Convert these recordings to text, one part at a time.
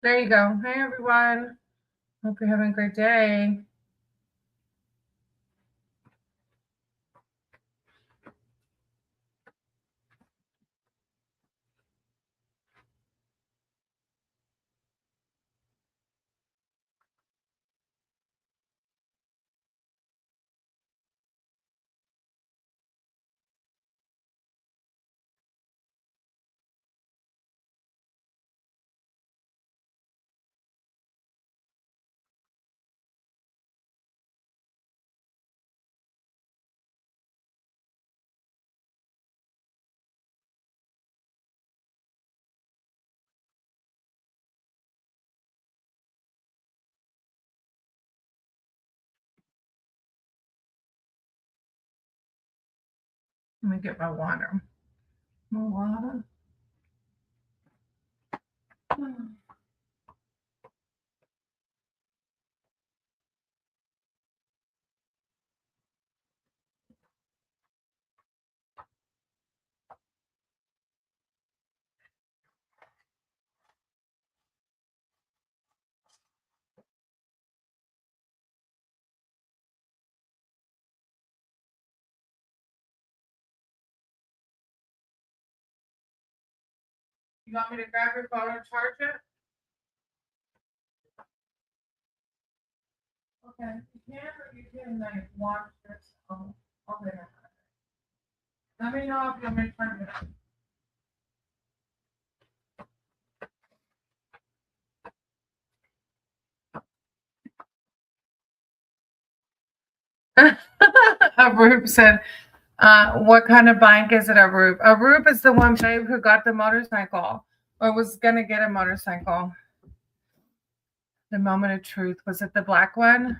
There you go. Hey, everyone. Hope you're having a great day. Let me get my water. My water. You want me to grab your phone and charge it? Okay. You can, or you can like watch yourself. Okay. Let me know if you want me to turn it up. Arup said, what kind of bike is it, Arup? Arup is the one babe who got the motorcycle or was going to get a motorcycle. The moment of truth. Was it the black one?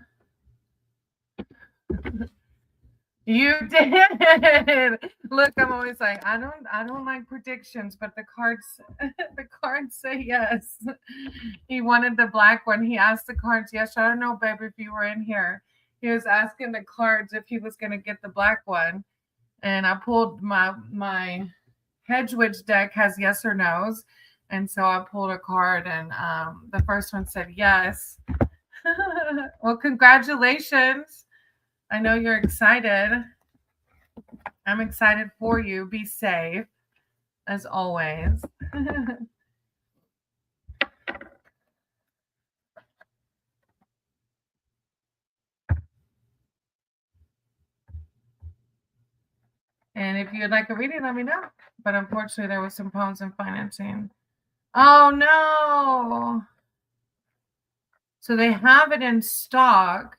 You did. Look, I'm always like, I don't like predictions, but the cards the cards say yes. He wanted the black one. He asked the cards, yes, I don't know, babe, if you were in here. He was asking the cards if he was gonna get the black one. And I pulled my hedge witch deck has yes or no's. And so I pulled a card and the first one said yes. Well, congratulations. I know you're excited. I'm excited for you. Be safe, as always. And if you'd like a reading, let me know. But unfortunately, there was some problems in financing. Oh, no. So they have it in stock.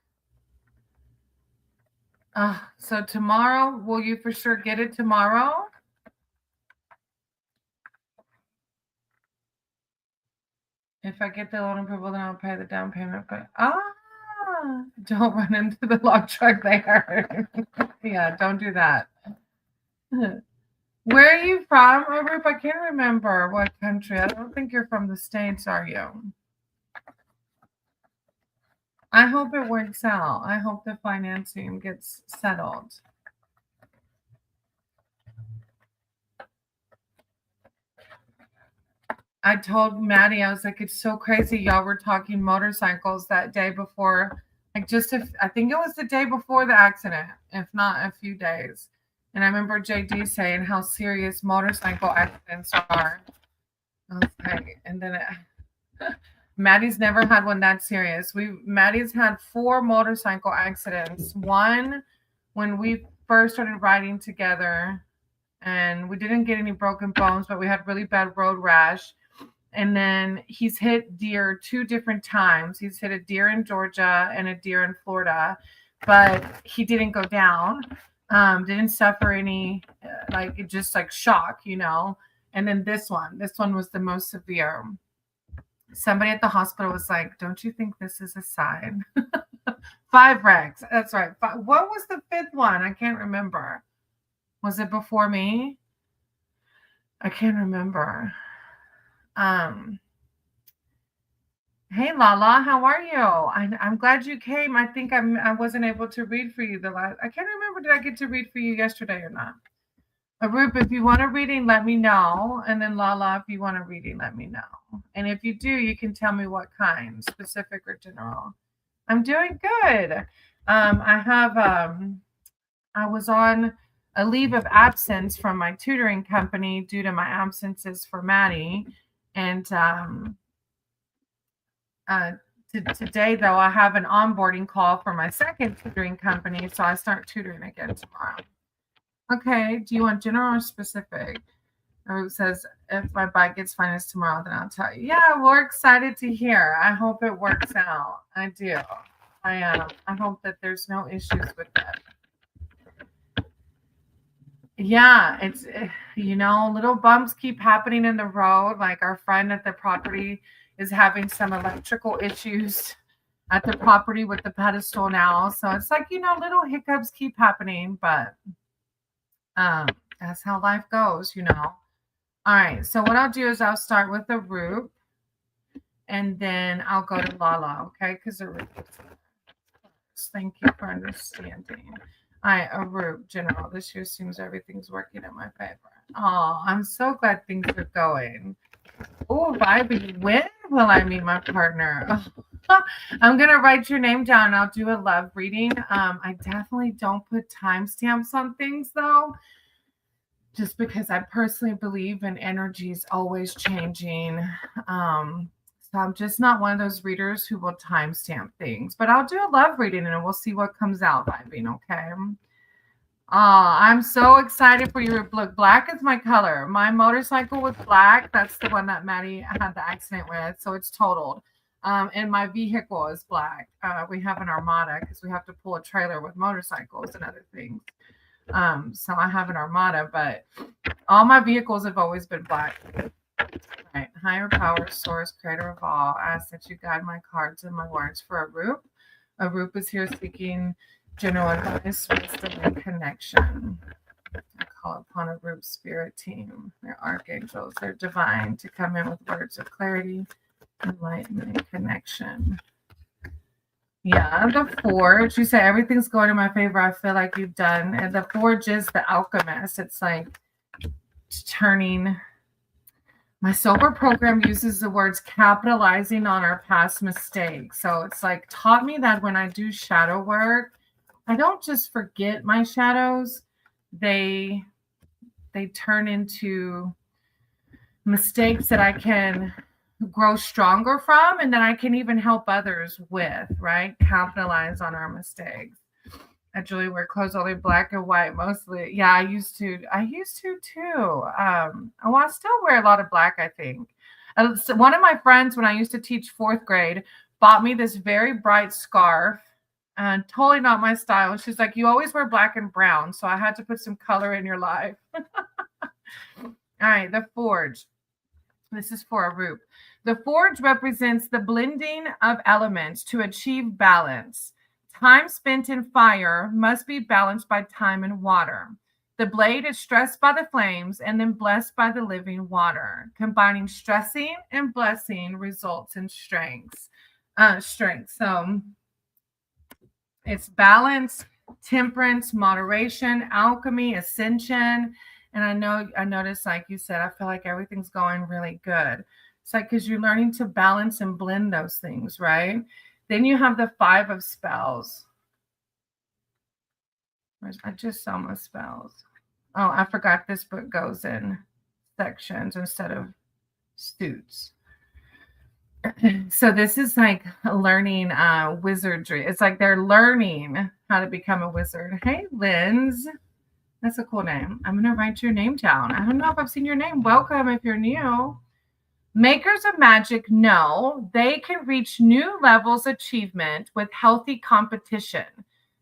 So tomorrow, will you for sure get it tomorrow? If I get the loan approval, then I'll pay the down payment. But don't run into the log truck there. Yeah, don't do that. Where are you from, Rup? I can't remember what country. I don't think you're from the States, are you? I hope it works out. I hope the financing gets settled. I told Maddie, I was like, it's so crazy. Y'all were talking motorcycles that day before, like just if I think it was the day before the accident, if not a few days. And I remember JD saying how serious motorcycle accidents are. I was like, and then Maddie's never had one that serious. Maddie's had 4 motorcycle accidents. One when we first started riding together, and we didn't get any broken bones, but we had really bad road rash. And then he's hit deer 2 different times. He's hit a deer in Georgia and a deer in Florida, but he didn't go down. Didn't suffer any like just like shock. And then this one was the most severe. Somebody at the hospital was like, "Don't you think this is a sign?" 5 wrecks. That's right. What was the 5th one? I can't remember. Was it before me? I can't remember. Um, Hey Lala, how are you? I'm glad you came. I think I wasn't able to read for you the last. I can't remember. Did I get to read for you yesterday or not? Arup, if you want a reading, let me know. And then Lala, if you want a reading, let me know. And if you do, you can tell me what kind, specific or general. I'm doing good. I was on a leave of absence from my tutoring company due to my absences for Maddie. And today, though, I have an onboarding call for my second tutoring company. So I start tutoring again tomorrow. Okay. Do you want general or specific? Or it says, if my bike gets financed tomorrow, then I'll tell you. Yeah, we're excited to hear. I hope it works out. I do. I hope that there's no issues with that. Yeah, it's, little bumps keep happening in the road. Like our friend at the property is having some electrical issues at the property with the pedestal now. So it's like, little hiccups keep happening, but that's how life goes. All right, so what I'll do is I'll start with the root, and then I'll go to Lala, okay? Because the root is first. Thank you for understanding. All right, a root, general. This year seems everything's working in my favor. Oh, I'm so glad things are going. Oh, Vibey, when will I meet my partner? Oh, I'm going to write your name down. I'll do a love reading. I definitely don't put timestamps on things, though. Just because I personally believe in energies always changing. So I'm just not one of those readers who will timestamp things. But I'll do a love reading and we'll see what comes out, vibing, okay? I'm so excited for you. Look, black is my color. My motorcycle was black. That's the one that Maddie had the accident with. So it's totaled. And my vehicle is black. We have an Armada because we have to pull a trailer with motorcycles and other things. So I have an Armada, but all my vehicles have always been black. Right. Higher power, source, creator of all, I ask that you guide my cards and my words for Arup. Arup is here seeking general advice, wisdom, and connection. I call upon Arup's spirit team, their archangels, their divine, to come in with words of clarity, enlightenment, and connection. Yeah, the Forge. You say everything's going in my favor. I feel like you've done. And the Forge is the alchemist. It's like turning. My sober program uses the words capitalizing on our past mistakes. So it's like taught me that when I do shadow work, I don't just forget my shadows. They turn into mistakes that I can grow stronger from, and then I can even help others with, right? Capitalize on our mistakes. I usually wear clothes only black and white mostly. Yeah, I used to too. I still wear a lot of black, I think. So one of my friends, when I used to teach fourth grade, bought me this very bright scarf, and totally not my style. She's like, you always wear black and brown, so I had to put some color in your life. All right, the Forge. This is for Arup. The Forge represents the blending of elements to achieve balance. Time spent in fire must be balanced by time in water. The blade is stressed by the flames and then blessed by the living water. Combining stressing and blessing results in strength. So it's balance, temperance, moderation, alchemy, ascension. And I noticed, like you said, I feel like everything's going really good. It's like because you're learning to balance and blend those things, right? Then you have the 5 of spells. I just saw my spells. Oh, I forgot this book goes in sections instead of suits. So this is like learning wizardry. It's like they're learning how to become a wizard. Hey, Linz. That's a cool name. I'm going to write your name down. I don't know if I've seen your name. Welcome if you're new. Makers of magic know they can reach new levels of achievement with healthy competition.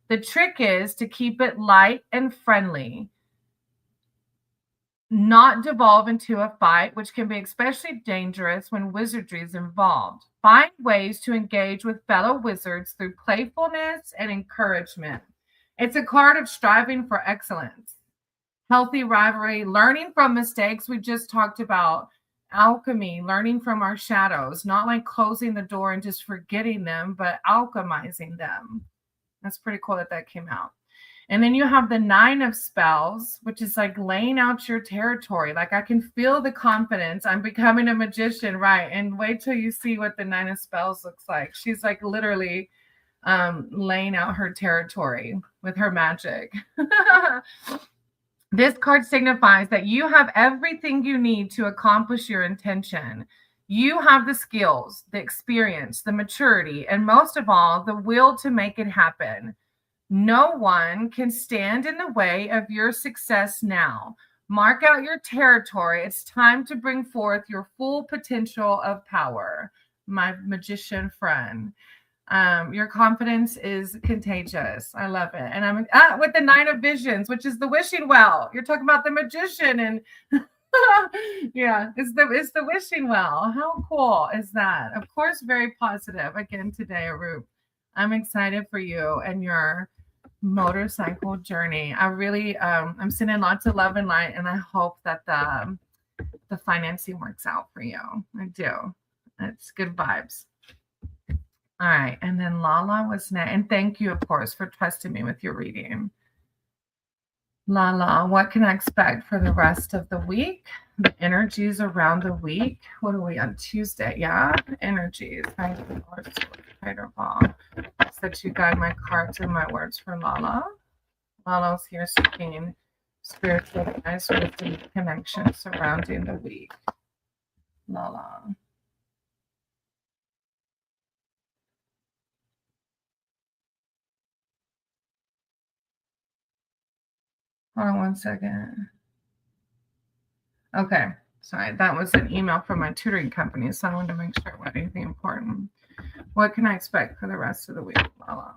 The trick is to keep it light and friendly, not devolve into a fight, which can be especially dangerous when wizardry is involved. Find ways to engage with fellow wizards through playfulness and encouragement. It's a card of striving for excellence. Healthy rivalry, learning from mistakes. We just talked about alchemy, learning from our shadows, not like closing the door and just forgetting them, but alchemizing them. That's pretty cool that came out. And then you have the 9 of spells, which is like laying out your territory. Like I can feel the confidence. I'm becoming a magician, right? And wait till you see what the 9 of spells looks like. She's like literally laying out her territory with her magic. This card signifies that you have everything you need to accomplish your intention. You have the skills, the experience, the maturity, and most of all, the will to make it happen. No one can stand in the way of your success now. Mark out your territory. It's time to bring forth your full potential of power, my magician friend. Your confidence is contagious. I love it. And I'm with the 9 of visions, which is the wishing well. You're talking about the magician, and yeah, it's the wishing well. How cool is that? Of course, very positive again today, Arup. I'm excited for you and your motorcycle journey. I really I'm sending lots of love and light, and I hope that the financing works out for you. I do. It's good vibes. All right, and then Lala was next. And thank you, of course, for trusting me with your reading. Lala, what can I expect for the rest of the week? The energies around the week. What are we on Tuesday? Yeah, energies. That you guide my cards and my words for Lala. Lala's here seeking spiritual advice with the connection surrounding the week. Lala. Hold on one second. Okay, sorry. That was an email from my tutoring company, so I wanted to make sure it wasn't anything important. What can I expect for the rest of the week, Lala?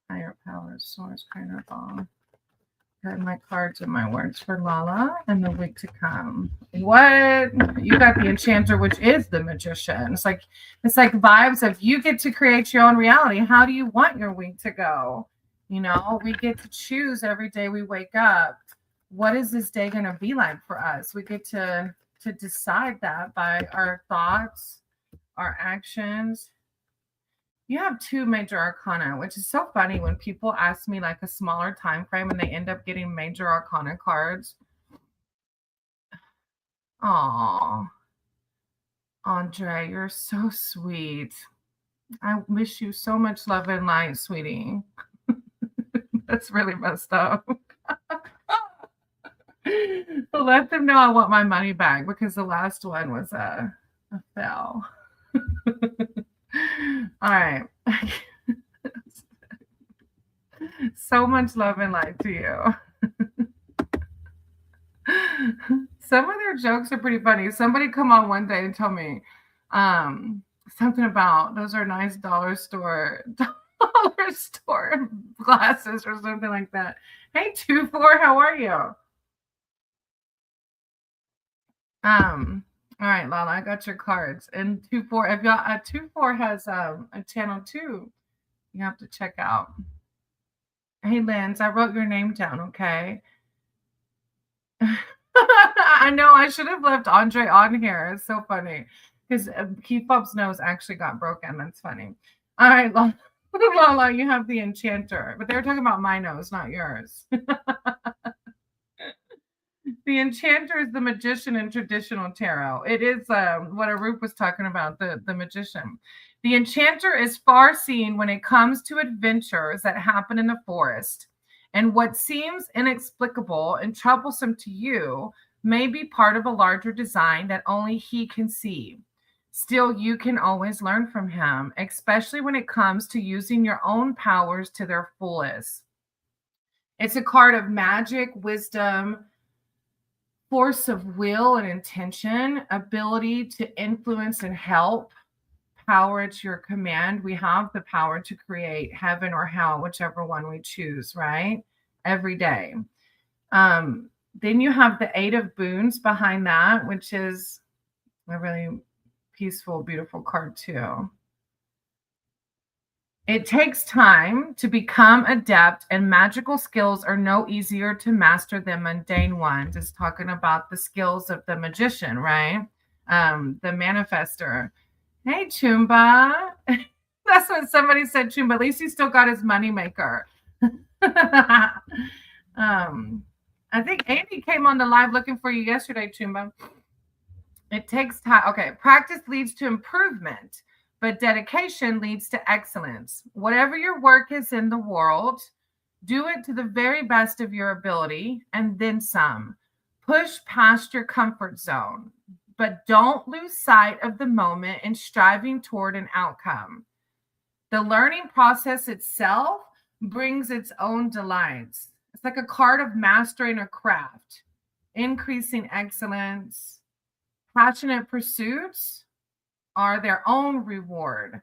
Higher power, source, greater ball. Got my cards and my words for Lala and the week to come. What? You got the enchanter, which is the magician. It's like vibes of you get to create your own reality. How do you want your week to go? You know, we get to choose every day we wake up. What is this day going to be like for us? We get to decide that by our thoughts, our actions. You have 2 major arcana, which is so funny when people ask me like a smaller time frame and they end up getting major arcana cards. Oh, Andre, you're so sweet. I wish you so much love and light, sweetie. That's really messed up. Let them know I want my money back because the last one was a fail. All right. So much love and light to you. Some of their jokes are pretty funny. Somebody come on one day and tell me something about those are nice dollar store glasses or something like that. Hey, 2-4, how are you? All right, Lala, I got your cards. And 2-4, if y'all 2-4 has a channel 2, you have to check out. Hey, Linz, I wrote your name down, okay? I know I should have left Andre on here. It's so funny because Keith Bob's nose actually got broken. That's funny. All right, Lala, you have the enchanter, but they were talking about my nose, not yours. The enchanter is the magician in traditional tarot. It is what Arup was talking about, the magician. The enchanter is far-seeing when it comes to adventures that happen in the forest. And what seems inexplicable and troublesome to you may be part of a larger design that only he can see. Still, you can always learn from him, especially when it comes to using your own powers to their fullest. It's a card of magic, wisdom, force of will and intention, ability to influence and help, power at your command. We have the power to create heaven or hell, whichever one we choose, right? Every day. Then you have the 8 of boons behind that, which is a really peaceful, beautiful card too. It takes time to become adept, and magical skills are no easier to master than mundane ones. It's talking about the skills of the magician, right? The manifester. Hey, Chumba. That's what somebody said to him, but at least he still got his money maker. I think Andy came on the live looking for you yesterday, Chumba. It takes time. Okay, practice leads to improvement, but dedication leads to excellence. Whatever your work is in the world, do it to the very best of your ability and then some. Push past your comfort zone, but don't lose sight of the moment in striving toward an outcome. The learning process itself brings its own delights. It's like a card of mastering a craft, increasing excellence. Passionate pursuits are their own reward.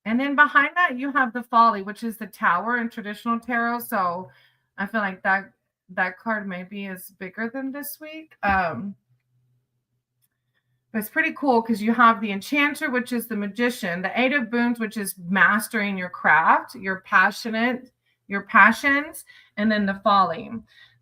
And then behind that, you have the folly, which is the tower in traditional tarot. So I feel like that card maybe is bigger than this week. But it's pretty cool because you have the enchanter, which is the magician, the eight of boons, which is mastering your craft, your passions, and then the folly.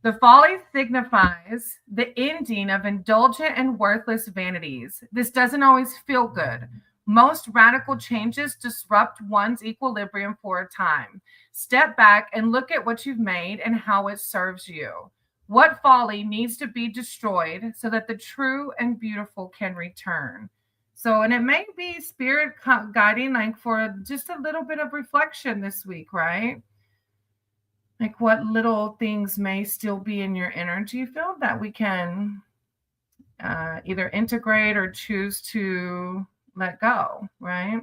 The folly signifies the ending of indulgent and worthless vanities. This doesn't always feel good. Most radical changes disrupt one's equilibrium for a time. Step back and look at what you've made and how it serves you. What folly needs to be destroyed so that the true and beautiful can return? So, and it may be spirit guiding, like for just a little bit of reflection this week, right? Like what little things may still be in your energy field that we can either integrate or choose to let go, right?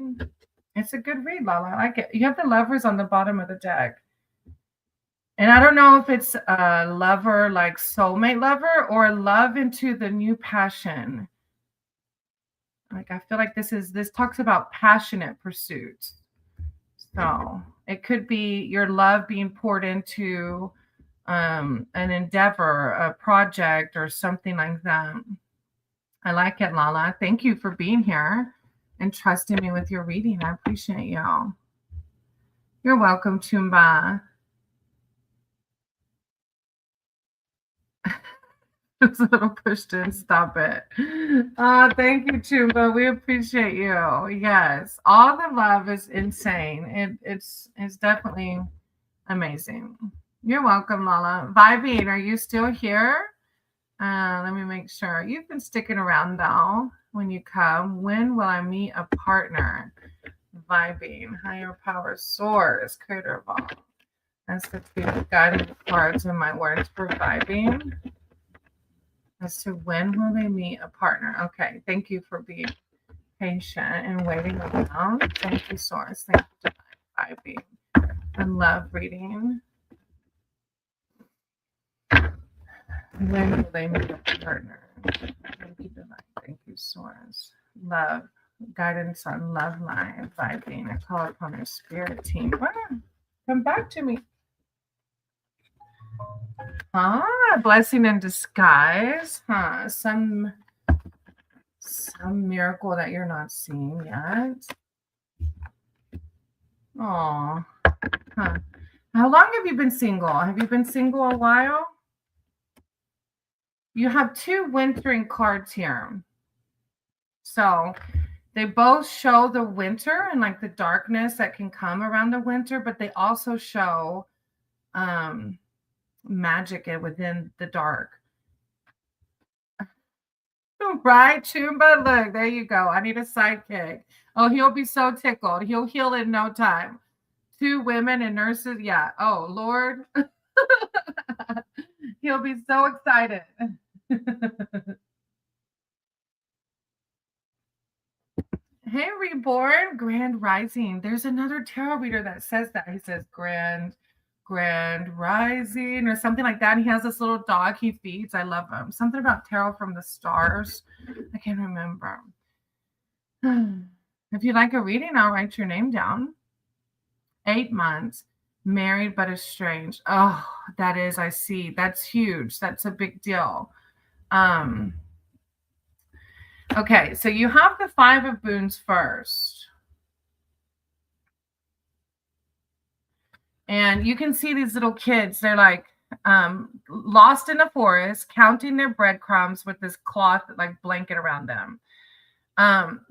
It's a good read, Lala. I like it. You have the lovers on the bottom of the deck. And I don't know if it's a lover, like soulmate lover, or love into the new passion. Like I feel like this talks about passionate pursuits. So it could be your love being poured into an endeavor, a project, or something like that. I like it, Lala. Thank you for being here and trusting me with your reading. I appreciate you. You're welcome, Chumba. It's a little pushed in. Stop it. Thank you, Chumba. We appreciate you. Yes, all the love is insane. It's definitely amazing. You're welcome, Lala. Vibing, are you still here? Let me make sure. You've been sticking around though. When you come, when will I meet a partner? Vibing, higher power source, creator of all. That's the two guiding cards in my words for vibing. As to when will they meet a partner? Okay, thank you for being patient and waiting around. Thank you, source. Thank you, divine vibing. I love reading. When will they meet a partner? Thank you, divine. Thank you, source. Love, guidance on love line, vibing. I call upon our spirit team. Come back to me. Blessing in disguise. Some miracle that you're not seeing yet. Oh. How long have you been single? Have you been single a while? You have two wintering cards here. So they both show the winter and like the darkness that can come around the winter, but they also show magic within the dark. Right, Chumba? Look, there you go. I need a sidekick. Oh, he'll be so tickled. He'll heal in no time. Two women and nurses. Yeah. Oh, Lord. He'll be so excited. Hey, Reborn, Grand Rising. There's another tarot reader that says that. He says Grand Rising or something like that. And he has this little dog he feeds. I love him. Something about tarot from the stars. I can't remember. If you'd like a reading, I'll write your name down. 8 months, married but estranged. Oh, that is, I see. That's huge. That's a big deal. Okay, so you have the 5 of boons first. And you can see these little kids. They're like lost in the forest, counting their breadcrumbs with this cloth like blanket around them.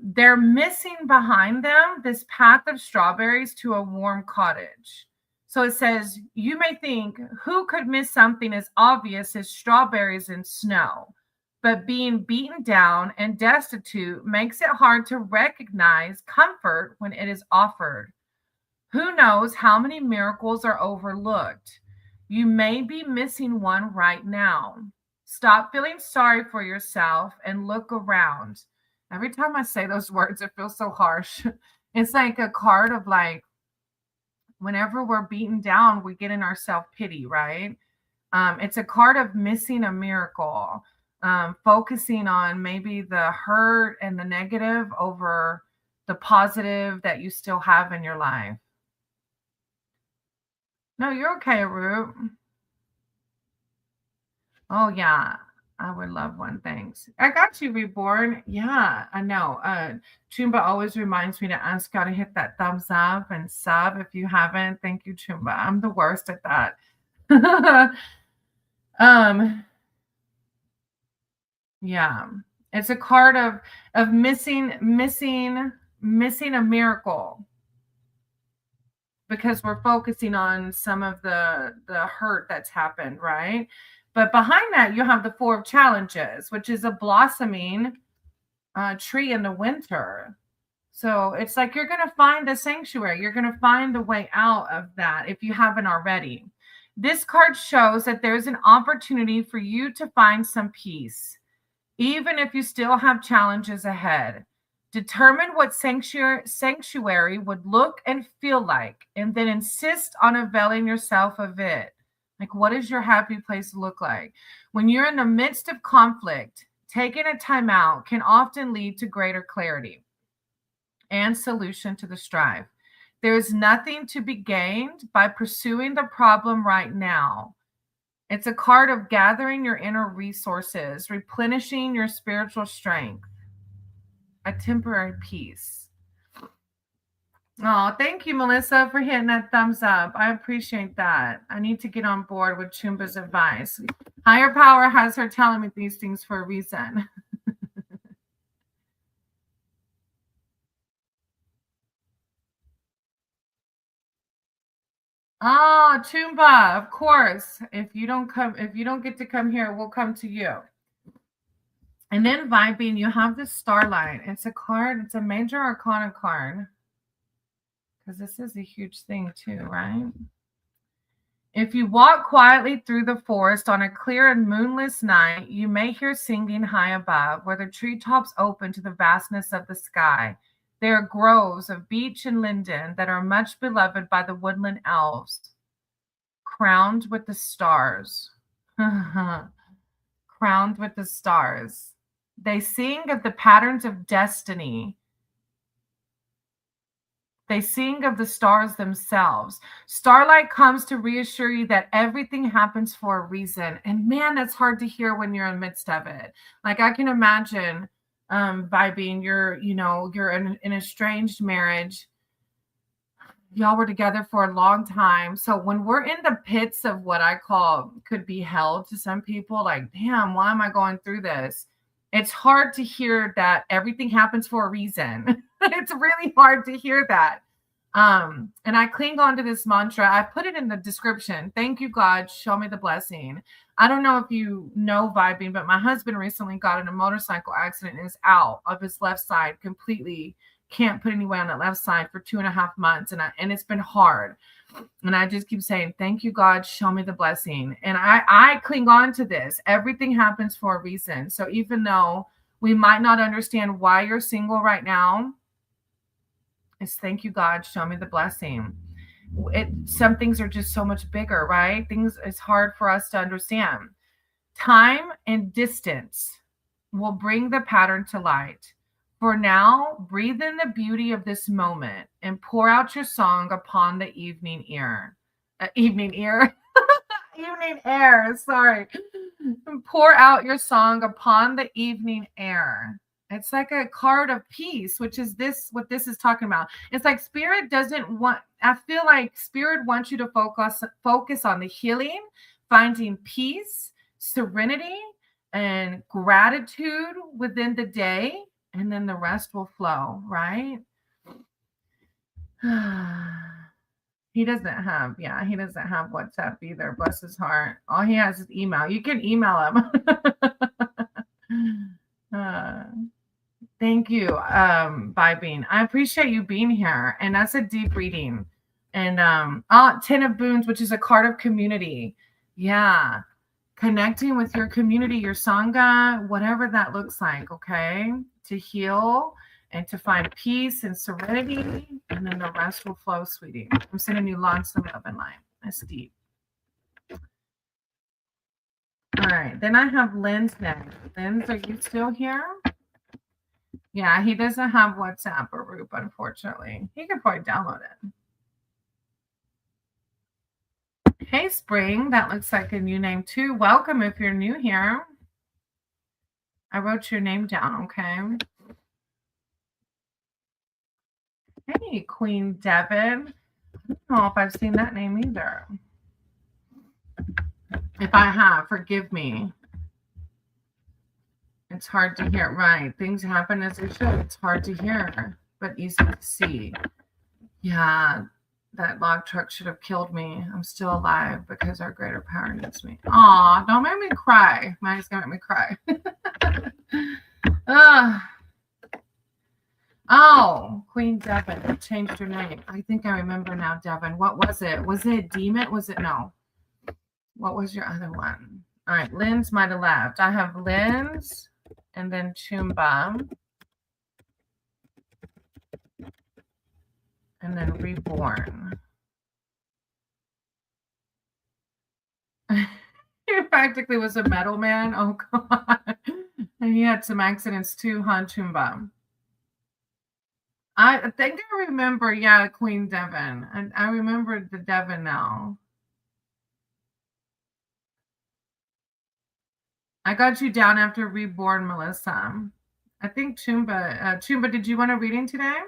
They're missing behind them this path of strawberries to a warm cottage. So it says, you may think, who could miss something as obvious as strawberries and snow? But being beaten down and destitute makes it hard to recognize comfort when it is offered. Who knows how many miracles are overlooked? You may be missing one right now. Stop feeling sorry for yourself and look around. Every time I say those words, it feels so harsh. It's like a card of like, whenever we're beaten down, we get in our self-pity, right? It's a card of missing a miracle, focusing on maybe the hurt and the negative over the positive that you still have in your life. No, you're okay, Root. Oh, yeah. I would love one. Thanks. I got you, Reborn. Yeah, I know. Chumba always reminds me to ask y'all to hit that thumbs up and sub if you haven't. Thank you, Chumba. I'm the worst at that. Yeah. It's a card of missing a miracle, because we're focusing on some of the hurt that's happened, right? But behind that, you have the Four of Challenges, which is a blossoming tree in the winter. So it's like you're going to find a sanctuary. You're going to find the way out of that if you haven't already. This card shows that there's an opportunity for you to find some peace, even if you still have challenges ahead. Determine what sanctuary would look and feel like, and then insist on availing yourself of it. Like, what does your happy place look like? When you're in the midst of conflict, taking a time out can often lead to greater clarity and solution to the strife. There is nothing to be gained by pursuing the problem right now. It's a card of gathering your inner resources, replenishing your spiritual strength, a temporary peace. Oh, thank you, Melissa, for hitting that thumbs up. I appreciate that. I need to get on board with Chumba's advice. Higher power has her telling me these things for a reason. Oh, Chumba, of course. If you don't get to come here, we'll come to you. And then vibing, you have the Starlight. It's a card, it's a major arcana card. Because this is a huge thing too, right? If you walk quietly through the forest on a clear and moonless night, you may hear singing high above, where the treetops open to the vastness of the sky. There are groves of beech and linden that are much beloved by the woodland elves, crowned with the stars. Crowned with the stars. They sing of the patterns of destiny. They sing of the stars themselves. Starlight comes to reassure you that everything happens for a reason. And man, that's hard to hear when you're in the midst of it. Like I can imagine by being you're in an estranged marriage. Y'all were together for a long time. So when we're in the pits of what I call could be hell to some people, like, damn, why am I going through this? It's hard to hear that everything happens for a reason. It's really hard to hear that. And I cling on to this mantra. I put it in the description. Thank you, God. Show me the blessing. I don't know if you know vibing, but my husband recently got in a motorcycle accident and is out of his left side completely. Can't put any weight on that left side for 2.5 months. And it's been hard. And I just keep saying, thank you, God, show me the blessing. And I cling on to this. Everything happens for a reason. So even though we might not understand why you're single right now, it's thank you, God, show me the blessing. Some things are just so much bigger, right? It's hard for us to understand. Time and distance will bring the pattern to light. For now, breathe in the beauty of this moment and pour out your song upon the evening air. Evening air. Evening air. Sorry. Pour out your song upon the evening air. It's like a card of peace, which is what this is talking about. It's like Spirit doesn't want, I feel like Spirit wants you to focus on the healing, finding peace, serenity, and gratitude within the day. and then the rest will flow, right? He doesn't have WhatsApp either. Bless his heart. All he has is email. You can email him. uh, thank you, Vibing. I appreciate you being here. And that's a deep reading. And 10 of Boons, which is a card of community. Yeah. Connecting with your community, your Sangha, whatever that looks like, okay? To heal and to find peace and serenity, and then the rest will flow, sweetie. I'm sending you lots of love and light. That's deep. All right, then I have Lynn's next. Lynn, are you still here? Yeah, he doesn't have WhatsApp or Roop, unfortunately. He could probably download it. Hey, Spring, that looks like a new name too. Welcome if you're new here. I wrote your name down, okay? Hey, Queen Devin. I don't know if I've seen that name either. If I have, forgive me. It's hard to hear. Right. Things happen as they should. It's hard to hear, but easy to see. Yeah, that log truck should have killed me. I'm still alive because our greater power needs me. Aw, don't make me cry. Maggie's going to make me cry. Oh, Queen Devin changed her name. I think I remember now, Devin. What was it? Was it Demon? Was it no? What was your other one? All right, Lynn's might have left. I have Lynn's and then Chumba and then Reborn. He practically was a metal man. Oh, God. And he had some accidents too, huh, Chumba? I think I remember, yeah, Queen Devin. And I remember the Devin now. I got you down after Reborn, Melissa. I think Chumba, did you want a reading today?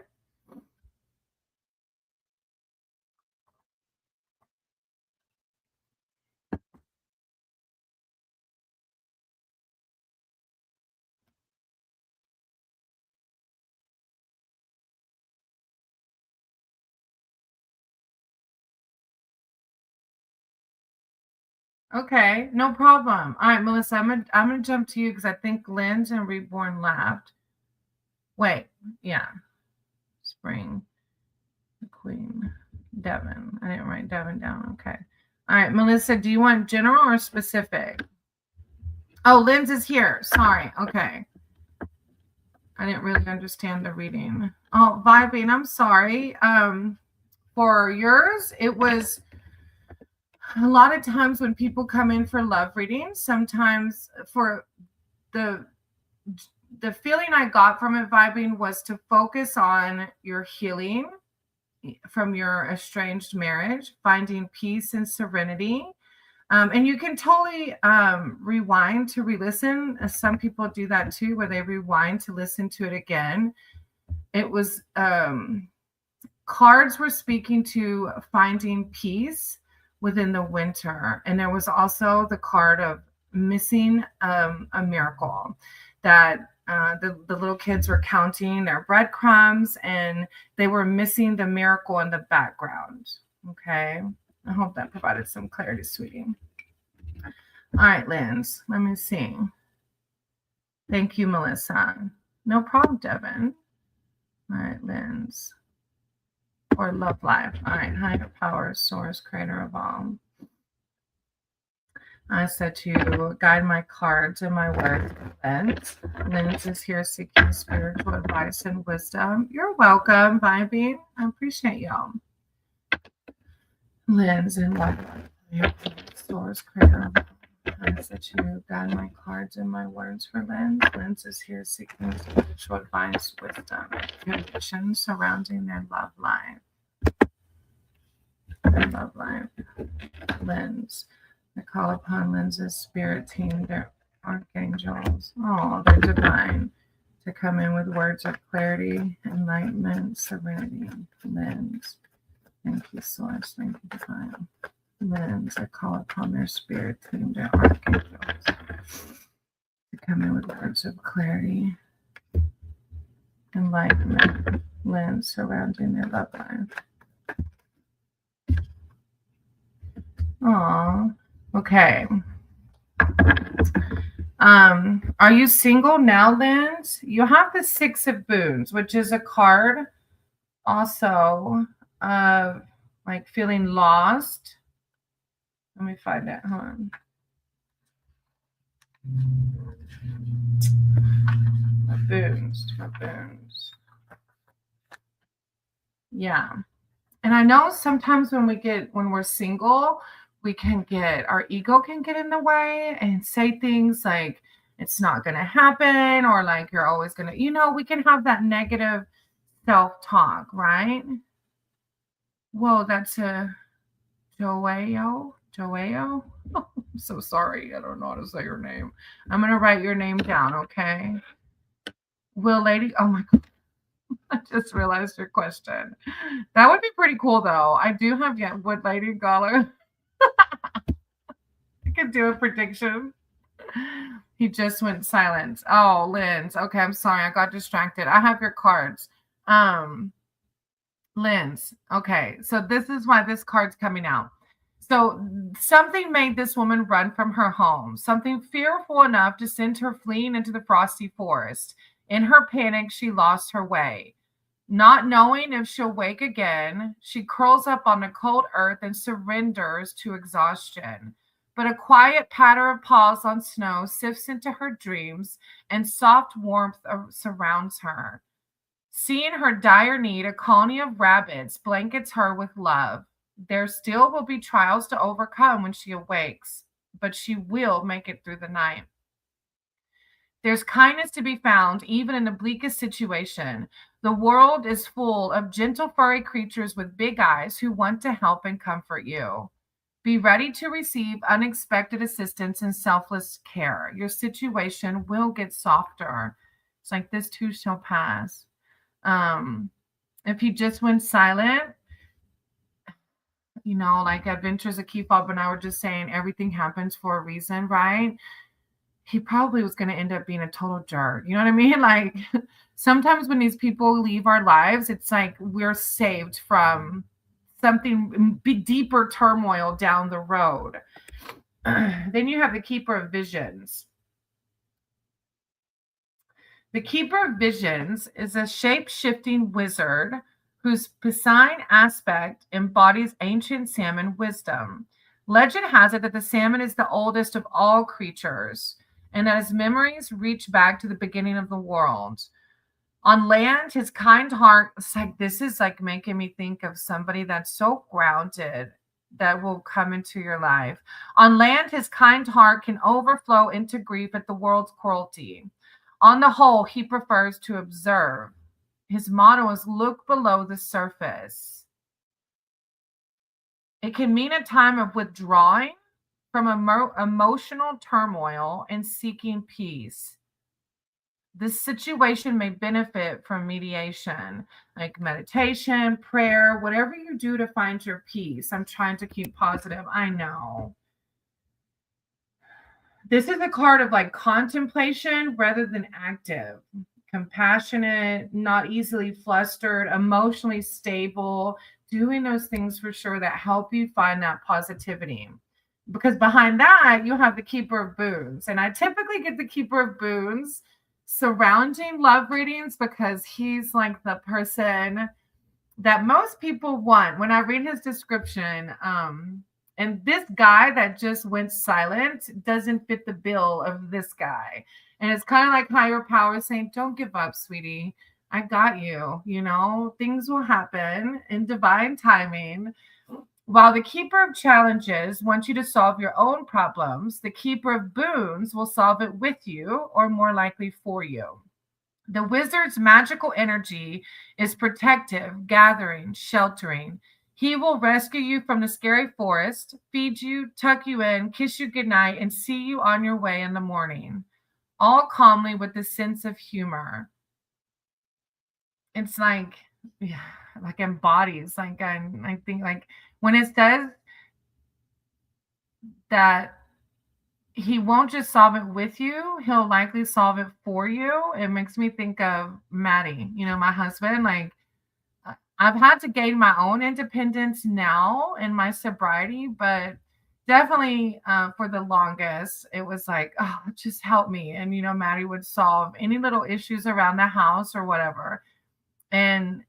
Okay, no problem. All right, Melissa, I'm gonna jump to you because I think Lynn's and Reborn left. Wait, yeah, Spring, Queen, Devin. I didn't write Devin down. Okay. All right, Melissa, do you want general or specific? Oh, Lynn's is here. Sorry. Okay. I didn't really understand the reading. Oh, Vibing, I'm sorry. For yours, it was a lot of times when people come in for love readings, sometimes for the feeling I got from it, Vibing, was to focus on your healing from your estranged marriage, finding peace and serenity. And you can totally rewind to re-listen. Some people do that too, where they rewind to listen to it again. It was cards were speaking to finding peace within the winter. And there was also the card of missing a miracle, that the little kids were counting their breadcrumbs and they were missing the miracle in the background. Okay. I hope that provided some clarity, sweetie. All right, Lynn's. Let me see. Thank you, Melissa. No problem, Devin. All right, Lynn's. Or Love Life. All right, higher power, source, creator of all. I said to guide my cards and my words. Lynn's is here seeking spiritual advice and wisdom. You're welcome, Vibing. I appreciate y'all. Lynn's and Love Life. Source, creator of all. I said to guide my cards and my words for Lynn's. Lynn's is here seeking spiritual advice, wisdom, conditions surrounding their love life. Their love life. Lynn's. I call upon Lynn's spirit team, their archangels. Oh, they're divine. To come in with words of clarity, enlightenment, serenity. Lynn's. Thank you, Source. Thank you, divine. Lynn's, I call upon their spirit team, their archangels, to come in with words of clarity, enlightenment lens surrounding their love life. Aw. Okay. Are you single now, Lens? You have the Six of Boons, which is a card also of like feeling lost. Let me find it. Hold on. Boons. Yeah. And I know sometimes when we're single, we can get our ego can get in the way and say things like it's not going to happen, or like you're always going to, we can have that negative self-talk, right? Whoa, that's a Joao. I'm so sorry. I don't know how to say your name. I'm going to write your name down, okay? Will Lady, oh my God. I just realized your question. That would be pretty cool, though. I do have Would Lady Galler. I could do a prediction. He just went silent. Oh, Linz. Okay, I'm sorry. I got distracted. I have your cards. Linz. Okay, so this is why this card's coming out. So something made this woman run from her home, something fearful enough to send her fleeing into the frosty forest. In her panic, she lost her way. Not knowing if she'll wake again, she curls up on the cold earth and surrenders to exhaustion. But a quiet patter of paws on snow sifts into her dreams, and soft warmth surrounds her. Seeing her dire need, a colony of rabbits blankets her with love. There still will be trials to overcome when she awakes, but she will make it through the night. There's kindness to be found even in the bleakest situation. The world is full of gentle, furry creatures with big eyes who want to help and comfort you. Be ready to receive unexpected assistance and selfless care. Your situation will get softer. It's like this too shall pass. If you just went silent, like Adventures of Keefop and I were just saying, everything happens for a reason, right? He probably was going to end up being a total jerk. You know what I mean? Like sometimes when these people leave our lives, it's like we're saved from something deeper turmoil down the road. Then you have the Keeper of Visions. The Keeper of Visions is a shape-shifting wizard whose piscine aspect embodies ancient salmon wisdom. Legend has it that the salmon is the oldest of all creatures, and that his memories reach back to the beginning of the world. On land, his kind heart, this is like making me think of somebody that's so grounded that will come into your life. On land, his kind heart can overflow into grief at the world's cruelty. On the whole, he prefers to observe. His motto is look below the surface. It can mean a time of withdrawing from emotional turmoil and seeking peace. This situation may benefit from mediation, like meditation, prayer, whatever you do to find your peace. I'm trying to keep positive. I know. This is a card of like contemplation rather than active. Compassionate, not easily flustered, emotionally stable, doing those things for sure that help you find that positivity. Because behind that, you have the Keeper of Boons. And I typically get the Keeper of Boons surrounding love readings because he's like the person that most people want. When I read his description, and this guy that just went silent doesn't fit the bill of this guy. And it's kind of like higher power saying, don't give up, sweetie. I got you. Things will happen in divine timing. While the Keeper of Challenges wants you to solve your own problems, the Keeper of Boons will solve it with you, or more likely for you. The wizard's magical energy is protective, gathering, sheltering. He will rescue you from the scary forest, feed you, tuck you in, kiss you goodnight, and see you on your way in the morning, all calmly with a sense of humor. It's like embodies, I think like when it says that he won't just solve it with you, he'll likely solve it for you. It makes me think of Maddie, my husband. Like, I've had to gain my own independence now in my sobriety, but definitely for the longest, it was like, oh, just help me. And, Maddie would solve any little issues around the house or whatever. And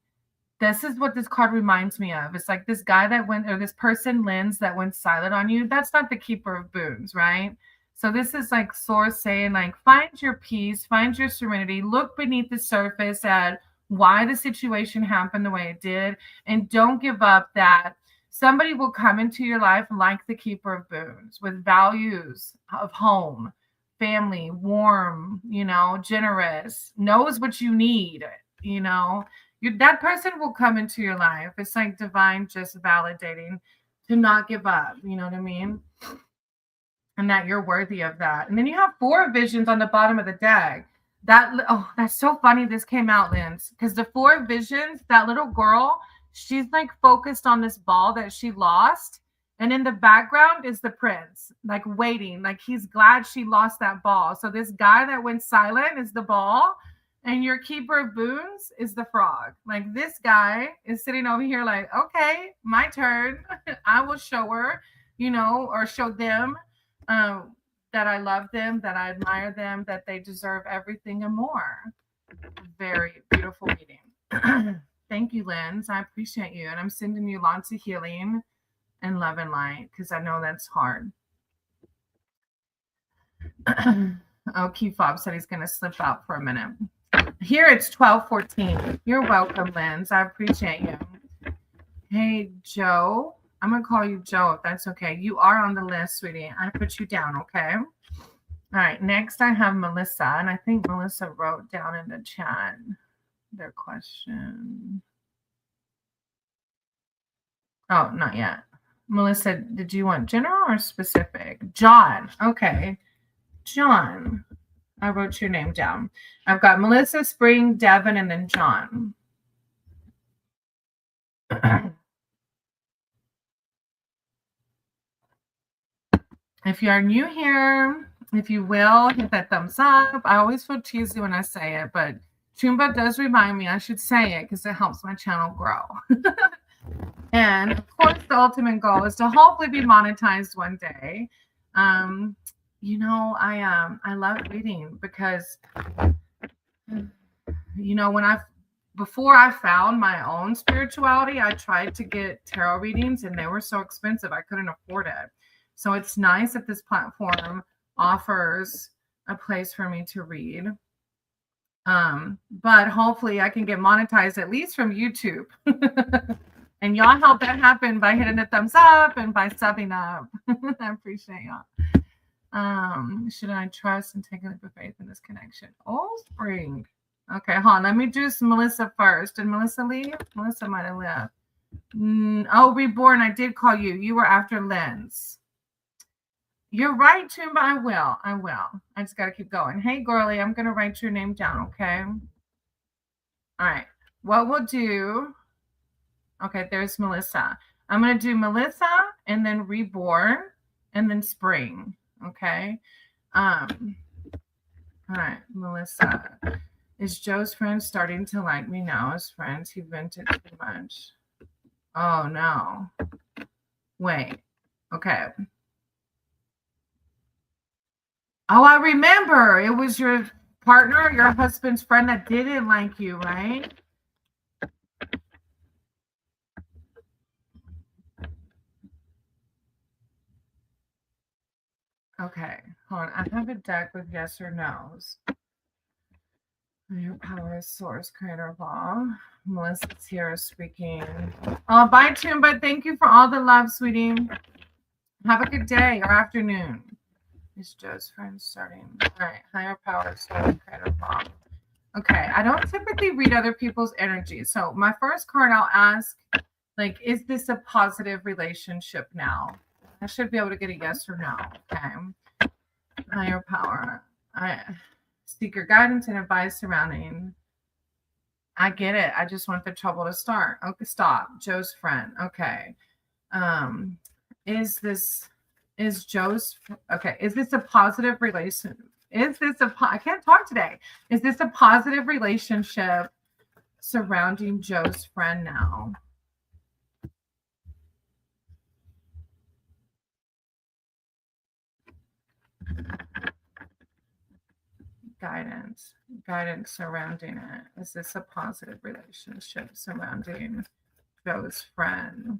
this is what this card reminds me of. It's like this guy that went, or this person, Lens, that went silent on you. That's not the keeper of boons, right? So this is like Source saying, like, find your peace, find your serenity, look beneath the surface at why the situation happened the way it did, and don't give up that somebody will come into your life like the keeper of boons with values of home, family, warm, generous, knows what you need, that person will come into your life. It's like divine just validating to not give up. You know what I mean? And that you're worthy of that. And then you have 4 visions on the bottom of the deck. That's so funny. This came out, Linz, because the 4 visions, that little girl, she's like focused on this ball that she lost. And in the background is the prince, like waiting, like he's glad she lost that ball. So this guy that went silent is the ball, and your keeper of boons is the frog. Like, this guy is sitting over here like, okay, my turn. I will show her, or show them that I love them, that I admire them, that they deserve everything and more. Very beautiful reading. Thank you, Linz. I appreciate you. And I'm sending you lots of healing and love and light, because I know that's hard. Key Fob said he's going to slip out for a minute. Here it's 12:14. You're welcome, Linz. I appreciate you. Hey, Joe. I'm going to call you Joe if that's okay. You are on the list, sweetie. I put you down, okay? All right. Next, I have Melissa. And I think Melissa wrote down in the chat their question. Oh, not yet. Melissa, did you want general or specific? John. Okay. John. I wrote your name down. I've got Melissa, Spring, Devin, and then John. If you are new here, if you will, hit that thumbs up. I always feel cheesy when I say it, but Chumba does remind me I should say it because it helps my channel grow. And of course, the ultimate goal is to hopefully be monetized one day. I love reading because, before I found my own spirituality, I tried to get tarot readings and they were so expensive I couldn't afford it. So it's nice that this platform offers a place for me to read. But hopefully I can get monetized at least from YouTube. And y'all help that happen by hitting the thumbs up and by subbing up. I appreciate y'all. Should I trust and take a leap of faith in this connection? Oh, Spring. Okay, hold on. Let me do Melissa first. Did Melissa leave? Melissa might have left. Reborn. I did call you. You were after Lens. You're right, Tumba. I will. I just got to keep going. Hey, girly, I'm going to write your name down, okay? All right. What we'll do... Okay, there's Melissa. I'm going to do Melissa and then Reborn and then Spring, okay? All right, Melissa. Is Joe's friend starting to like me now as friends? He vented too much. Oh, no. Wait. Okay. Oh, I remember. It was your partner, your husband's friend that didn't like you, right? Okay. Hold on. I have a deck with yes or no's. Your power is source, creator of all. Melissa's here speaking. Bye, Tumba. Thank you for all the love, sweetie. Have a good day or afternoon. Is Joe's friend starting? All right. Higher power, source, creator of all. Okay. I don't typically read other people's energy. So my first card I'll ask, like, is this a positive relationship now? I should be able to get a yes or no. Okay. Higher power. Seek your guidance and advice surrounding. I get it. I just want the trouble to start. Okay, stop. Joe's friend. Okay. Is Is Joe's okay? Is this a positive relation? Is this I can't talk today. Is this a positive relationship surrounding Joe's friend now? Guidance surrounding it. Is this a positive relationship surrounding Joe's friend?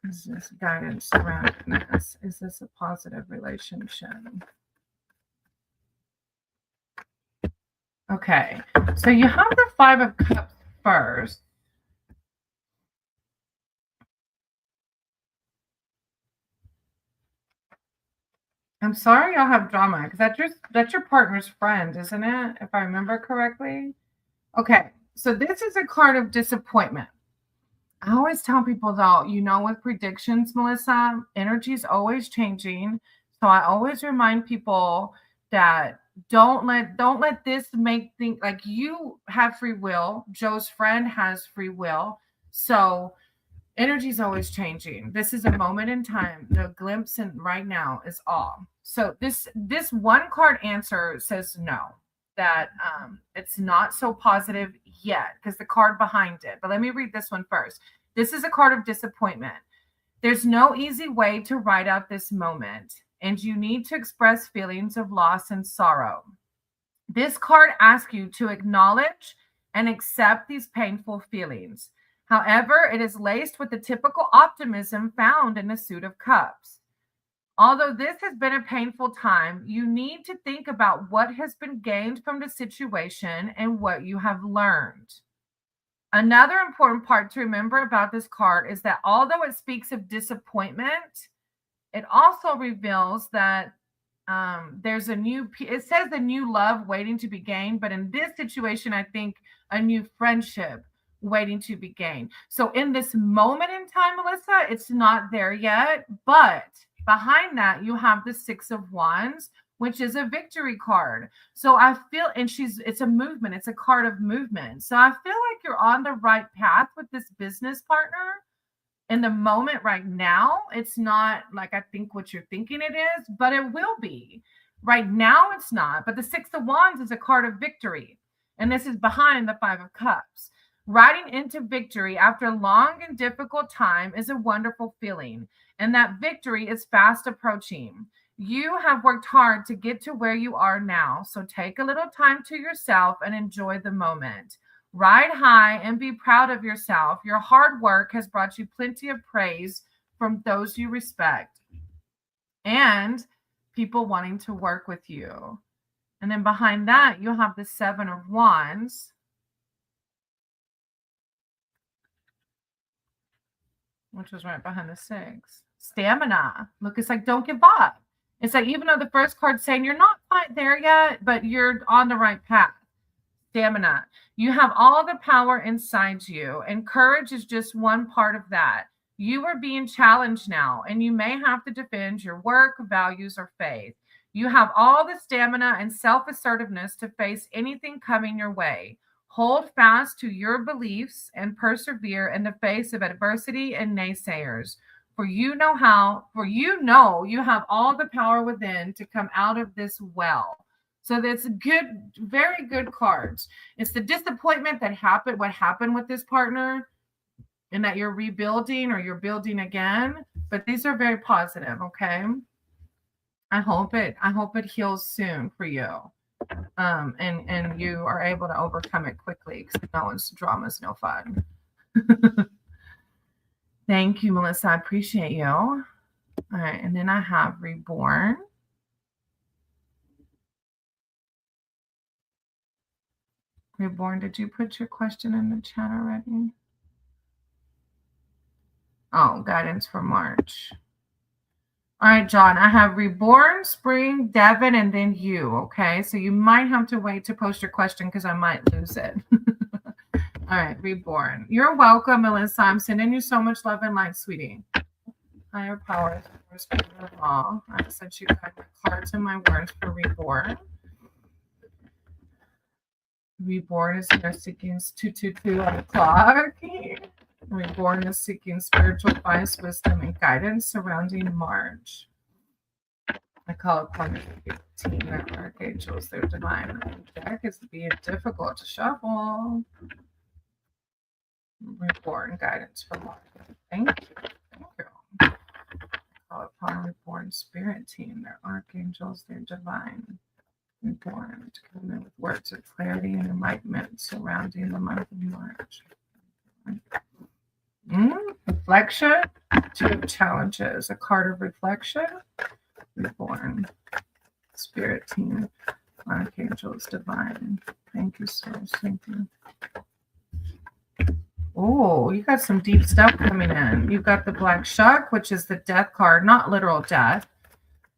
Is this guidance surrounding this? Is this a positive relationship? Okay, so you have the Five of Cups first. I'm sorry y'all have drama because that's your partner's friend, isn't it? If I remember correctly. Okay, so this is a card of disappointment. I always tell people though, with predictions, Melissa, energy is always changing. So I always remind people that don't let this make think like you have free will. Joe's friend has free will. So energy is always changing. This is a moment in time. The glimpse in right now is all. So this one card answer says no, that it's not so positive yet because the card behind it. But let me read this one first. This is a card of disappointment. There's no easy way to write out this moment, and you need to express feelings of loss and sorrow. This card asks you to acknowledge and accept these painful feelings. However, it is laced with the typical optimism found in the Suit of Cups. Although this has been a painful time, you need to think about what has been gained from the situation and what you have learned. Another important part to remember about this card is that although it speaks of disappointment, it also reveals that there's it says a new love waiting to be gained, but in this situation, I think a new friendship waiting to be gained. So in this moment in time, Melissa, it's not there yet, but behind that, you have the Six of Wands, which is a victory card. So I feel, and it's a movement, it's a card of movement. So I feel like you're on the right path with this business partner. In the moment right now, it's not like I think what you're thinking it is, but it will be. Right now, it's not. But the Six of Wands is a card of victory. And this is behind the Five of Cups. Riding into victory after a long and difficult time is a wonderful feeling. And that victory is fast approaching. You have worked hard to get to where you are now. So take a little time to yourself and enjoy the moment. Ride high and be proud of yourself. Your hard work has brought you plenty of praise from those you respect and people wanting to work with you. And then behind that, you have the Seven of Wands, which was right behind the Six. Stamina. Look, it's like, don't give up. It's like, even though the first card's saying you're not quite there yet, but you're on the right path. Stamina. You have all the power inside you, and courage is just one part of that. You are being challenged now, and you may have to defend your work, values, or faith. You have all the stamina and self-assertiveness to face anything coming your way. Hold fast to your beliefs and persevere in the face of adversity and naysayers. For you know you have all the power within to come out of this well. So that's good, very good cards. It's the disappointment that happened, what happened with this partner, and that you're rebuilding or you're building again. But these are very positive, okay? I hope it heals soon for you. And you are able to overcome it quickly because no one's drama is no fun. Thank you, Melissa. I appreciate you. All right, and then I have Reborn. Reborn, did you put your question in the chat already? Oh, guidance for March. All right, John, I have Reborn, Spring, Devin, and then you, okay? So you might have to wait to post your question because I might lose it. All right, Reborn. You're welcome, Melissa. I'm sending you so much love and light, sweetie. Higher powers, law. I sent you guys my cards and my words for Reborn. Reborn is here seeking 222 on the clock. Reborn is seeking spiritual advice, wisdom, and guidance surrounding March. I call upon the team that archangels, their divine deck is being difficult to shuffle. Reborn guidance for March. Thank you. Thank you. Call upon reborn spirit team, their archangels, their divine reborn to come in with words of clarity and enlightenment surrounding the month of March. Reflection, 2 of challenges, a card of reflection, reborn, spirit team, archangels, divine. Thank you, souls. Thank you. Oh, you got some deep stuff coming in. You've got the Black Shuck, which is the death card, not literal death.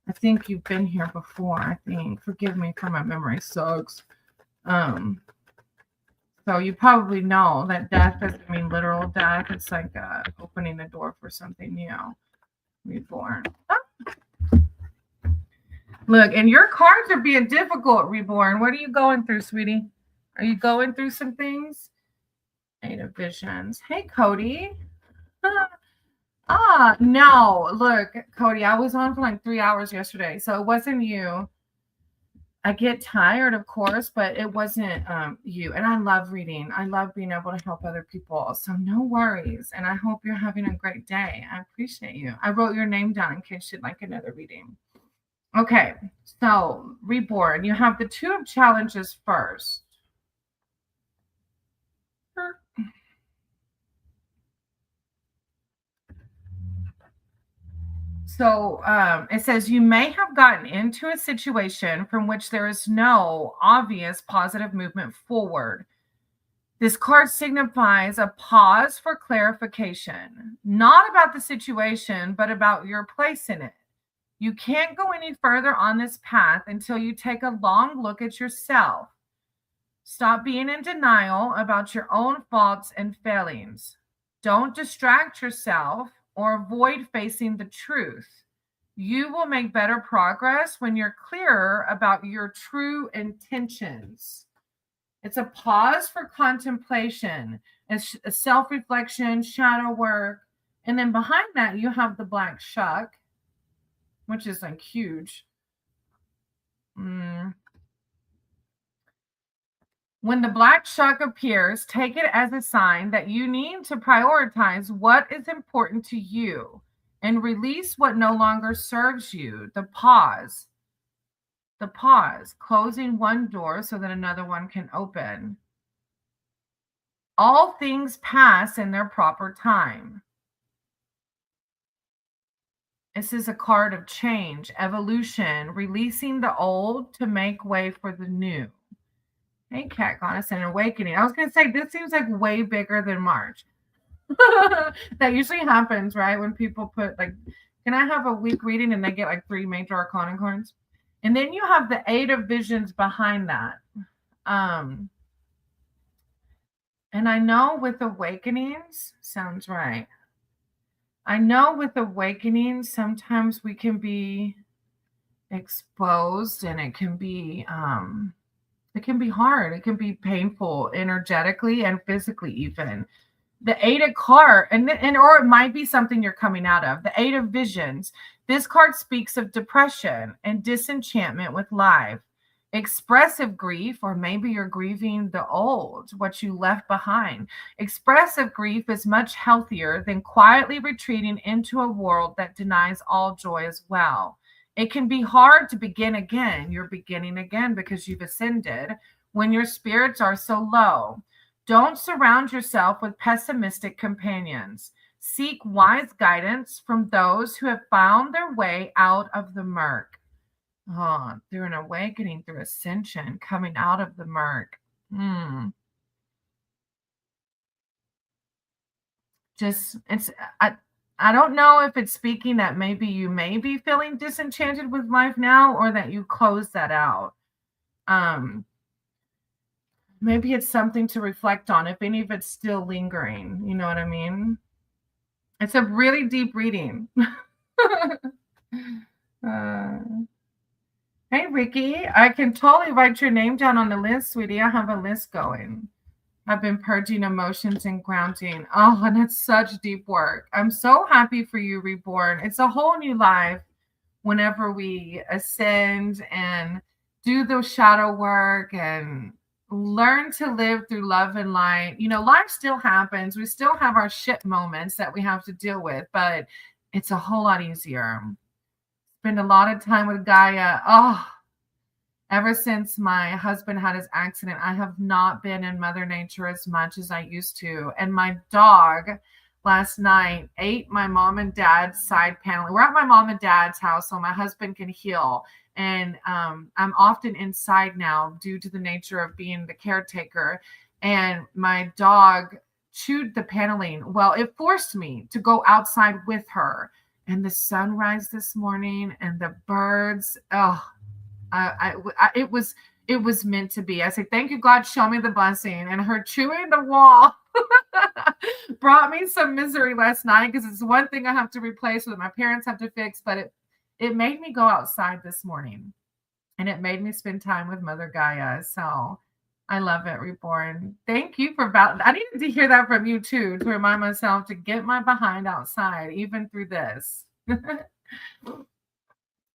I think you've been here before, I think. Forgive me for my memory sucks. So you probably know that death doesn't mean literal death. It's like opening the door for something new. Reborn. Look, and your cards are being difficult, Reborn. What are you going through, sweetie? Are you going through some things? 8 of Visions. Hey, Cody. No. Look, Cody, I was on for like 3 hours yesterday, so it wasn't you. I get tired, of course, but it wasn't you. And I love reading. I love being able to help other people. So no worries. And I hope you're having a great day. I appreciate you. I wrote your name down in case you'd like another reading. Okay. So Reborn, you have the 2 of challenges first. So it says you may have gotten into a situation from which there is no obvious positive movement forward. This card signifies a pause for clarification, not about the situation, but about your place in it. You can't go any further on this path until you take a long look at yourself. Stop being in denial about your own faults and failings. Don't distract yourself or avoid facing the truth. You will make better progress when you're clearer about your true intentions. It's a pause for contemplation, a self-reflection, shadow work. And then behind that, you have the Black Shuck, which is like huge. When the Black Shuck appears, take it as a sign that you need to prioritize what is important to you and release what no longer serves you. The pause, closing one door so that another one can open. All things pass in their proper time. This is a card of change, evolution, releasing the old to make way for the new. Hey, Cat Goddess, an awakening. I was going to say, this seems like way bigger than March. That usually happens, right? When people put like, can I have a week reading and they get like 3 major arcana cards? And then you have the 8 of Visions behind that. And I know with awakenings, sounds right. I know with awakenings, sometimes we can be exposed and it can be hard. It can be painful energetically and physically even. The 8 of card, and or it might be something you're coming out of. The 8 of Visions. This card speaks of depression and disenchantment with life. Expressive grief, or maybe you're grieving the old, what you left behind. Expressive grief is much healthier than quietly retreating into a world that denies all joy as well. It can be hard to begin again. You're beginning again because you've ascended when your spirits are so low. Don't surround yourself with pessimistic companions. Seek wise guidance from those who have found their way out of the murk. Through an awakening, through ascension, coming out of the murk. I don't know if it's speaking that maybe you may be feeling disenchanted with life now, or that you close that out. Maybe it's something to reflect on if any of it's still lingering. You know what I mean? It's a really deep reading. Hey, Ricky, I can totally write your name down on the list, sweetie. I have a list going. I've been purging emotions and grounding. Oh, and it's such deep work. I'm so happy for you, Reborn. It's a whole new life whenever we ascend and do the shadow work and learn to live through love and light. You know, life still happens. We still have our shit moments that we have to deal with, but it's a whole lot easier. Spend a lot of time with Gaia. Oh, ever since my husband had his accident, I have not been in Mother Nature as much as I used to. And my dog last night ate my mom and dad's side paneling. We're at my mom and dad's house so my husband can heal. And I'm often inside now due to the nature of being the caretaker. And my dog chewed the paneling. Well, it forced me to go outside with her. And the sunrise this morning and the birds, oh, it was meant to be. I said, thank you, God, show me the blessing. And her chewing the wall brought me some misery last night because it's one thing I have to replace that my parents have to fix, but it made me go outside this morning and it made me spend time with Mother Gaia. So I love it, Reborn. Thank you for I needed to hear that from you too, to remind myself to get my behind outside, even through this. All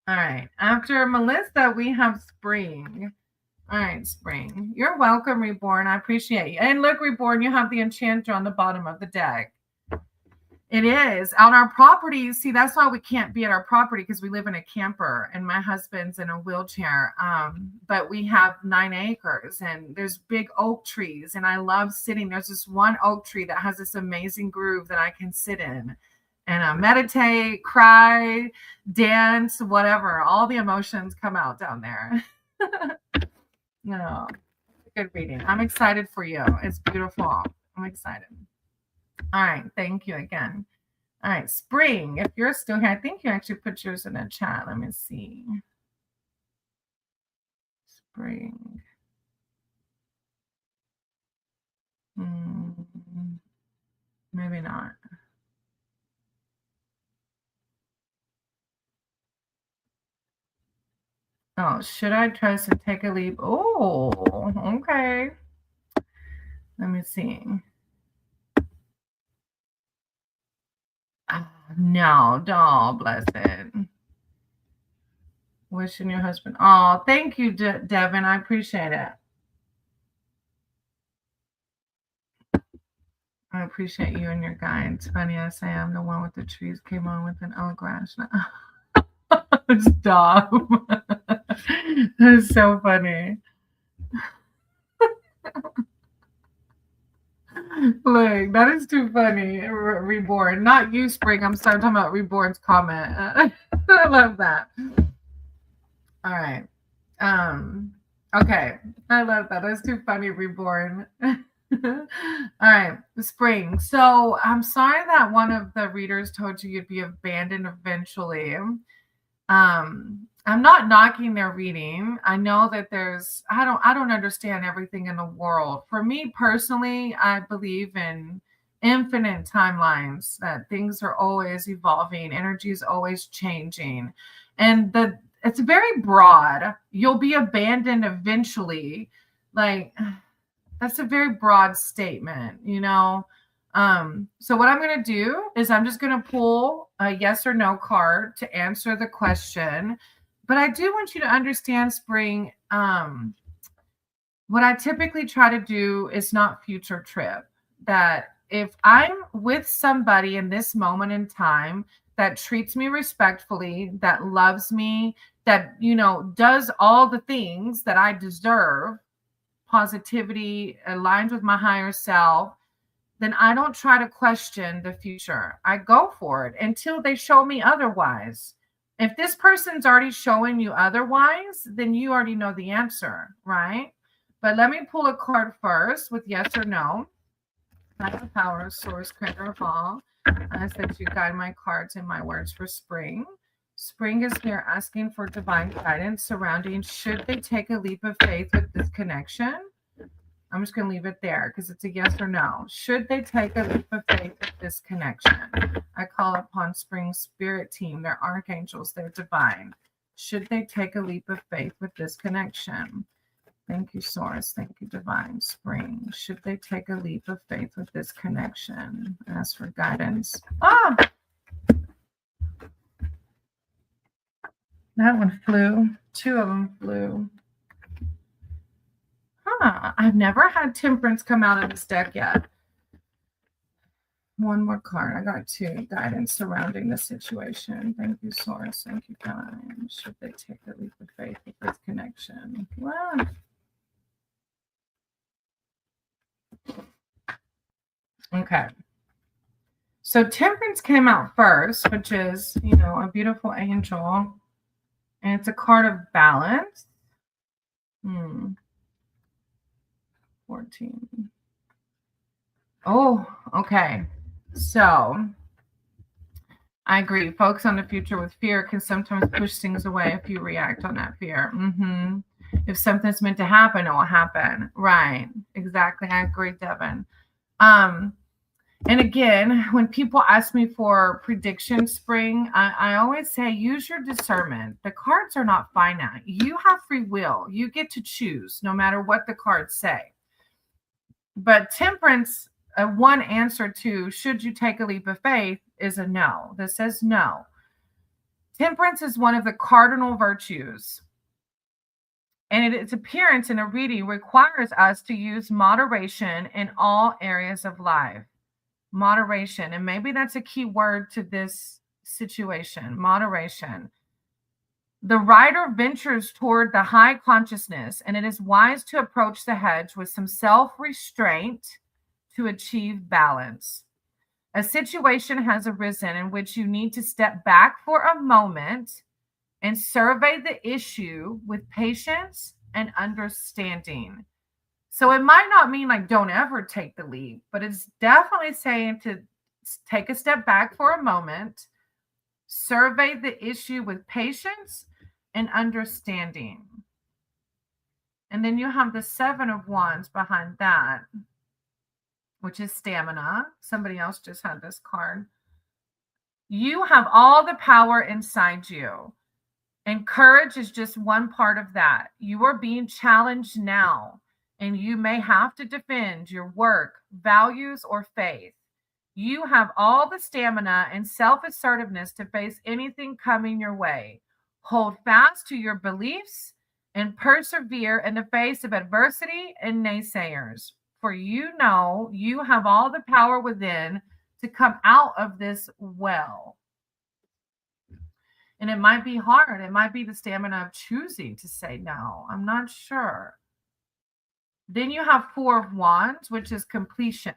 right. After Melissa, we have Spring. All right, Spring. You're welcome, Reborn. I appreciate you. And look, Reborn, you have the enchanter on the bottom of the deck. It is. On our property, see, that's why we can't be at our property because we live in a camper and my husband's in a wheelchair. But we have 9 acres and there's big oak trees. And I love sitting. There's this one oak tree that has this amazing groove that I can sit in and meditate, cry, dance, whatever. All the emotions come out down there. No, good reading. I'm excited for you. It's beautiful. I'm excited. All right. Thank you again. All right. Spring, if you're still here, I think you actually put yours in the chat. Let me see. Spring. Maybe not. Oh, should I trust to take a leap? Oh, okay. Let me see. No, don't, bless it. Wishing your husband. Oh, thank you, Devin. I appreciate it. I appreciate you and your guides. Funny, I say I'm the one with the trees came on with an old grass. Stop. That's so funny. Look, that is too funny. Reborn. Not you, Spring. I'm sorry, I'm talking about Reborn's comment. I love that. All right. Okay. I love that. That's too funny, Reborn. All right. Spring. So I'm sorry that one of the readers told you you'd be abandoned eventually. I'm not knocking their reading. I know that I don't understand everything in the world. For me personally, I believe in infinite timelines, that things are always evolving, energy is always changing. And it's very broad. You'll be abandoned eventually. Like, that's a very broad statement, you know? So what I'm going to do is I'm just going to pull a yes or no card to answer the question. But I do want you to understand, Spring, what I typically try to do is not future trip. That if I'm with somebody in this moment in time that treats me respectfully, that loves me, that, you know, does all the things that I deserve, positivity, aligned with my higher self, then I don't try to question the future. I go for it until they show me otherwise. If this person's already showing you otherwise, then you already know the answer, right? But let me pull a card first with yes or no. Higher power, source, creator of all. I said you guide my cards and my words for Spring. Spring is here asking for divine guidance surrounding should they take a leap of faith with this connection. I'm just going to leave it there because it's a yes or no. Should they take a leap of faith with this connection? I call upon Spring's spirit team, their archangels, their divine. Should they take a leap of faith with this connection? Thank you, Source. Thank you, Divine Spring. Should they take a leap of faith with this connection? Ask for guidance. Ah! That one flew. Two of them flew. I've never had Temperance come out of this deck yet. One more card. I got two. Guidance surrounding the situation. Thank you, Source. Thank you, God. Should they take a leap of faith with this connection? Well, okay. So Temperance came out first, which is, a beautiful angel. And it's a card of balance. 14. Oh, okay. So I agree. Focus on the future with fear can sometimes push things away if you react on that fear. If something's meant to happen, it will happen. Right. Exactly. I agree, Devin. And again, when people ask me for prediction, Spring, I always say use your discernment. The cards are not finite. You have free will. You get to choose no matter what the cards say. But Temperance, one answer to should you take a leap of faith is a no. This says no. Temperance is one of the cardinal virtues. And its appearance in a reading requires us to use moderation in all areas of life. Moderation. And maybe that's a key word to this situation. Moderation. The writer ventures toward the high consciousness, and it is wise to approach the hedge with some self-restraint to achieve balance. A situation has arisen in which you need to step back for a moment and survey the issue with patience and understanding. So it might not mean like don't ever take the leap, but it's definitely saying to take a step back for a moment, survey the issue with patience and understanding. And then you have the 7 of Wands behind that, which is stamina. Somebody else just had this card. You have all the power inside you. And courage is just one part of that. You are being challenged now, and you may have to defend your work, values, or faith. You have all the stamina and self-assertiveness to face anything coming your way. Hold fast to your beliefs and persevere in the face of adversity and naysayers. For you know you have all the power within to come out of this well. And it might be hard. It might be the stamina of choosing to say no. I'm not sure. Then you have 4 of Wands, which is completion.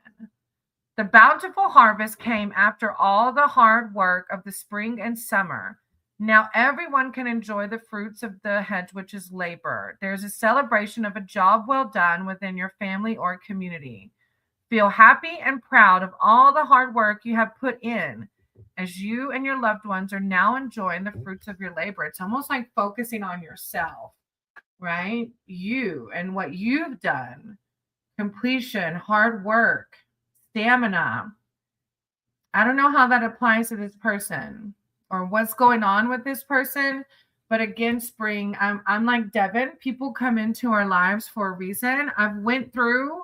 The bountiful harvest came after all the hard work of the spring and summer. Now everyone can enjoy the fruits of the hedge, which is labor. There's a celebration of a job well done within your family or community. Feel happy and proud of all the hard work you have put in, as you and your loved ones are now enjoying the fruits of your labor. It's almost like focusing on yourself, right? You and what you've done. Completion, hard work, stamina. I don't know how that applies to this person or what's going on with this person. But again, Spring, I'm like Devin. People come into our lives for a reason. I've went through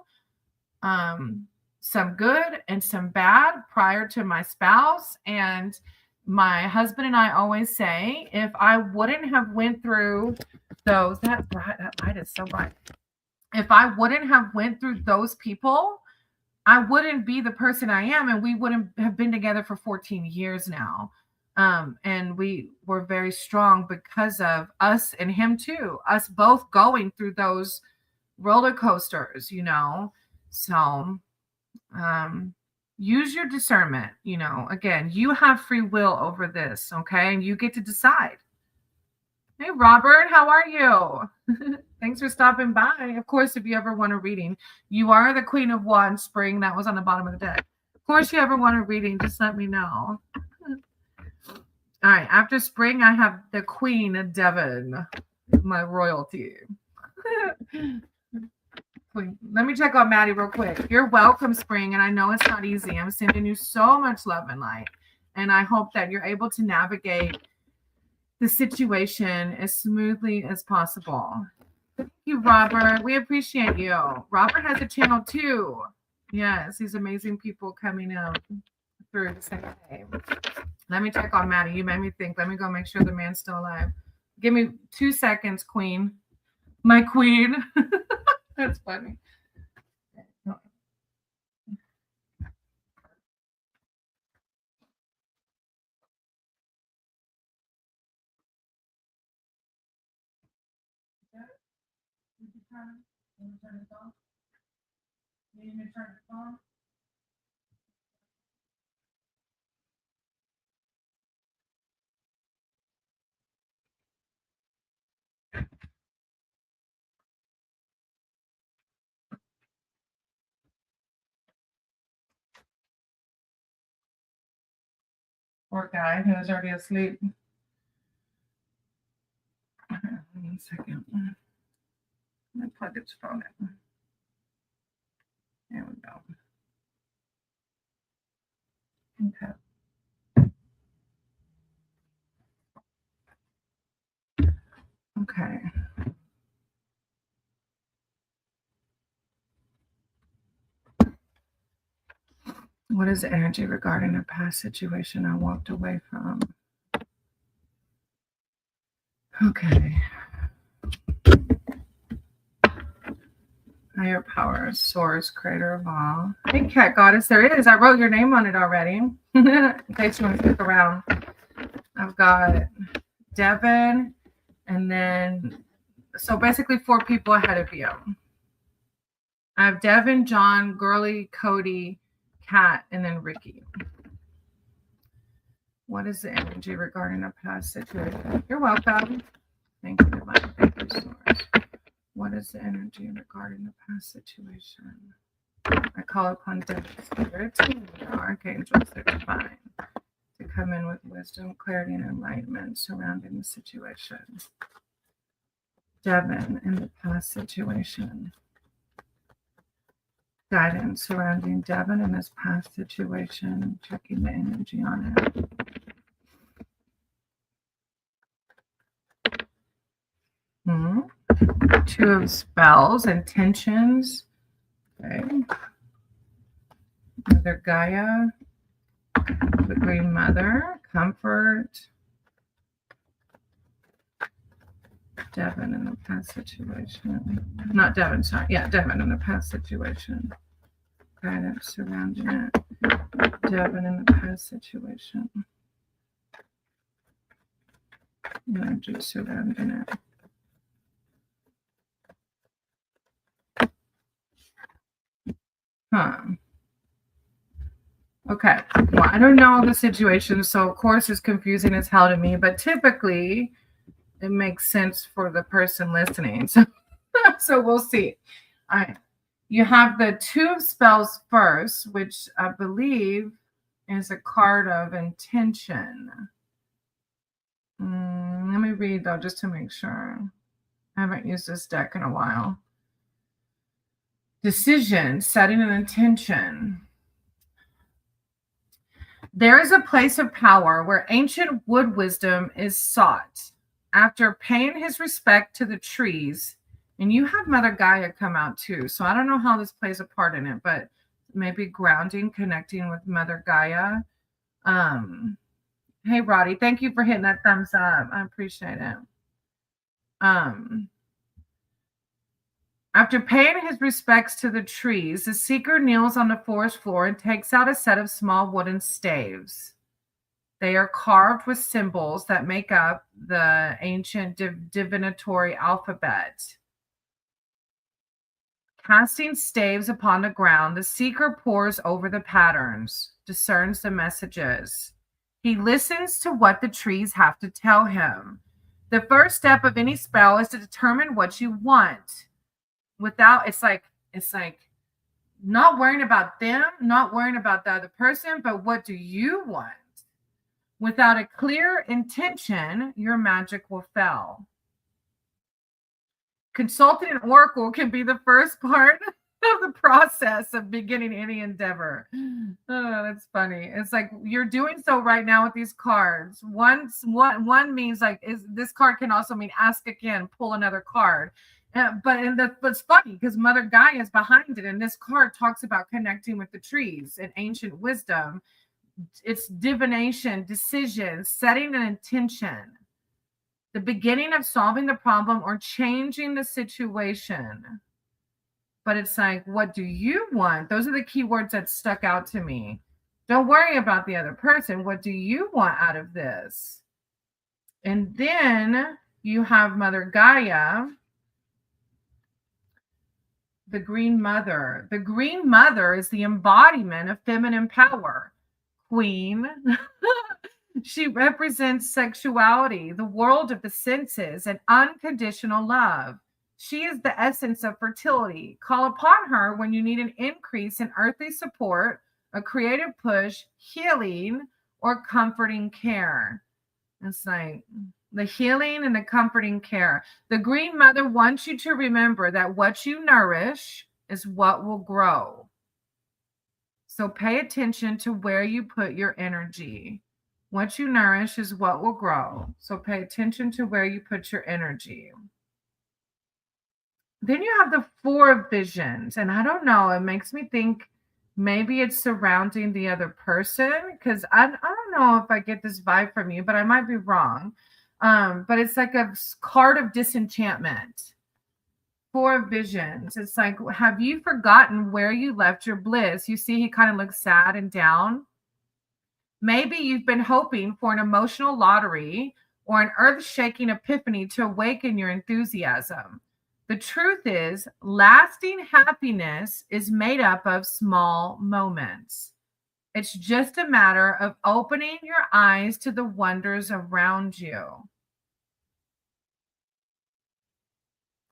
some good and some bad prior to my spouse. And my husband and I always say, if I wouldn't have went through those, that light is so bright. If I wouldn't have went through those people, I wouldn't be the person I am. And we wouldn't have been together for 14 years now. And we were very strong because of us and him too, us both going through those roller coasters, So, use your discernment, again, you have free will over this. Okay. And you get to decide. Hey, Robert, how are you? Thanks for stopping by. Of course, if you ever want a reading, you are the Queen of Wands, Spring. That was on the bottom of the deck. Of course, you ever want a reading, just let me know. All right. After Spring, I have the Queen of Devon, my royalty. Let me check on Maddie real quick. You're welcome, Spring. And I know it's not easy. I'm sending you so much love and light. And I hope that you're able to navigate the situation as smoothly as possible. Thank you, Robert. We appreciate you. Robert has a channel too. Yes, these amazing people coming out through the same day. Let me check on Maddie. You made me think. Let me go make sure the man's still alive. Give me 2 seconds, Queen. My queen. That's funny. Poor guy who was already asleep. 1 second. Let me plug its phone in. There we go. Okay. What is the energy regarding a past situation I walked away from? Okay. Higher power, source, creator of all. Hey, cat goddess, there is. I wrote your name on it already. In case you want to stick around. I've got Devin, and then, so basically 4 people ahead of you. I have Devin, John, Girly, Cody, Kat, and then Ricky. What is the energy regarding a past situation? You're welcome. Thank you, Divine. Thank you, Source. What is the energy regarding the past situation? I call upon Devin spirits and archangels that are divine to come in with wisdom, clarity, and enlightenment surrounding the situation. Devin in the past situation. Guidance surrounding Devin in this past situation, checking the energy on it. Hmm. 2 of spells, intentions. Okay. Mother Gaia, the Green Mother, comfort. Devin in the past situation. Not Devin, sorry. Yeah, Devin in the past situation. Guidance surrounding it. Devin in the past situation. Energy surrounding it. Huh. Okay. Well, I don't know the situation, so of course it's confusing as hell to me, but typically it makes sense for the person listening. So we'll see. All right. You have the 2 of spells first, which I believe is a card of intention. Let me read though, just to make sure. I haven't used this deck in a while. Decision, setting an intention. There is a place of power where ancient wood wisdom is sought. After paying his respect to the trees, and you had Mother Gaia come out too, so I don't know how this plays a part in it, but maybe grounding, connecting with Mother Gaia. Hey, Roddy, thank you for hitting that thumbs up. I appreciate it. After paying his respects to the trees, the seeker kneels on the forest floor and takes out a set of small wooden staves. They are carved with symbols that make up the ancient divinatory alphabet. Casting staves upon the ground, the seeker pores over the patterns, discerns the messages. He listens to what the trees have to tell him. The first step of any spell is to determine what you want. It's like not worrying about them, not worrying about the other person, but what do you want? Without a clear intention, your magic will fail. Consulting an oracle can be the first part of the process of beginning any endeavor. Oh, that's funny. It's like you're doing so right now with these cards. One means like this card can also mean ask again, pull another card. But it's funny because Mother Gaia is behind it, and this card talks about connecting with the trees and ancient wisdom. It's divination, decision, setting an intention, the beginning of solving the problem or changing the situation. But it's like, what do you want? Those are the key words that stuck out to me. Don't worry about the other person. What do you want out of this? And then you have Mother Gaia, the Green Mother. The Green Mother is the embodiment of feminine power. Queen. She represents sexuality, the world of the senses, and unconditional love. She is the essence of fertility. Call upon her when you need an increase in earthly support, a creative push, healing, or comforting care. It's like the healing and the comforting care. The Green Mother wants you to remember that what you nourish is what will grow. So pay attention to where you put your energy. What you nourish is what will grow. So pay attention to where you put your energy. Then you have the Four of Visions. And I don't know, it makes me think maybe it's surrounding the other person, because I don't know if I get this vibe from you, but I might be wrong. But it's like a card of disenchantment. Four of Visions. It's like, have you forgotten where you left your bliss? You see, he kind of looks sad and down. Maybe you've been hoping for an emotional lottery or an earth-shaking epiphany to awaken your enthusiasm. The truth is, lasting happiness is made up of small moments. It's just a matter of opening your eyes to the wonders around you.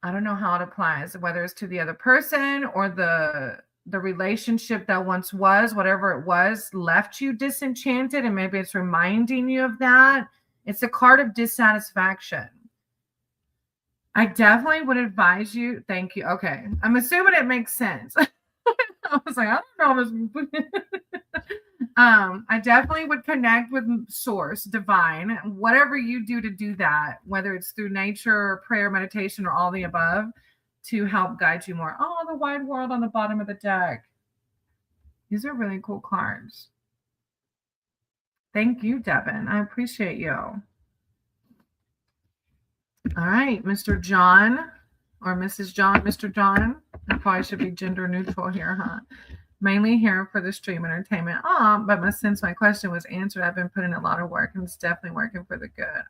I don't know how it applies, whether it's to the other person or the relationship that once was, whatever it was, left you disenchanted, and maybe it's reminding you of that. It's a card of dissatisfaction. I definitely would advise you. Thank you. Okay. I'm assuming it makes sense. I was like, I don't know. I definitely would connect with source, divine, whatever you do to do that, whether it's through nature or prayer, meditation, or all the above, to help guide you more. Oh, the wide world on the bottom of the deck. These are really cool cards. Thank you, Devin. I appreciate you. All right, Mr. John or Mrs. John, Mr. John. I probably should be gender neutral here, huh? Mainly here for the stream entertainment. But since my question was answered, I've been putting a lot of work, and it's definitely working for the good.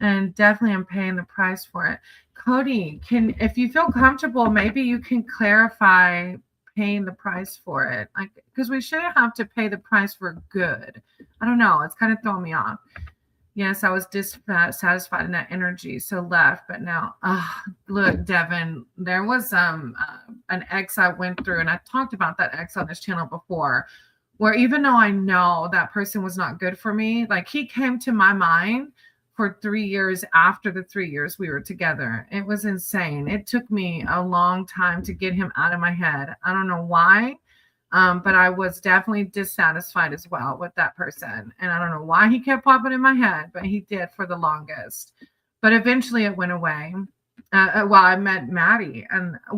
And definitely I'm paying the price for it. Cody, if you feel comfortable, maybe you can clarify paying the price for it. Like, because we shouldn't have to pay the price for good. I don't know. It's kind of throwing me off. Yes, I was dissatisfied in that energy, so left. But now, look, Devin, there was an ex I went through, and I talked about that ex on this channel before, where even though I know that person was not good for me, like he came to my mind for 3 years after the 3 years we were together. It was insane. It took me a long time to get him out of my head. I don't know why. But I was definitely dissatisfied as well with that person. And I don't know why he kept popping in my head, but he did for the longest. But eventually it went away. I met Maddie. And it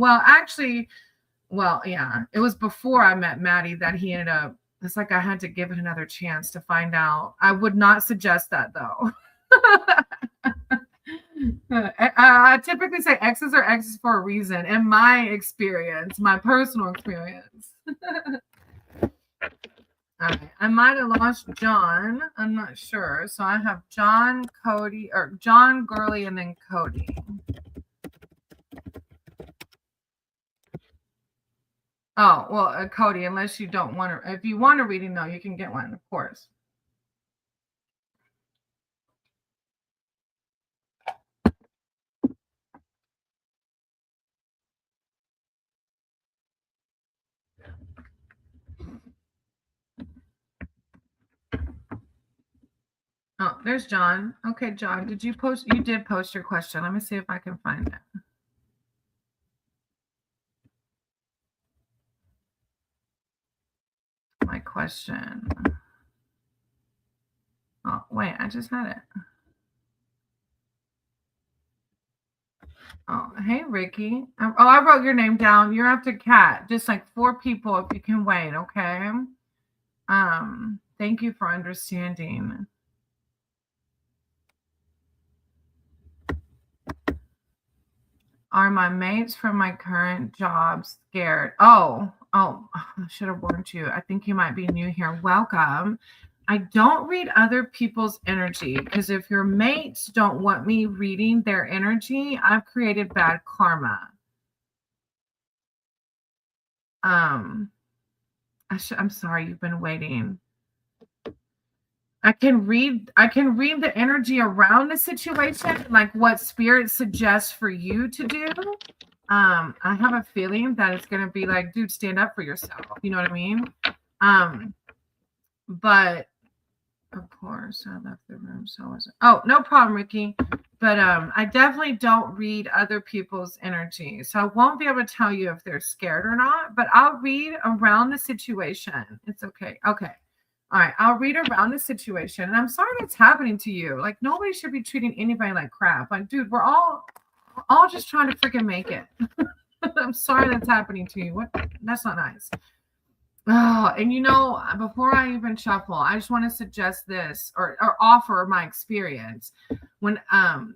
was before I met Maddie that he ended up, it's like I had to give it another chance to find out. I would not suggest that though. I typically say exes are exes for a reason, in my experience, my personal experience. All right. I might have lost John. I'm not sure. So I have John, Cody, or John, Gurley, and then Cody. Oh, well, Cody, unless you don't want to, if you want a reading, though, you can get one, of course. Oh, there's John. Okay, John, did you post? You did post your question. Let me see if I can find it. My question. Oh, wait, I just had it. Oh, hey, Ricky. I wrote your name down. You're after Cat. Just like 4 people if you can wait, okay? Thank you for understanding. Are my mates from my current job scared? Oh, I should have warned you. I think you might be new here. Welcome. I don't read other people's energy because if your mates don't want me reading their energy, I've created bad karma. Um, I'm sorry you've been waiting. I can read the energy around the situation, like what spirit suggests for you to do. I have a feeling that it's gonna be like, dude, stand up for yourself. You know what I mean? Um, but of course I left the room, so was oh, no problem, Ricky. But I definitely don't read other people's energy. So I won't be able to tell you if they're scared or not, but I'll read around the situation. It's okay. Okay. All right, I'll read around the situation. And I'm sorry that's happening to you. Like nobody should be treating anybody like crap. Like, dude, we're all just trying to freaking make it. I'm sorry that's happening to you. What that's not nice. Oh, and before I even shuffle, I just want to suggest this or offer my experience. When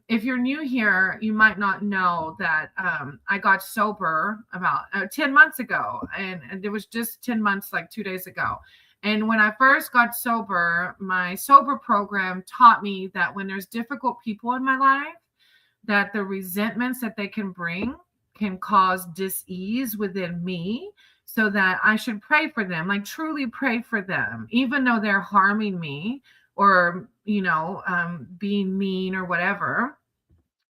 if you're new here, you might not know that I got sober about 10 months ago, and it was just 10 months, like 2 days ago. And when I first got sober, my sober program taught me that when there's difficult people in my life, that the resentments that they can bring can cause dis-ease within me, so that I should pray for them, like truly pray for them, even though they're harming me or, being mean or whatever.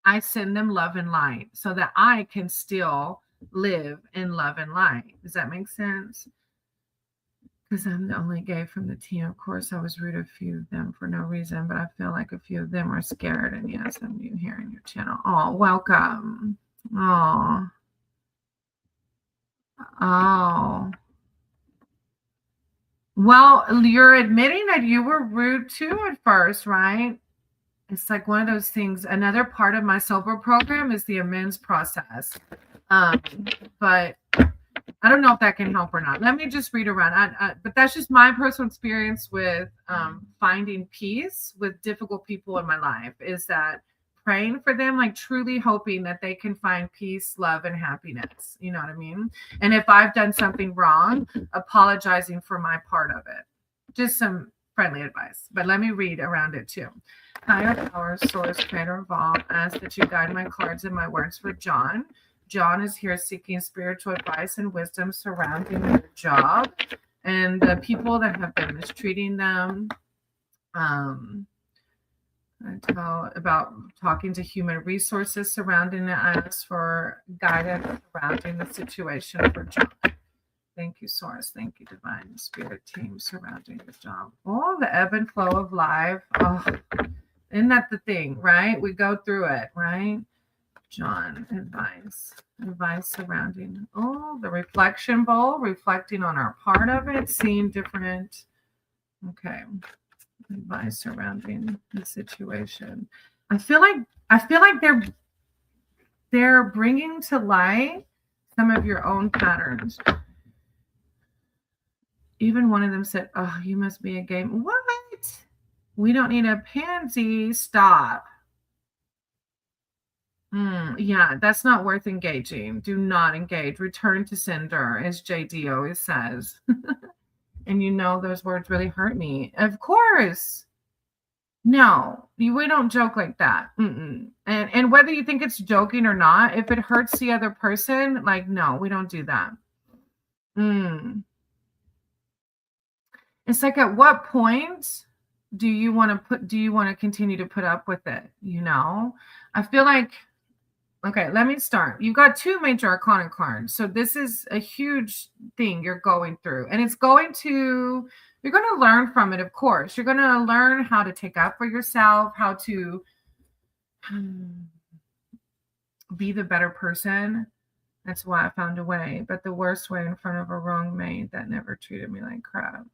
I send them love and light so that I can still live in love and light. Does that make sense? Because I'm the only gay from the team. Of course, I was rude to a few of them for no reason, but I feel like a few of them are scared. And yes, I'm new here in your channel. Oh, welcome. Oh, oh. Well, you're admitting that you were rude too at first, right? It's like one of those things. Another part of my sober program is the amends process. Um, but I don't know if that can help or not. Let me just read around. But that's just my personal experience with finding peace with difficult people in my life, is that praying for them, like truly hoping that they can find peace, love, and happiness. You know what I mean? And if I've done something wrong, apologizing for my part of it. Just some friendly advice. But let me read around it too. Higher power, source, creator of all, ask that you guide my cards and my words for John. John is here seeking spiritual advice and wisdom surrounding their job and the people that have been mistreating them. I tell about talking to human resources surrounding it. I ask for guidance surrounding the situation for John. Thank you, Source. Thank you, Divine Spirit Team surrounding the job. Oh, the ebb and flow of life. Oh, isn't that the thing, right? We go through it, right? John, advice surrounding, the reflection bowl, reflecting on our part of it, seeing different, okay, advice surrounding the situation. I feel like they're bringing to light some of your own patterns. Even one of them said, "Oh, you must be a gay." What? We don't need a pansy. Stop. Yeah, that's not worth engaging. Do not engage. Return to sender, as JD always says. And those words really hurt me. Of course. No, we don't joke like that. And whether you think it's joking or not, if it hurts the other person, like, no, we don't do that. It's like, at what point do you want to continue to put up with it? I feel like, okay, let me start. You've got 2 major arcana cards. So this is a huge thing you're going through. And you're going to learn from it, of course. You're going to learn how to take up for yourself, how to be the better person. That's why I found a way. But the worst way in front of a wrong maid that never treated me like crap.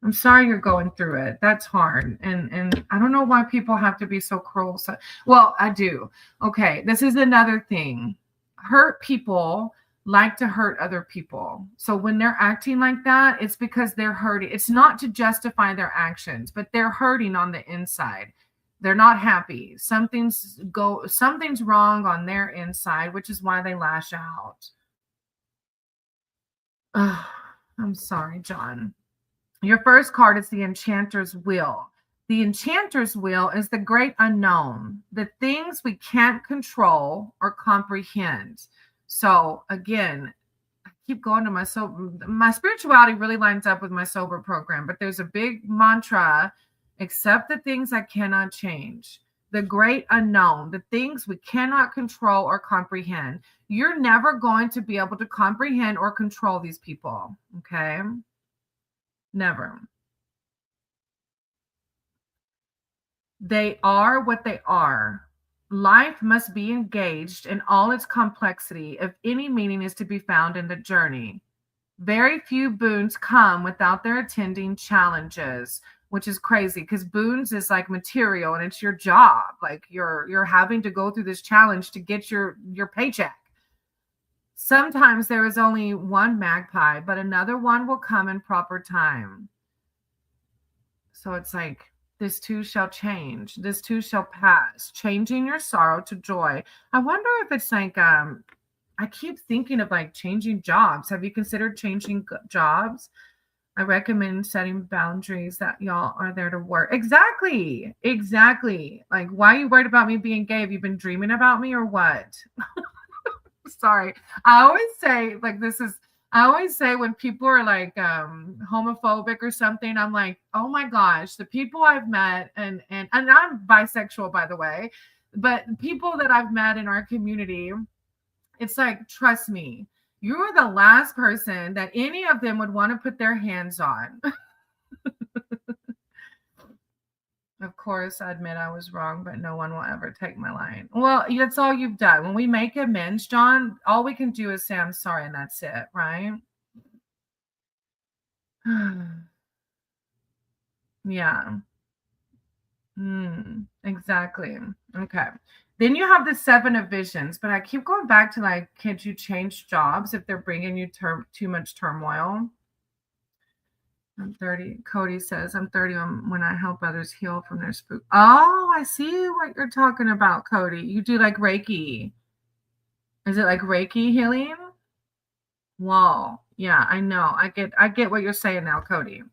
I'm sorry you're going through it. That's hard. And I don't know why people have to be so cruel. So, well, I do. Okay, this is another thing. Hurt people like to hurt other people. So when they're acting like that, it's because they're hurting. It's not to justify their actions, but they're hurting on the inside. They're not happy. Something's wrong on their inside, which is why they lash out. Ugh, I'm sorry, John. Your first card is the Enchanter's Wheel. The Enchanter's Wheel is the great unknown, the things we can't control or comprehend. So again, I keep going to my spirituality really lines up with my sober program, but there's a big mantra: accept the things I cannot change. The great unknown, the things we cannot control or comprehend. You're never going to be able to comprehend or control these people. Okay. Never. They are what they are. Life must be engaged in all its complexity if any meaning is to be found in the journey. Very few boons come without their attending challenges, which is crazy because boons is like material and it's your job. Like you're having to go through this challenge to get your paycheck. Sometimes there is only one magpie, but another one will come in proper time. So it's like, this too shall change. This too shall pass, changing your sorrow to joy. I wonder if it's like, I keep thinking of like changing jobs. Have you considered changing jobs? I recommend setting boundaries that y'all are there to work. Exactly. Exactly. Like, why are you worried about me being gay? Have you been dreaming about me or what? Sorry. I always say when people are like homophobic or something, I'm like, oh my gosh, the people I've met, and I'm bisexual, by the way, but people that I've met in our community, it's like, trust me, you're the last person that any of them would want to put their hands on. Of course, I admit I was wrong, but no one will ever take my line. Well, that's all you've done. When we make amends, John, all we can do is say, I'm sorry, and that's it, right? Yeah. Exactly. Okay. Then you have the Seven of Visions, but I keep going back to like, can't you change jobs if they're bringing you too much turmoil? I'm 30. Cody says, I'm 30 when I help others heal from their spook. Oh, I see what you're talking about, Cody. You do like Reiki. Is it like Reiki healing? Whoa. Yeah, I know. I get what you're saying now, Cody.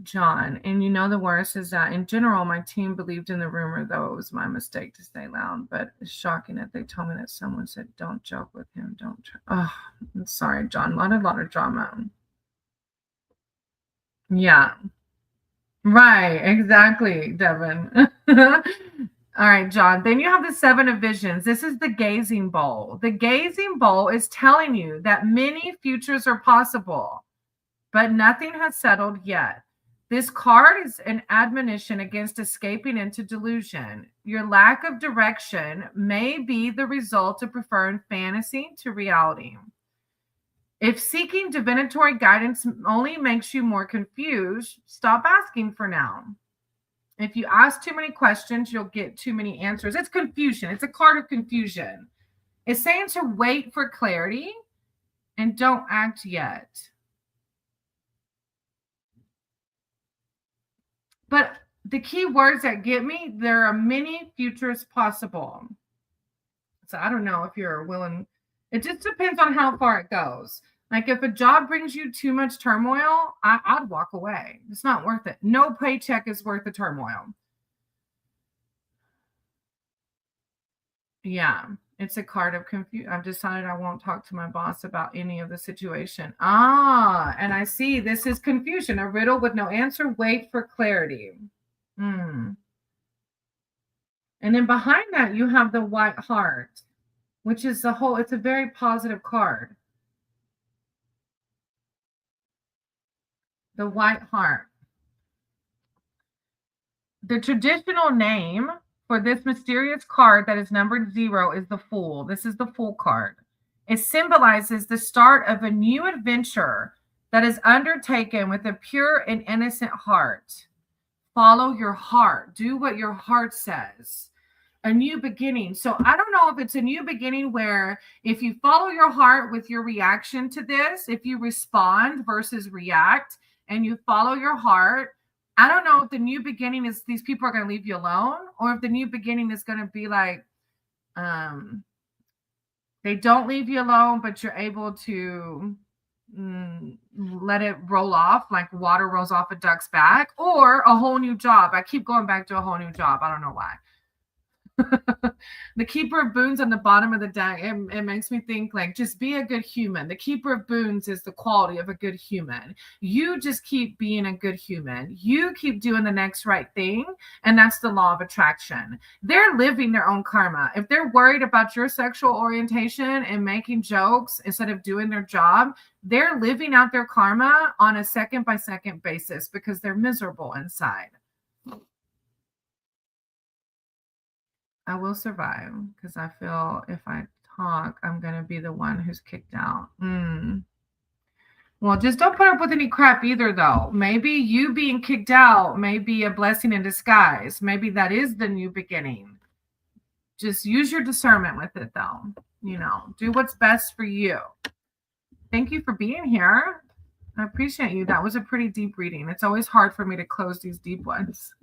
John, and you know the worst is that in general, my team believed in the rumor, though it was my mistake to stay loud. But it's shocking that they told me that someone said, "Don't joke with him. Don't." Oh, I'm sorry, John. A lot of drama. Yeah. Right, exactly, Devin. All right, John. Then you have the Seven of Visions. This is the gazing bowl. The gazing bowl is telling you that many futures are possible, but nothing has settled yet. This card is an admonition against escaping into delusion. Your lack of direction may be the result of preferring fantasy to reality. If seeking divinatory guidance only makes you more confused, stop asking for now. If you ask too many questions, you'll get too many answers. It's confusion. It's a card of confusion. It's saying to wait for clarity and don't act yet. But the key words that get me, there are many futures possible. So I don't know if you're willing. It just depends on how far it goes. Like if a job brings you too much turmoil, I'd walk away. It's not worth it. No paycheck is worth the turmoil. Yeah, it's a card of confusion. I've decided I won't talk to my boss about any of the situation. And I see this is confusion, a riddle with no answer. Wait for clarity. And then behind that, you have the White Heart, which is it's a very positive card. The White Heart. The traditional name for this mysterious card that is numbered 0 is the Fool. This is the Fool card. It symbolizes the start of a new adventure that is undertaken with a pure and innocent heart. Follow your heart. Do what your heart says. A new beginning. So I don't know if it's a new beginning where if you follow your heart with your reaction to this, if you respond versus react and you follow your heart, I don't know if the new beginning is these people are going to leave you alone, or if the new beginning is going to be like, they don't leave you alone, but you're able to let it roll off like water rolls off a duck's back, or a whole new job. I keep going back to a whole new job. I don't know why. The keeper of boons on the bottom of the deck, it makes me think like, just be a good human. The keeper of boons is the quality of a good human. You just keep being a good human. You keep doing the next right thing, and that's the law of attraction. They're living their own karma. If they're worried about your sexual orientation and making jokes instead of doing their job, they're living out their karma on a second by second basis because they're miserable inside. I will survive because I feel if I talk, I'm going to be the one who's kicked out. Well, just don't put up with any crap either, though. Maybe you being kicked out may be a blessing in disguise. Maybe that is the new beginning. Just use your discernment with it, though. Do what's best for you. Thank you for being here. I appreciate you. That was a pretty deep reading. It's always hard for me to close these deep ones.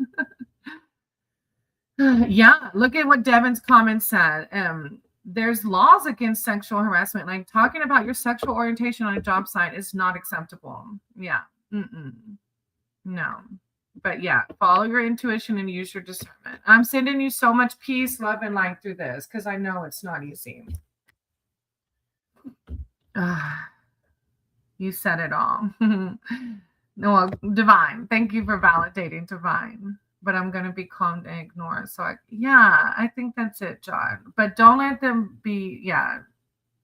Yeah, look at what Devin's comment said. There's laws against sexual harassment. Like talking about your sexual orientation on a job site is not acceptable. Yeah. No. But yeah, follow your intuition and use your discernment. I'm sending you so much peace, love, and light through this because I know it's not easy. You said it all. No, Divine. Thank you for validating, Divine. But I'm going to be calm and ignore. So I think that's it, John. But don't let them be,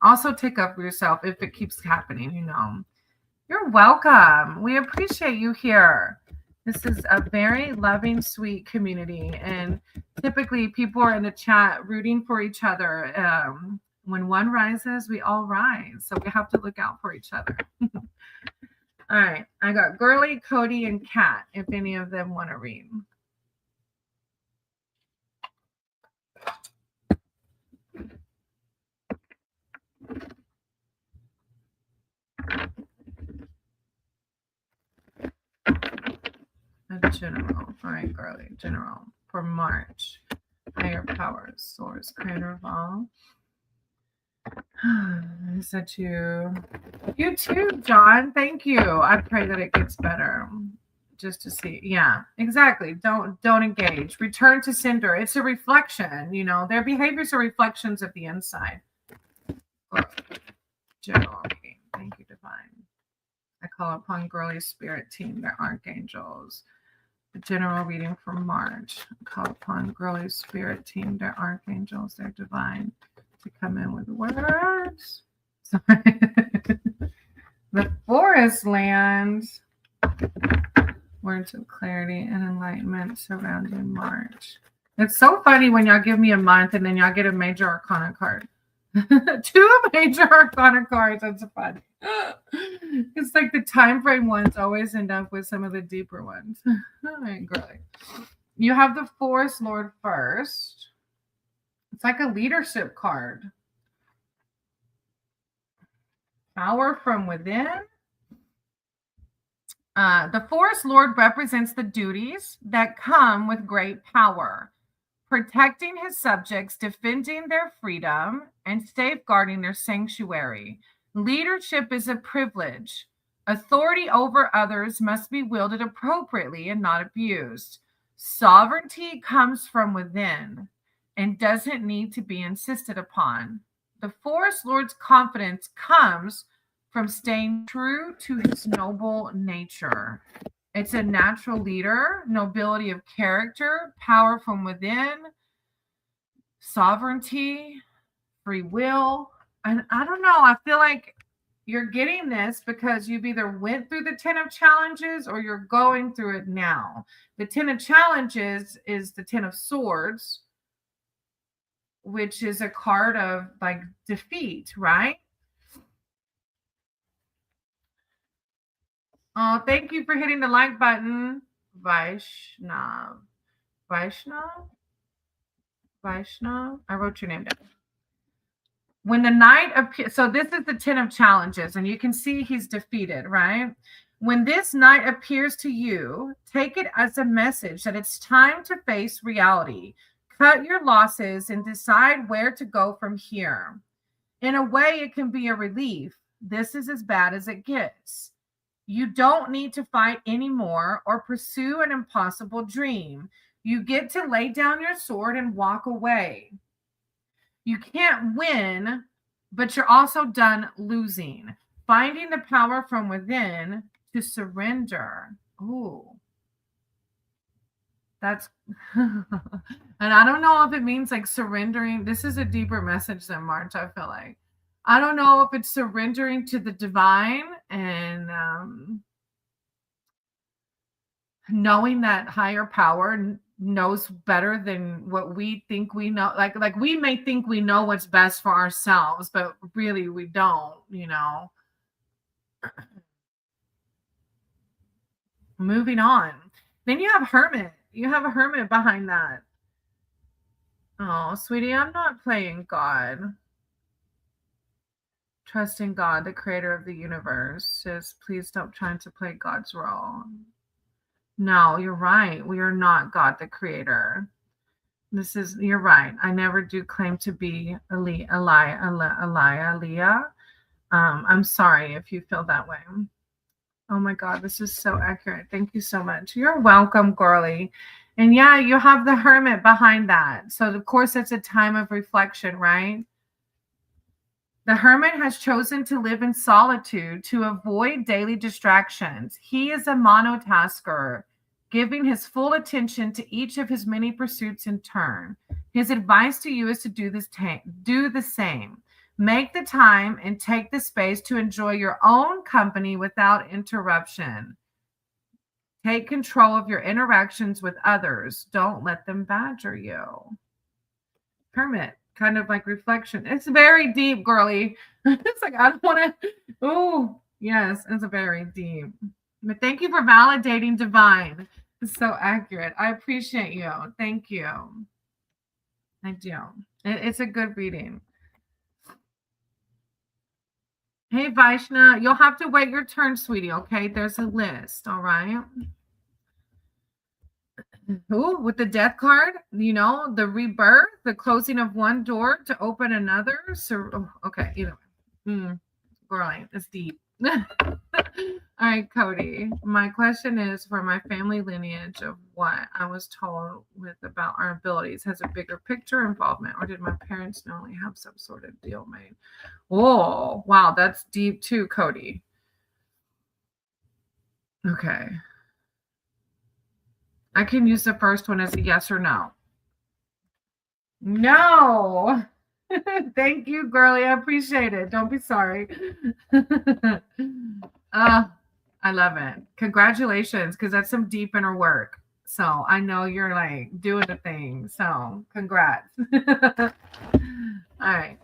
also take up for yourself if it keeps happening, You're welcome. We appreciate you here. This is a very loving, sweet community. And typically people are in the chat rooting for each other. When one rises, we all rise. So we have to look out for each other. All right. I got Girly, Cody, and Kat, if any of them want to read. A general. All right, Girly. General. For March. Higher powers. Source. Creator of all. Is that you? You too, John. Thank you. I pray that it gets better. Just to see. Yeah, exactly. Don't engage. Return to sender. It's a reflection. Their behaviors are reflections of the inside. General reading. Thank you, Divine. I call upon Girly's spirit team, their archangels. The general reading for March. I call upon Girly's spirit team, their archangels, their divine, to come in with words. Sorry. The forest lands. Words of clarity and enlightenment surrounding March. It's so funny when y'all give me a month and then y'all get a major arcana card. 2 major arcana cards. That's funny. It's like the time frame ones always end up with some of the deeper ones. All right, Girly. You have the Forest Lord first. It's like a leadership card. Power from within. The Forest Lord represents the duties that come with great power, protecting his subjects, defending their freedom, and safeguarding their sanctuary. Leadership is a privilege. Authority over others must be wielded appropriately and not abused. Sovereignty comes from within and doesn't need to be insisted upon. The Forest Lord's confidence comes from staying true to his noble nature. It's a natural leader, nobility of character, power from within, sovereignty, free will. And I don't know, I feel like you're getting this because you've either went through the 10 of challenges or you're going through it now. The 10 of challenges is the 10 of swords, which is a card of like defeat, right? Oh, thank you for hitting the like button. Vaishnav. Vaishnav? Vaishnav? I wrote your name down. When the knight appears, so this is the 10 of challenges, and you can see he's defeated, right? When this knight appears to you, take it as a message that it's time to face reality. Cut your losses and decide where to go from here. In a way, it can be a relief. This is as bad as it gets. You don't need to fight anymore or pursue an impossible dream. You get to lay down your sword and walk away. You can't win, but you're also done losing. Finding the power from within to surrender. Ooh, that's, and I don't know if it means like surrendering. This is a deeper message than March, I feel like. I don't know if it's surrendering to the divine and knowing that higher power knows better than what we think we know. Like we may think we know what's best for ourselves, but really we don't, you know. Moving on. Then you have Hermit. You have a Hermit behind that. Oh, sweetie, I'm not playing God. Trusting God, the creator of the universe. Just please stop trying to play God's role. No, you're right. We are not God, the creator. You're right. I never do claim to be Aliyah. I'm sorry if you feel that way. Oh my God, this is so accurate. Thank you so much. You're welcome, girly. And yeah, you have the Hermit behind that. So of course it's a time of reflection, right? The Hermit has chosen to live in solitude to avoid daily distractions. He is a monotasker, giving his full attention to each of his many pursuits in turn. His advice to you is to do the same. Make the time and take the space to enjoy your own company without interruption. Take control of your interactions with others. Don't let them badger you. Hermit, kind of like reflection. It's very deep, girly. It's like, I don't want to. Oh, yes, it's very deep. But thank you for validating divine. It's so accurate. I appreciate you. Thank you. I do. It's a good reading. Hey, Vaishna, you'll have to wait your turn, sweetie, okay? There's a list, all right? Ooh, with the death card, you know, the rebirth, the closing of one door to open another. So, okay, either way. Girl, it's deep. All right, Cody. My question is for my family lineage of what I was told with about our abilities has a bigger picture involvement, or did my parents only have some sort of deal made? Oh, wow, that's deep too, Cody. Okay. I can use the first one as a yes or no. No. Thank you, girlie. I appreciate it. Don't be sorry. I love it. Congratulations, because that's some deep inner work. So I know you're like doing the thing. So congrats. All right.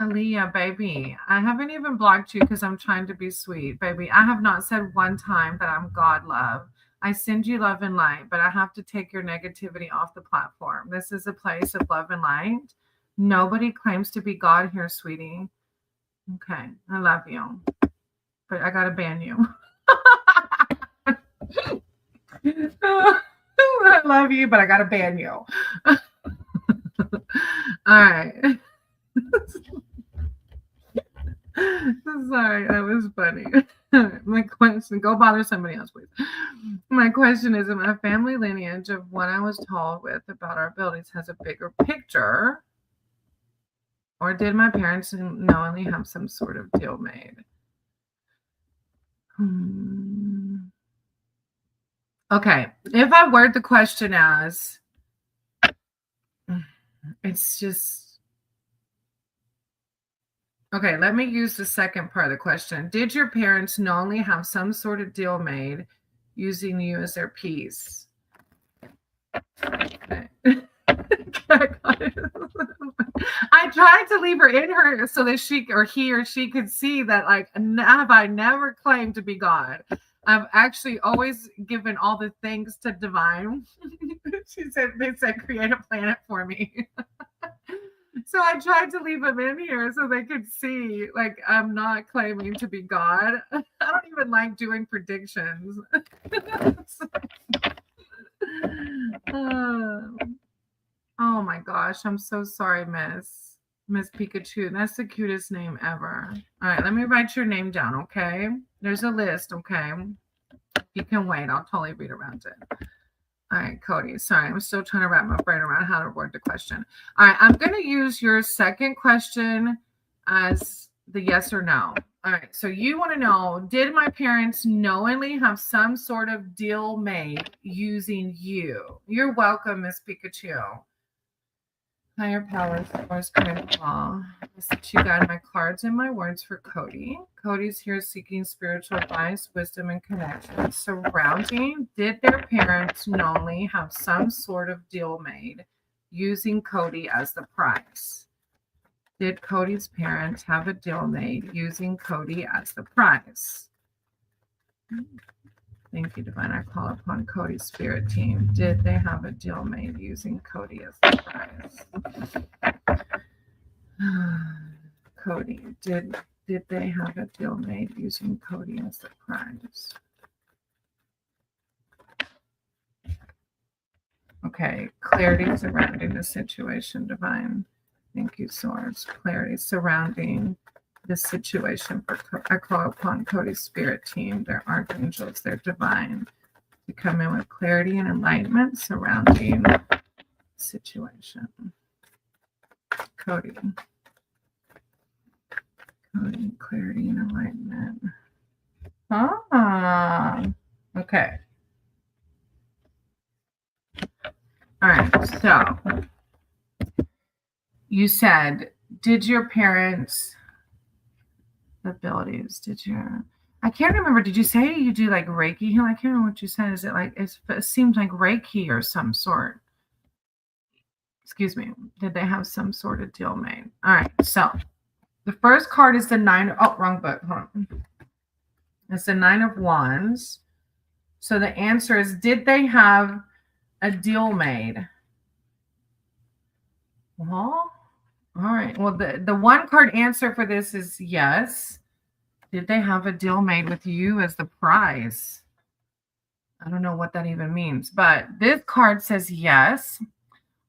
Aaliyah, baby, I haven't even blocked you because I'm trying to be sweet, baby. I have not said one time that I'm God love. I send you love and light, but I have to take your negativity off the platform. This is a place of love and light. Nobody claims to be God here, sweetie. Okay, I love you, but I gotta ban you. I love you, but I gotta ban you. All right. Sorry, that was funny. My question, go bother somebody else, please. My question is, in my family lineage of what I was told with about our abilities has a bigger picture, or did my parents knowingly have some sort of deal made? Okay, if I word the question as, it's just, okay, let me use the second part of the question. Did your parents knowingly have some sort of deal made using you as their piece? Okay. I tried to leave her in her so that he or she could see that, like, have I never claimed to be God. I've actually always given all the thanks to divine. They said, create a planet for me. So I tried to leave them in here so they could see, like, I'm not claiming to be God. I don't even like doing predictions. Oh my gosh, I'm so sorry, Miss Pikachu. That's the cutest name ever. All right, let me write your name down, okay? There's a list, okay? You can wait. I'll totally read around it. All right, Cody. Sorry, I'm still trying to wrap my brain around how to word the question. All right, I'm going to use your second question as the yes or no. All right, so you want to know, did my parents knowingly have some sort of deal made using you? You're welcome, Miss Pikachu. Higher powers, force critical. I set you guide my cards and my words for Cody. Cody's here seeking spiritual advice, wisdom, and connection. Surrounding, did their parents knowingly have some sort of deal made using Cody as the prize? Did Cody's parents have a deal made using Cody as the prize? Thank you, Divine. I call upon Cody's spirit team. Did they have a deal made using Cody as the prize? Cody, did they have a deal made using Cody as the prize? Okay, clarity surrounding the situation, Divine. Thank you, Source. Clarity surrounding the situation. I call upon Cody's spirit team, their archangels, their divine, to come in with clarity and enlightenment surrounding the situation. Cody, clarity and enlightenment. Okay. All right, so you said, did your parents abilities, I can't remember, did you say you do like Reiki? I can't remember what you said. Is it like, it seems like Reiki or some sort? Excuse me. Did they have some sort of deal made? All right, so the first card is the wrong book. Hold on. It's the 9 of Wands. So the answer is, did they have a deal made? Well, all right. Well, the one card answer for this is yes. Did they have a deal made with you as the prize? I don't know what that even means, but this card says yes.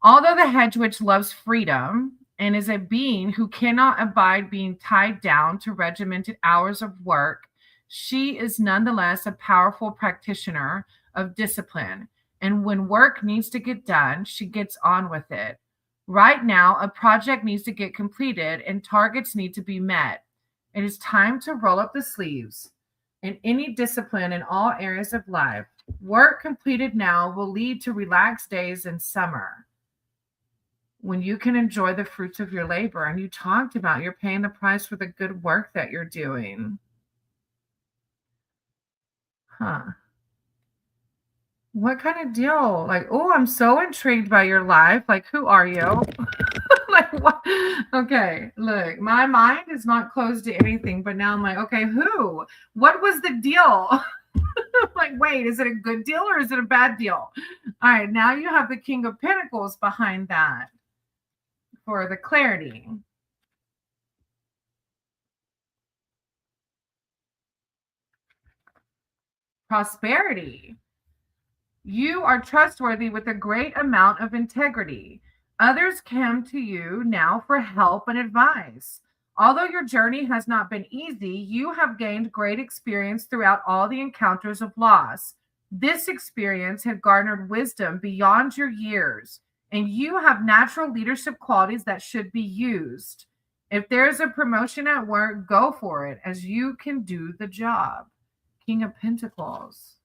Although the hedge witch loves freedom and is a being who cannot abide being tied down to regimented hours of work, she is nonetheless a powerful practitioner of discipline. And when work needs to get done, she gets on with it. Right now, a project needs to get completed and targets need to be met. It is time to roll up the sleeves. In any discipline in all areas of life, work completed now will lead to relaxed days in summer, when you can enjoy the fruits of your labor. And you talked about you're paying the price for the good work that you're doing. What kind of deal? Like, oh, I'm so intrigued by your life. Like, who are you? Like, what? Okay, look, my mind is not closed to anything, but now I'm like, okay, who? What was the deal? Like, wait, is it a good deal or is it a bad deal? All right, now you have the King of Pentacles behind that for the clarity. Prosperity. You are trustworthy with a great amount of integrity. Others come to you now for help and advice. Although your journey has not been easy, you have gained great experience throughout all the encounters of loss. This experience has garnered wisdom beyond your years, and you have natural leadership qualities that should be used. If there's a promotion at work, go for it, as you can do the job. King of Pentacles.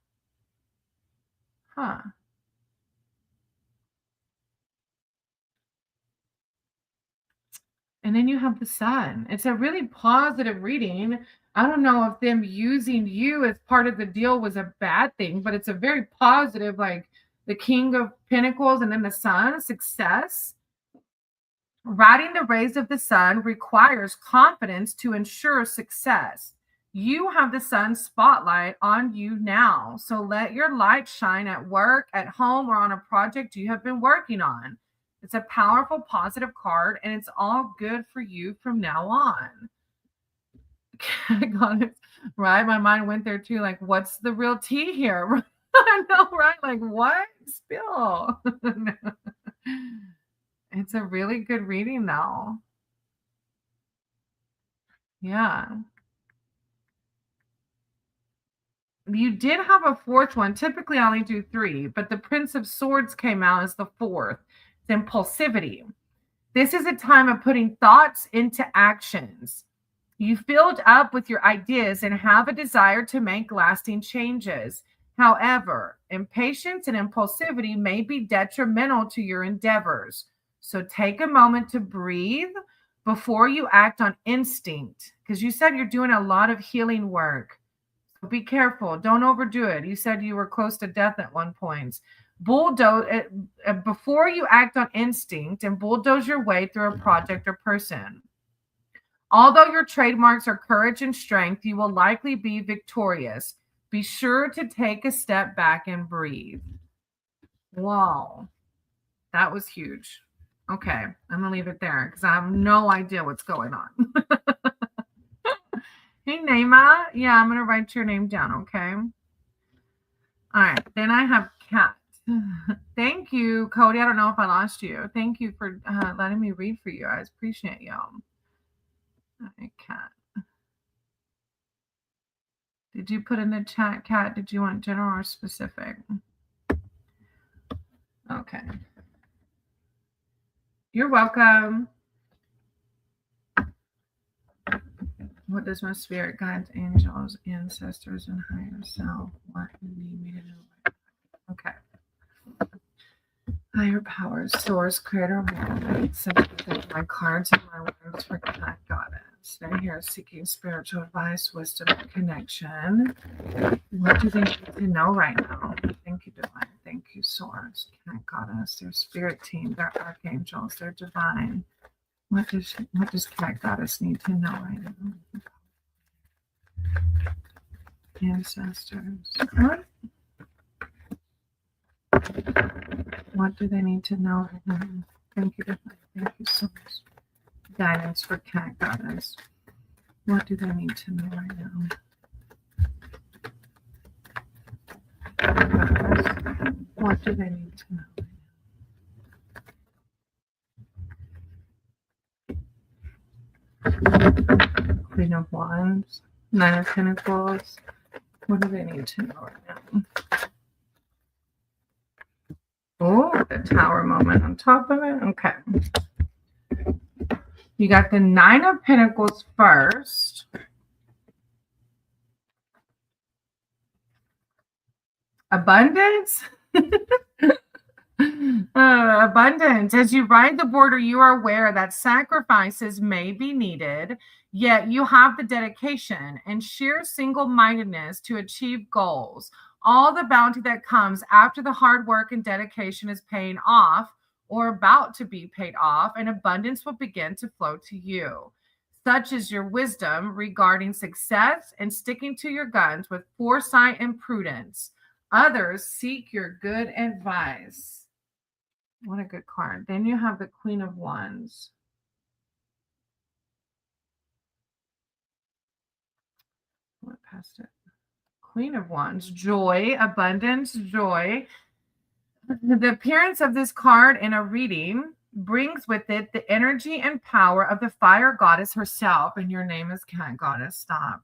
And then you have the Sun. It's a really positive reading. I don't know if them using you as part of the deal was a bad thing, but it's a very positive, like the King of Pentacles and then the Sun, success. Riding the rays of the sun requires confidence to ensure success. You have the sun's spotlight on you now, so let your light shine at work, at home, or on a project you have been working on. It's a powerful, positive card, and it's all good for you from now on. I got it right. My mind went there too. Like, what's the real tea here? I know, right? Like, what? Spill. It's a really good reading, though. Yeah. You did have a fourth one. Typically, I only do three, but the Prince of Swords came out as the fourth. It's impulsivity. This is a time of putting thoughts into actions. You filled up with your ideas and have a desire to make lasting changes. However, impatience and impulsivity may be detrimental to your endeavors. So take a moment to breathe before you act on instinct, because you said you're doing a lot of healing work. So be careful. Don't overdo it. You said you were close to death at one point. Bulldoze before you act on instinct and bulldoze your way through a project or person. Although your trademarks are courage and strength, you will likely be victorious. Be sure to take a step back and breathe. Wow, that was huge. Okay, I'm going to leave it there because I have no idea what's going on. Hey, Naima. Yeah, I'm going to write your name down, okay? All right, then I have Kat. Thank you, Cody. I don't know if I lost you. Thank you for letting me read for you. I appreciate you. All right, Kat. Did you put in the chat, Kat? Did you want general or specific? Okay. You're welcome. What does my spirit guides, angels, ancestors, and higher self want and need me to know? Okay. Higher powers, source, creator, world, sympathetic, my cards and my words for God, Goddess. They're here seeking spiritual advice, wisdom, and connection. What do they need to know right now? Thank you, Divine. Thank you, Source. Cat Goddess, their spirit team, their archangels, their divine. What does Cat Goddess need to know right now? Ancestors. What do they need to know right now? Thank you, Divine. Thank you, Source. Guidance for Cat Goddess. What do they need to know right now? What do they need to know? Queen of Wands, Nine of Pentacles. What do they need to know right now? Oh, the Tower moment on top of it. Okay. You got the Nine of Pentacles first. Abundance. Abundance. As you ride the border, you are aware that sacrifices may be needed, yet you have the dedication and sheer single-mindedness to achieve goals. All the bounty that comes after the hard work and dedication is paying off or about to be paid off, and abundance will begin to flow to you. Such is your wisdom regarding success and sticking to your guns with foresight and prudence. Others seek your good advice. What a good card. Then you have the Queen of Wands. Went past it. Queen of Wands. Joy, abundance, joy. The appearance of this card in a reading brings with it the energy and power of the fire goddess herself. And your name is Cat Goddess. Stop.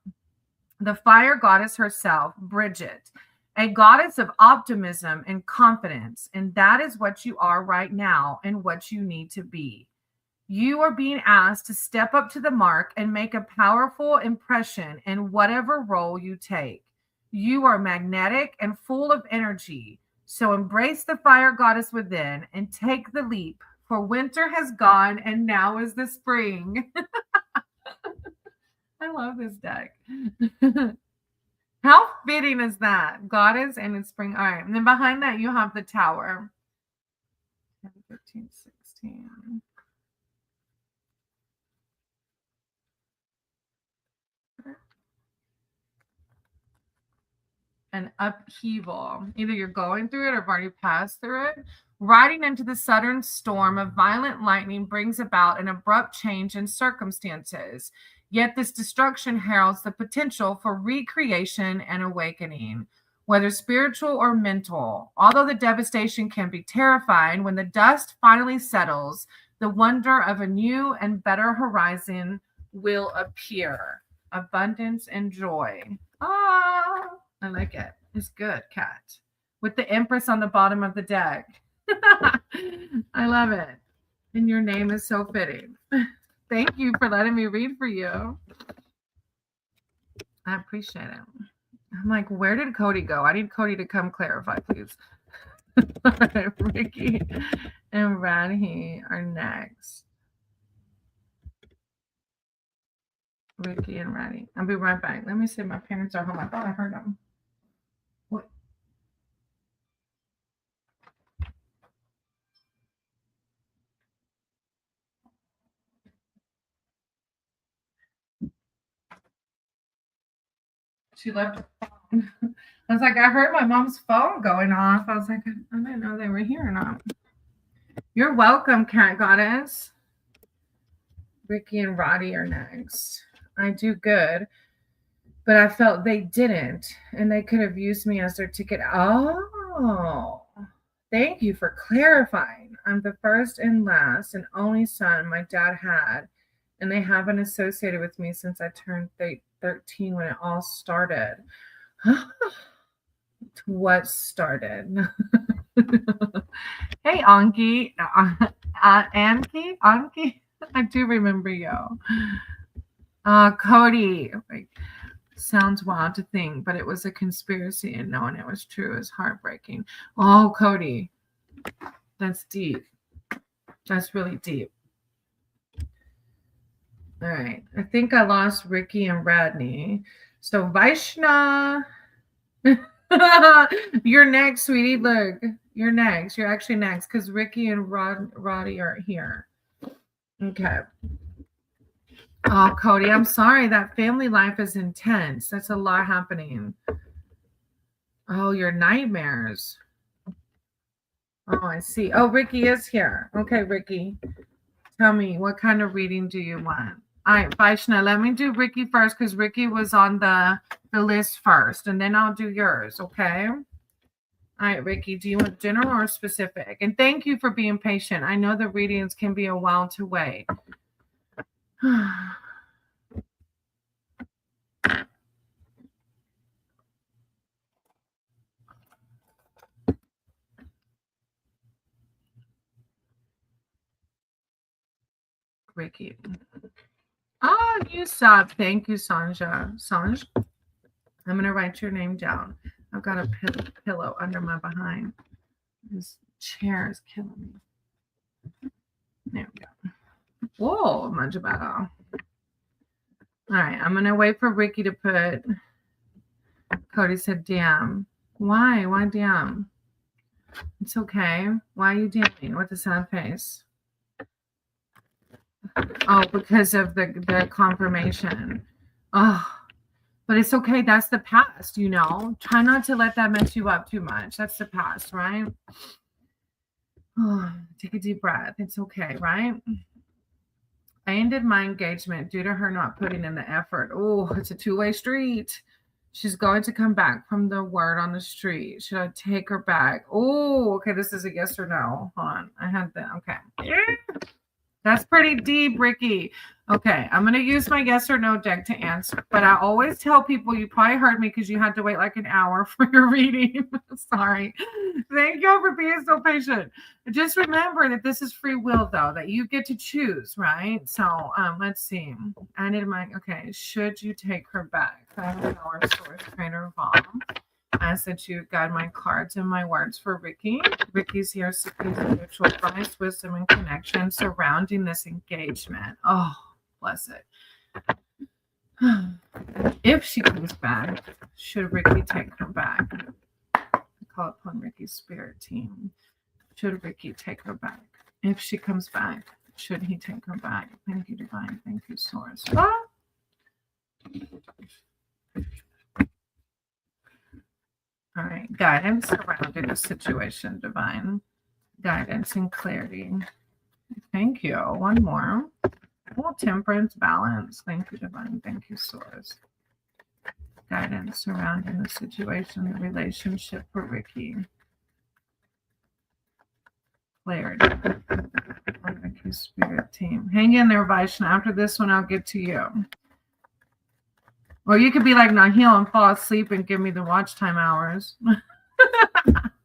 The fire goddess herself, Bridget. A goddess of optimism and confidence. And that is what you are right now and what you need to be. You are being asked to step up to the mark and make a powerful impression in whatever role you take. You are magnetic and full of energy. So embrace the fire goddess within and take the leap, for winter has gone and now is the spring. I love this deck. How fitting is that? Goddess and it's spring. All right. And then behind that, you have the Tower. 10, 15, 16. an upheaval. Either you're going through it or have already passed through it. Riding into the sudden storm of violent lightning brings about an abrupt change in circumstances. Yet this destruction heralds the potential for recreation and awakening, whether spiritual or mental. Although the devastation can be terrifying, when the dust finally settles, the wonder of a new and better horizon will appear. Abundance and joy. Ah, I like it. It's good, Cat. With the Empress on the bottom of the deck. I love it. And your name is so fitting. Thank you for letting me read for you. I appreciate it. I'm like, where did Cody go? I need Cody to come clarify, please. Ricky and Radhi are next. Ricky and Radhi. I'll be right back. Let me see if my parents are home. I thought I heard them. What? She left her phone. I was like, I heard my mom's phone going off. I was like, I didn't know they were here or not. You're welcome, Cat Goddess. Ricky and Roddy are next. I do good, but I felt they didn't, and they could have used me as their ticket. Oh, thank you for clarifying. I'm the first and last and only son my dad had, and they haven't associated with me since I turned 13 when it all started. What started? Hey, Anki. Anki? I do remember you. Cody. Like, sounds wild to think, but it was a conspiracy, and knowing it was true is heartbreaking. Oh, Cody. That's deep. That's really deep. All right. I think I lost Ricky and Radney. So Vaishna. You're next, sweetie. Look, you're next. You're actually next because Ricky and Roddy are here. Okay. Oh, Cody, I'm sorry. That family life is intense. That's a lot happening. Oh, your nightmares. Oh, I see. Oh, Ricky is here. Okay, Ricky. Tell me, what kind of reading do you want? All right, Vaishna, let me do Ricky first because Ricky was on the list first, and then I'll do yours, okay? All right, Ricky, do you want general or specific? And thank you for being patient. I know the readings can be a while to wait. Ricky. Oh, you suck. Thank you, Sanja. Sanj, I'm going to write your name down. I've got a pillow under my behind. This chair is killing me. There we go. Whoa, much better. All right, I'm going to wait for Ricky to put. Cody said, damn. Why? Why damn? It's okay. Why are you damning with a sad face? Oh, because of the confirmation. Oh, but it's okay. That's the past, you know. Try not to let that mess you up too much. That's the past, right? Oh, take a deep breath. It's okay, right? I ended my engagement due to her not putting in the effort. Oh, it's a two-way street. She's going to come back from the word on the street. Should I take her back? Oh, okay. This is a yes or no. Hold on. I had that. Okay. That's pretty deep, Ricky. Okay, I'm going to use my yes or no deck to answer. But I always tell people, you probably heard me because you had to wait like an hour for your reading. Sorry. Thank you for being so patient. Just remember that this is free will, though, that you get to choose, right? So let's see. I need my, okay, should you take her back? I have an hour source trainer Vom. I ask that you guide my cards and my words for Ricky. Ricky's here seeking spiritual advice, wisdom, and connection surrounding this engagement. Oh, bless it. If she comes back, should Ricky take her back? I call upon Ricky's spirit team. Should Ricky take her back? If she comes back, should he take her back? Thank you, Divine. Thank you, Source. Ah! All right. Guidance surrounding the situation, divine. Guidance and clarity. Thank you. One more. Oh, temperance, balance. Thank you, divine. Thank you, source. Guidance surrounding the situation, the relationship for Ricky. Clarity. Ricky spirit team. Hang in there, Vaishna. After this one, I'll get to you. Or you could be like Nahil and fall asleep and give me the watch time hours.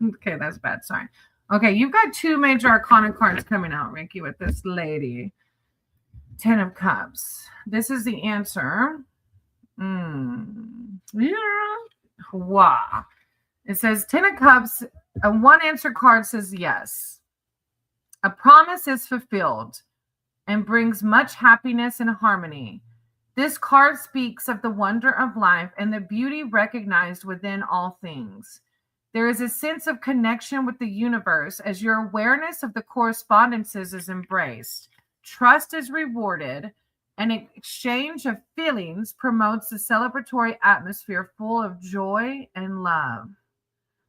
Okay, that's bad. Sorry. Okay, you've got 2 major arcana cards coming out, Ricky, with this lady. 10 of Cups. This is the answer. Yeah. Wow. It says 10 of Cups. One answer card says yes. A promise is fulfilled and brings much happiness and harmony. This card speaks of the wonder of life and the beauty recognized within all things. There is a sense of connection with the universe as your awareness of the correspondences is embraced. Trust is rewarded. An exchange of feelings promotes a celebratory atmosphere full of joy and love.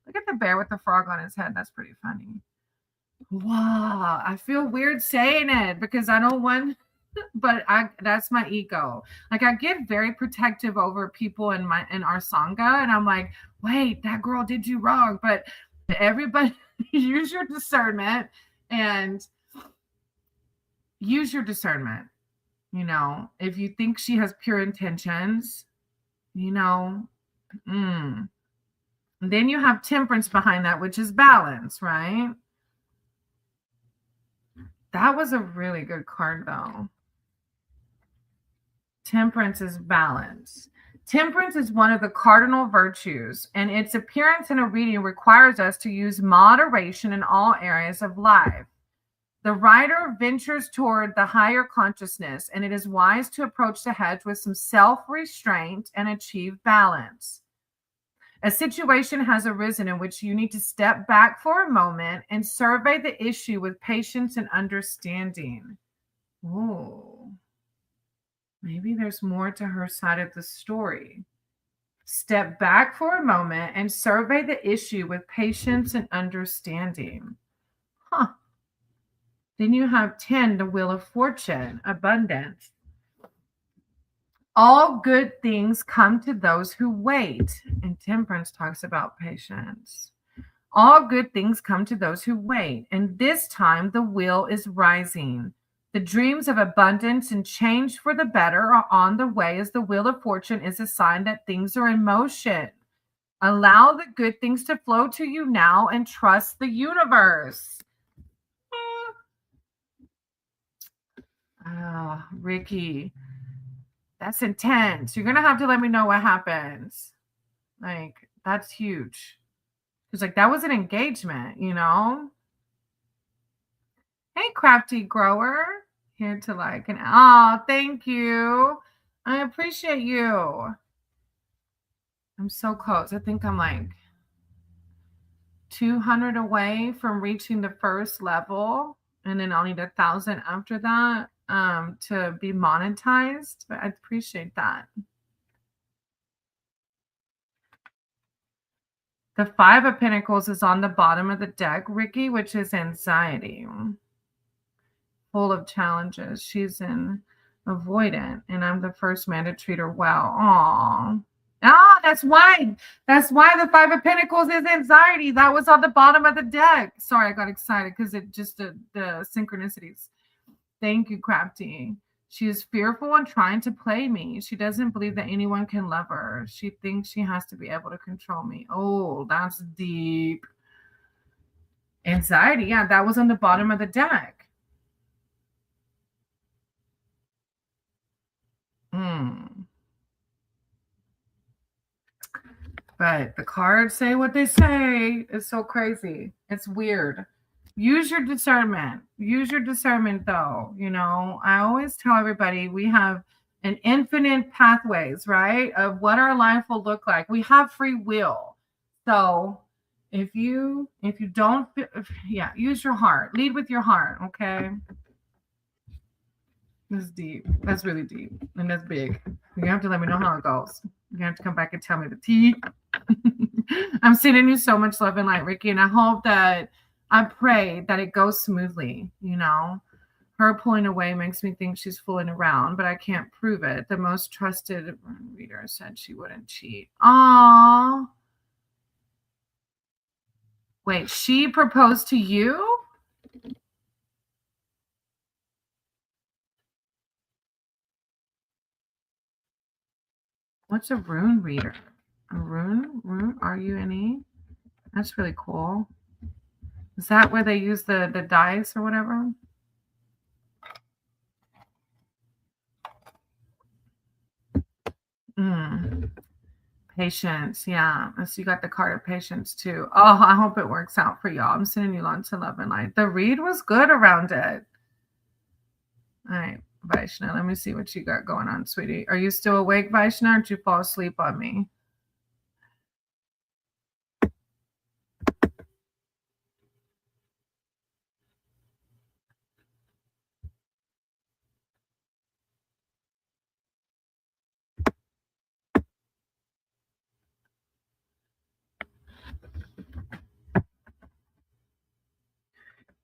Look at the bear with the frog on his head. That's pretty funny. Wow. I feel weird saying it because I don't want, but that's my ego. Like I get very protective over people in our Sangha, and I'm like, wait, that girl did you wrong. But everybody use your discernment and use your discernment. You know, if you think she has pure intentions, you know, then you have temperance behind that, which is balance, right? That was a really good card, though. Temperance is balance. Temperance is one of the cardinal virtues, and its appearance in a reading requires us to use moderation in all areas of life. The writer ventures toward the higher consciousness, and it is wise to approach the hedge with some self-restraint and achieve balance. A situation has arisen in which you need to step back for a moment and survey the issue with patience and understanding. Oh, maybe there's more to her side of the story. Step back for a moment and survey the issue with patience and understanding. Huh. Then you have 10, the Wheel of Fortune, abundance. All good things come to those who wait. And Temperance talks about patience. All good things come to those who wait. And this time the wheel is rising. The dreams of abundance and change for the better are on the way as the Wheel of Fortune is a sign that things are in motion. Allow the good things to flow to you now and trust the universe. Oh, Ricky, that's intense. You're going to have to let me know what happens. Like, that's huge. Because, like, that was an engagement, you know? Hey, crafty grower. Here to like an, oh, thank you. I appreciate you. I'm so close. I think I'm like 200 away from reaching the first level. And then I'll need 1,000 after that. To be monetized, but I appreciate that. The 5 of Pentacles is on the bottom of the deck, Ricky, which is anxiety. Full of challenges. She's in avoidant, and I'm the first man to treat her well. Aww. Ah, that's why. That's why the 5 of Pentacles is anxiety. That was on the bottom of the deck. Sorry, I got excited because it just the synchronicities. Thank you, Crafty. She is fearful and trying to play me. She doesn't believe that anyone can love her. She thinks she has to be able to control me. Oh, that's deep. Anxiety. Yeah, that was on the bottom of the deck. But the cards say what they say. It's so crazy. It's weird. Use your discernment. Use your discernment, though. You know, I always tell everybody we have an infinite pathways, right, of what our life will look like. We have free will. So if you don't, use your heart. Lead with your heart, okay? That's deep. That's really deep. And that's big. You have to let me know how it goes. You have to come back and tell me the tea. I'm sending you so much love and light, Ricky, and I pray that it goes smoothly, you know. Her pulling away makes me think she's fooling around, but I can't prove it. The most trusted reader said she wouldn't cheat. Aww. Wait, she proposed to you? What's a rune reader? A rune? Rune? R-U-N-E? That's really cool. Is that where they use the dice or whatever? Patience. Yeah. So you got the card of patience too. Oh, I hope it works out for y'all. I'm sending you lots of love and light. The read was good around it. All right, Vaishna, let me see what you got going on, sweetie. Are you still awake, Vaishna, or did you fall asleep on me?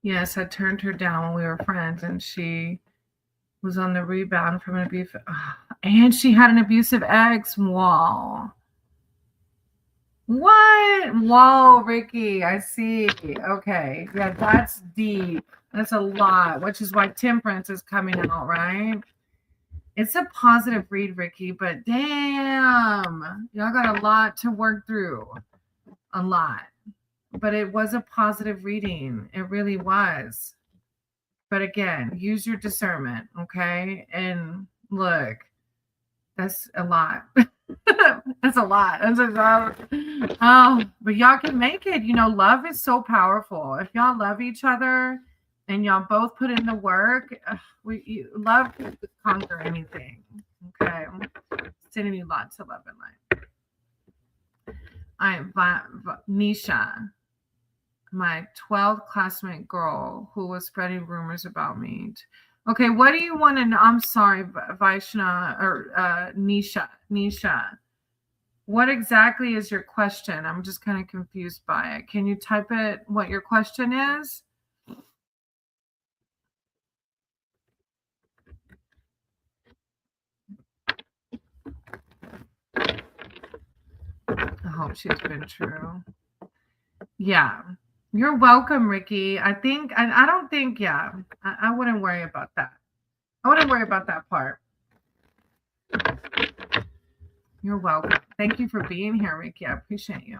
Yes, I turned her down when we were friends, and she was on the rebound from an abuse. And she had an abusive ex. Wow. What? Whoa, Ricky, I see. Okay. Yeah, that's deep. That's a lot, which is why temperance is coming out, right? It's a positive read, Ricky, but damn, y'all got a lot to work through. A lot. But it was a positive reading. It really was. But again, use your discernment, okay? And look, that's a lot. That's a lot. That's a lot. Oh, but y'all can make it. You know, love is so powerful. If y'all love each other and y'all both put in the work, love can conquer anything. Okay. Sending you lots of love and light. All right, Nisha, my 12th classmate girl who was spreading rumors about me. Okay, what do you want to know? I'm sorry, Vaishna or Nisha. What exactly is your question? I'm just kind of confused by it. Can you type it what your question is? I hope she's been true. Yeah. You're welcome, Ricky. I don't think, yeah, I wouldn't worry about that. I wouldn't worry about that part. You're welcome. Thank you for being here, Ricky. I appreciate you.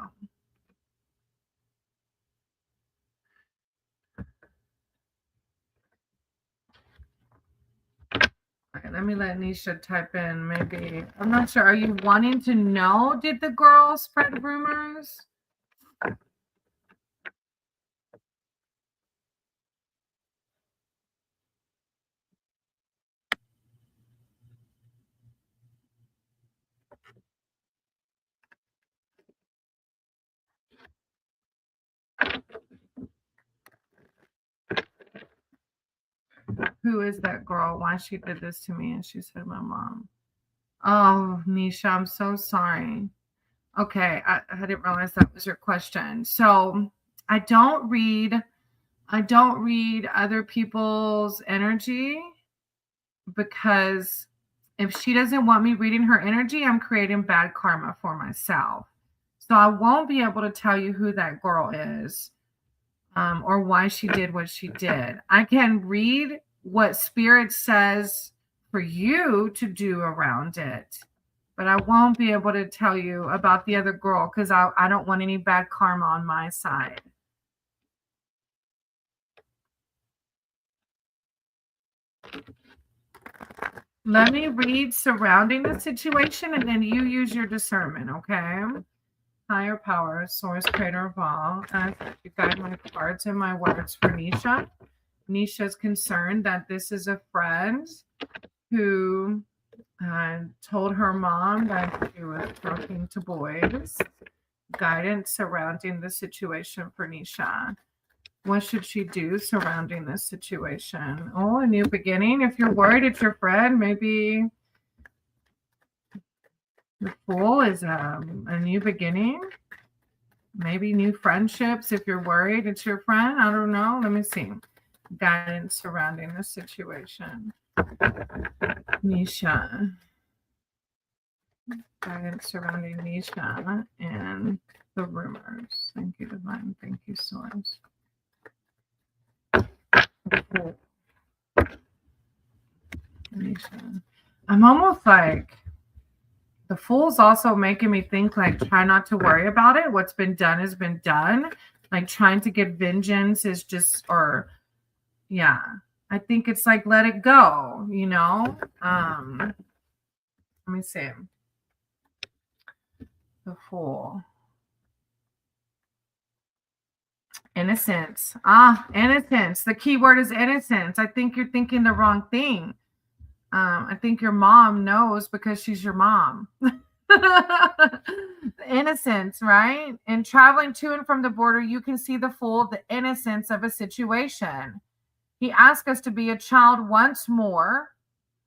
All right, let me let Nisha type in maybe. I'm not sure. Are you wanting to know, did the girl spread rumors? Who is that girl? Why she did this to me? And she said, my mom. Oh, Nisha, I'm so sorry. Okay, I didn't realize that was your question. So I don't read other people's energy because if she doesn't want me reading her energy, I'm creating bad karma for myself. So I won't be able to tell you who that girl is or why she did what she did. I can read what spirit says for you to do around it, but I won't be able to tell you about the other girl because I don't want any bad karma on my side. Let me read surrounding the situation and then you use your discernment, okay? Higher power, source, creator of all. You guide my cards and my words for Nisha. Nisha is concerned that this is a friend who told her mom that she was talking to boys. Guidance surrounding the situation for Nisha. What should she do surrounding this situation? Oh, a new beginning. If you're worried it's your friend, maybe the Fool is a new beginning. Maybe new friendships if you're worried it's your friend. I don't know. Let me see. Guidance surrounding the situation. Nisha. Guidance surrounding Nisha and the rumors. Thank you, Divine. Thank you, Source. Nisha. I'm almost like the Fool's also making me think like try not to worry about it. What's been done has been done. Like trying to get vengeance is just, or yeah, I think it's like let it go, you know. Let me see. The Fool. Innocence. Innocence. The key word is innocence. I think you're thinking the wrong thing. I think your mom knows because she's your mom. Innocence, right? And traveling to and from the border, you can see the Fool, the innocence of a situation. He asks us to be a child once more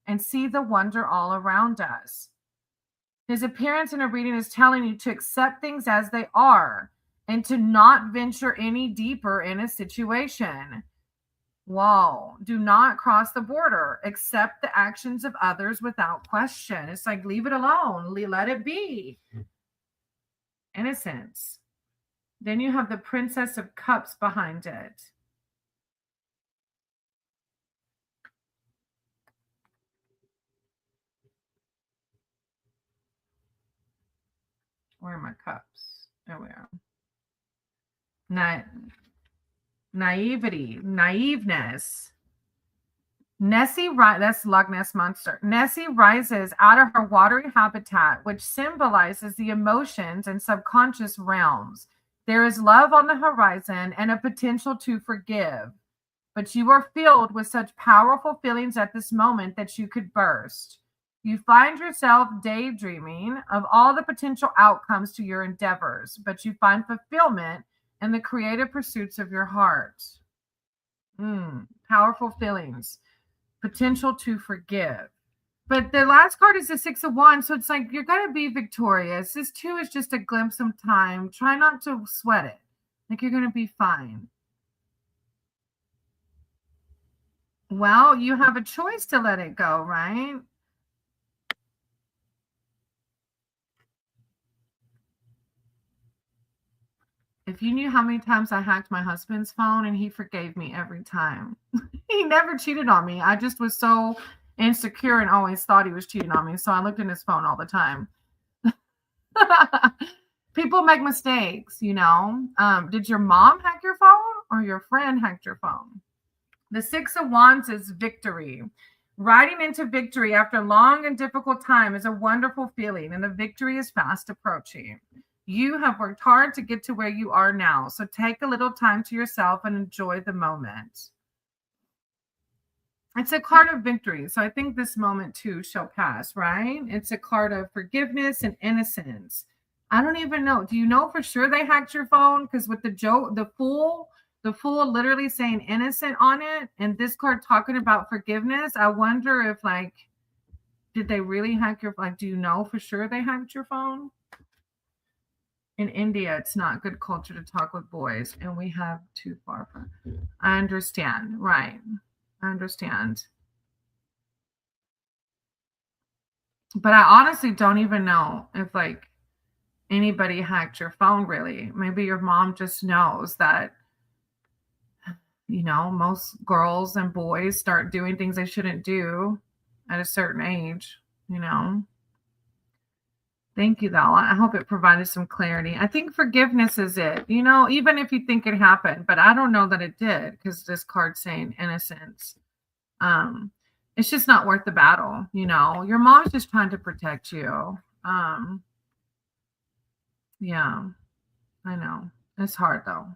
and see the wonder all around us. His appearance in a reading is telling you to accept things as they are and to not venture any deeper in a situation. Whoa, do not cross the border. Accept the actions of others without question. It's like, leave it alone. Let it be. Innocence. Then you have the Princess of Cups behind it. Where are my cups? There we are. Naivety, naiveness. Nessie, that's Loch Ness Monster. Nessie rises out of her watery habitat, which symbolizes the emotions and subconscious realms. There is love on the horizon and a potential to forgive, but you are filled with such powerful feelings at this moment that you could burst. You find yourself daydreaming of all the potential outcomes to your endeavors, but you find fulfillment in the creative pursuits of your heart. Powerful feelings. Potential to forgive. But the last card is the Six of Wands. So it's like you're going to be victorious. This too is just a glimpse of time. Try not to sweat it. Like you're going to be fine. Well, you have a choice to let it go, right? If you knew how many times I hacked my husband's phone and he forgave me every time. He never cheated on me. I just was so insecure and always thought he was cheating on me. So I looked in his phone all the time. People make mistakes, you know. Did your mom hack your phone or your friend hacked your phone? The Six of Wands is victory. Riding into victory after a long and difficult time is a wonderful feeling, and the victory is fast approaching. You have worked hard to get to where you are now, so take a little time to yourself and enjoy the moment. It's a card of victory, so I think this moment too shall pass, right? It's a card of forgiveness and innocence. I don't even know. Do you know for sure they hacked your phone? Because with the Fool literally saying innocent on it, and this card talking about forgiveness, I wonder if like, did they really hack your, like, do you know for sure they hacked your phone? In India, it's not good culture to talk with boys, and we have too far from. I understand, right? I understand. But I honestly don't even know if like anybody hacked your phone really. Maybe your mom just knows that, you know, most girls and boys start doing things they shouldn't do at a certain age, you know. Thank you, though. I hope it provided some clarity. I think forgiveness is it, you know, even if you think it happened, but I don't know that it did because this card's saying innocence. It's just not worth the battle, you know. Your mom's just trying to protect you. Yeah, I know. It's hard though.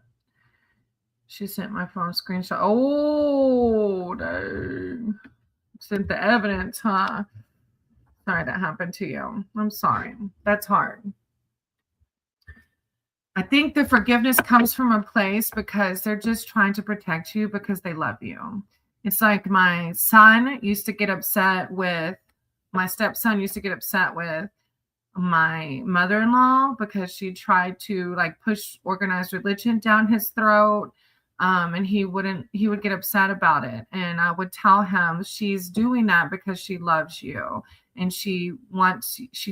She sent my phone screenshot. Oh, dang. Sent the evidence, huh? Sorry that happened to you. I'm sorry. That's hard. I think the forgiveness comes from a place because they're just trying to protect you because they love you. It's like my stepson used to get upset with my mother-in-law because she tried to like push organized religion down his throat. And he would get upset about it. And I would tell him, she's doing that because she loves you. And she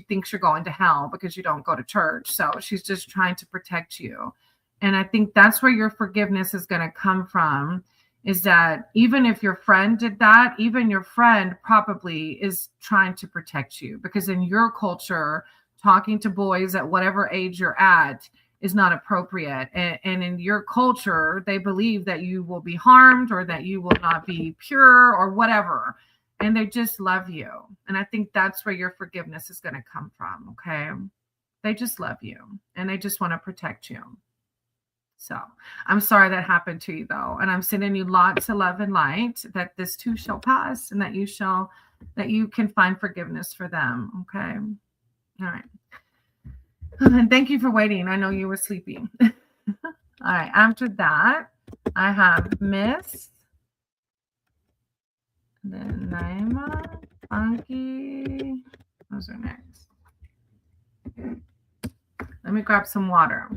thinks you're going to hell because you don't go to church. So she's just trying to protect you. And I think that's where your forgiveness is going to come from, is that even if your friend did that, even your friend probably is trying to protect you, because in your culture, talking to boys at whatever age you're at is not appropriate. And in your culture, they believe that you will be harmed or that you will not be pure or whatever. And they just love you. And I think that's where your forgiveness is going to come from. Okay. They just love you and they just want to protect you. So I'm sorry that happened to you, though. And I'm sending you lots of love and light, that this too shall pass, and that you can find forgiveness for them. Okay. All right. And thank you for waiting. I know you were sleeping. All right. After that, I have Miss, then Naima, Funky. Those are next. Let me grab some water.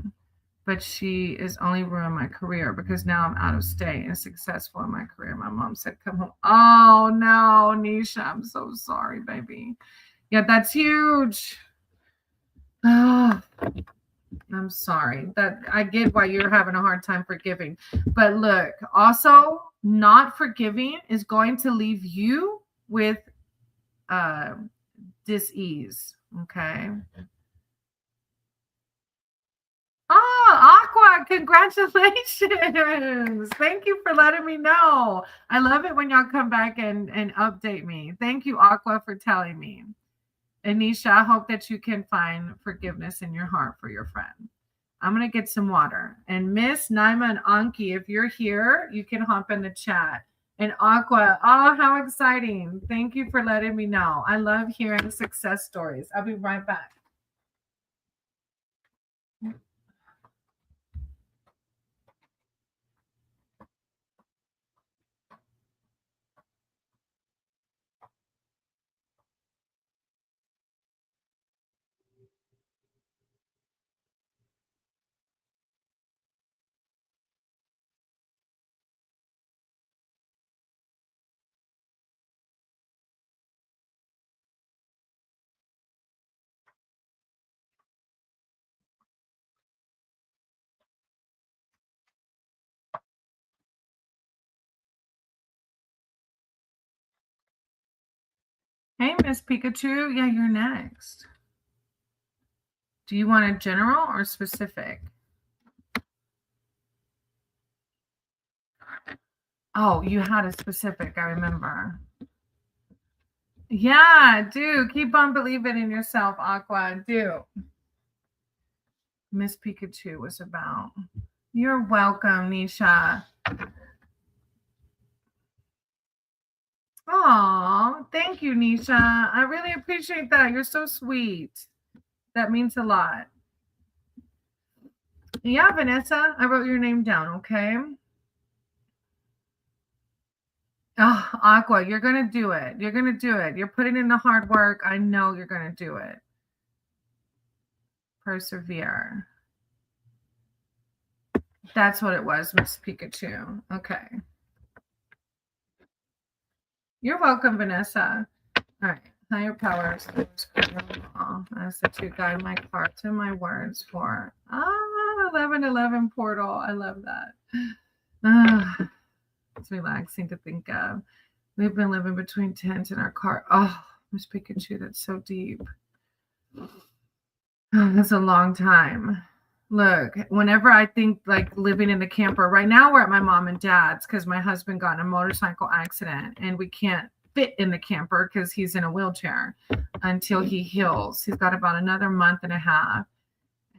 But she is only ruined my career because now I'm out of state and successful in my career. My mom said, come home. Oh, no, Nisha, I'm so sorry, baby. Yeah, that's huge. Oh, I'm sorry. That I get why you're having a hard time forgiving. But look, also, not forgiving is going to leave you with dis-ease, okay? Oh, Aqua, congratulations. Thank you for letting me know. I love it when y'all come back and update me. Thank you, Aqua, for telling me. Anisha, I hope that you can find forgiveness in your heart for your friend. I'm going to get some water. And Miss Naima and Anki, if you're here, you can hop in the chat. And Aqua, oh, how exciting. Thank you for letting me know. I love hearing success stories. I'll be right back. Hey, Miss Pikachu. Yeah, you're next. Do you want a general or specific? Oh, you had a specific, I remember. Yeah, do. Keep on believing in yourself, Aqua. Do. Miss Pikachu was about. You're welcome, Nisha. Oh, thank you, Nisha. I really appreciate that. You're so sweet. That means a lot. Yeah, Vanessa, I wrote your name down, okay? Oh, Aqua, you're going to do it. You're going to do it. You're putting in the hard work. I know you're going to do it. Persevere. That's what it was, Miss Pikachu. Okay. You're welcome, Vanessa. All right. Higher powers. I said to guide my heart to my words for 1111 portal. I love that. It's relaxing to think of. We've been living between tents in our car. Oh, Miss Pikachu, that's so deep. That's a long time. Look, whenever I think like living in the camper, right now we're at my mom and dad's because my husband got in a motorcycle accident and we can't fit in the camper because he's in a wheelchair until he heals. He's got about another month and a half.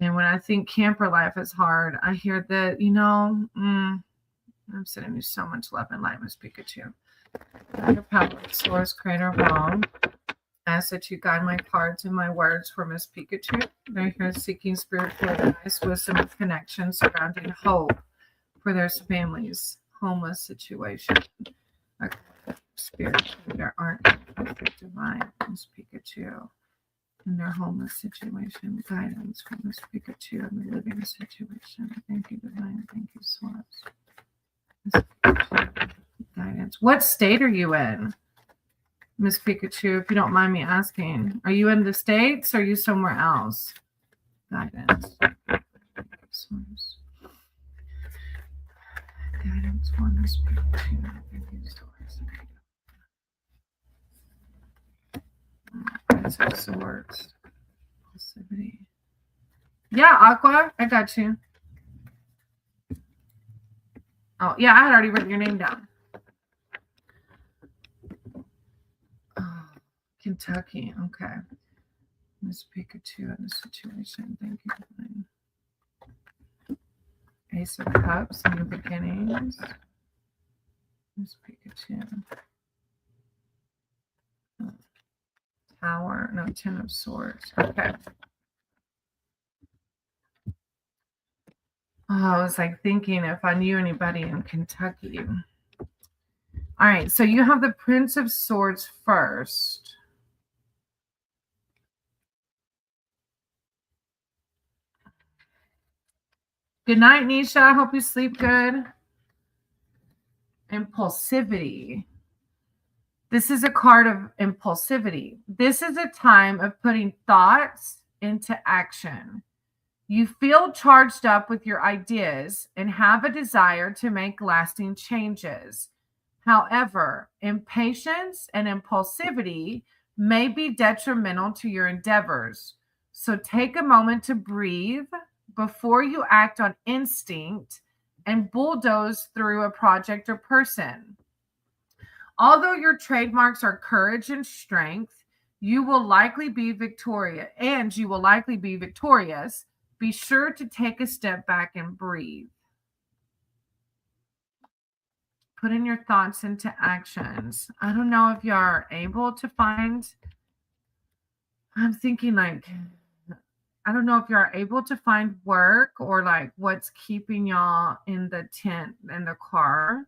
And when I think camper life is hard, I hear that, I'm sending you so much love and light, Miss Pikachu. Your power, source, creator of all. I ask that you guide my cards and my words for Miss Pikachu. They're here seeking spiritual advice, wisdom, and connection surrounding hope for their families' homeless situation. Spirit, there aren't perfect divine, Miss Pikachu. in their homeless situation. Guidance from this Pikachu in the living situation. Thank you, Divine. Thank you, Source. Guidance. What state are you in, Miss Pikachu, if you don't mind me asking? Are you in the States or are you somewhere else? Guidance. Source. Guidance for Miss Pikachu. Thank you, Source. Prince of Swords. Passivity. Yeah, Aqua, I got you. Oh, yeah, I had already written your name down. Oh, Kentucky. Okay. Miss Pikachu in the situation. Thank you. Ace of Cups, new beginnings. Miss Pikachu. Tower. No, Ten of Swords. Okay. Oh, I was like thinking if I knew anybody in Kentucky. All right, so you have the Prince of Swords first. Good night, Nisha. I hope you sleep good. Impulsivity. This is a card of impulsivity. This is a time of putting thoughts into action. You feel charged up with your ideas and have a desire to make lasting changes. However, impatience and impulsivity may be detrimental to your endeavors. So take a moment to breathe before you act on instinct and bulldoze through a project or person. Although your trademarks are courage and strength, you will likely be victorious, Be sure to take a step back and breathe. Putting your thoughts into actions. I don't know if you are able to find, I'm thinking like, I don't know if you are able to find work or like what's keeping y'all in the tent in the car.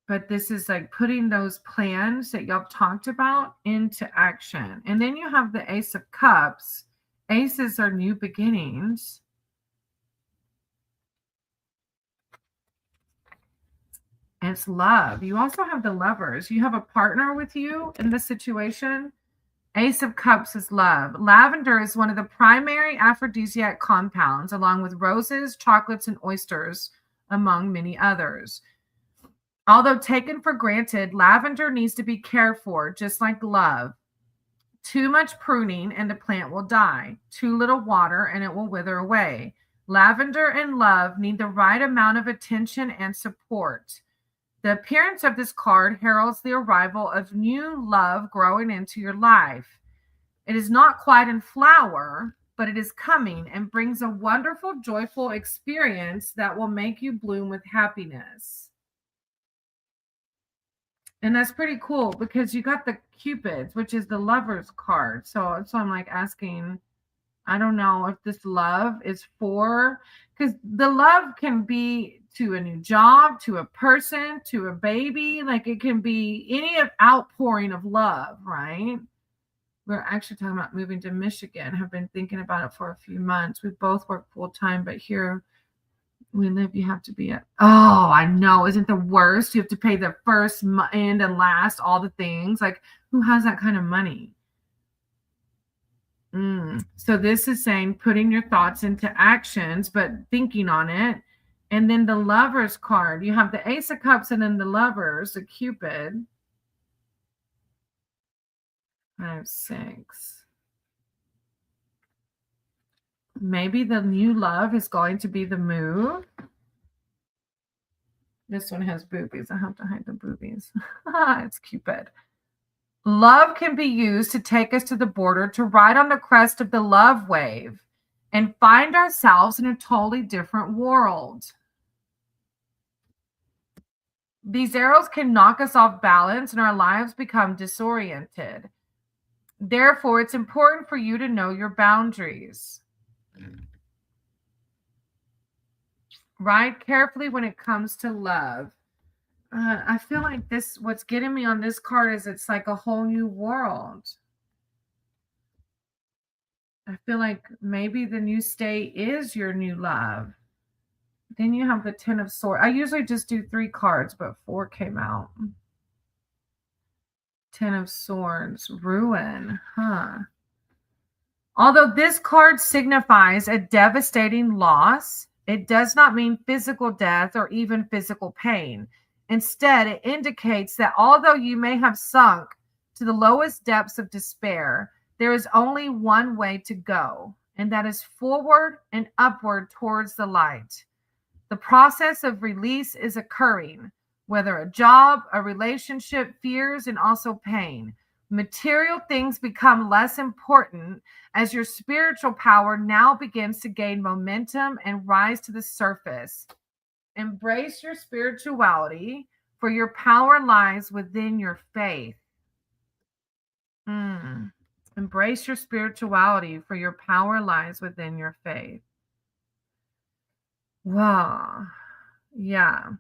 But this is like putting those plans that y'all talked about into action. And then you have the Ace of Cups. Aces are new beginnings. And it's love. You also have the Lovers. You have a partner with you in this situation. Ace of Cups is love. Lavender is one of the primary aphrodisiac compounds, along with roses, chocolates, and oysters, among many others. Although taken for granted, lavender needs to be cared for, just like love. Too much pruning and the plant will die. Too little water and it will wither away. Lavender and love need the right amount of attention and support. The appearance of this card heralds the arrival of new love growing into your life. It is not quite in flower, but it is coming and brings a wonderful, joyful experience that will make you bloom with happiness. And that's pretty cool because you got the Cupids, which is the Lovers card. So I'm like asking, I don't know if this love is for, because the love can be to a new job, to a person, to a baby. Like it can be any outpouring of love, right? We're actually talking about moving to Michigan. Have been thinking about it for a few months. We both work full time, but here we live, you have to be I know, isn't the worst? You have to pay the first and last, all the things. Like, who has that kind of money? So this is saying putting your thoughts into actions, but thinking on it. And then the Lovers card, you have the Ace of Cups and then the Lovers, the Cupid. 5, 6. Maybe the new love is going to be the move. This one has boobies. I have to hide the boobies. It's Cupid. Love can be used to take us to the border, to ride on the crest of the love wave and find ourselves in a totally different world. These arrows can knock us off balance and our lives become disoriented. Therefore, it's important for you to know your boundaries. Ride carefully when it comes to love. I feel like what's getting me on this card is it's like a whole new world. I feel like maybe the new state is your new love. Then you have the Ten of Swords. I usually just do 3 cards, but 4 came out. Ten of Swords, ruin, huh? Although this card signifies a devastating loss, it does not mean physical death or even physical pain. Instead, it indicates that although you may have sunk to the lowest depths of despair, there is only one way to go, and that is forward and upward towards the light. The process of release is occurring, whether a job, a relationship, fears, and also pain. Material things become less important as your spiritual power now begins to gain momentum and rise to the surface. Embrace your spirituality, for your power lies within your faith. Embrace your spirituality, for your power lies within your faith. Wow. Yeah.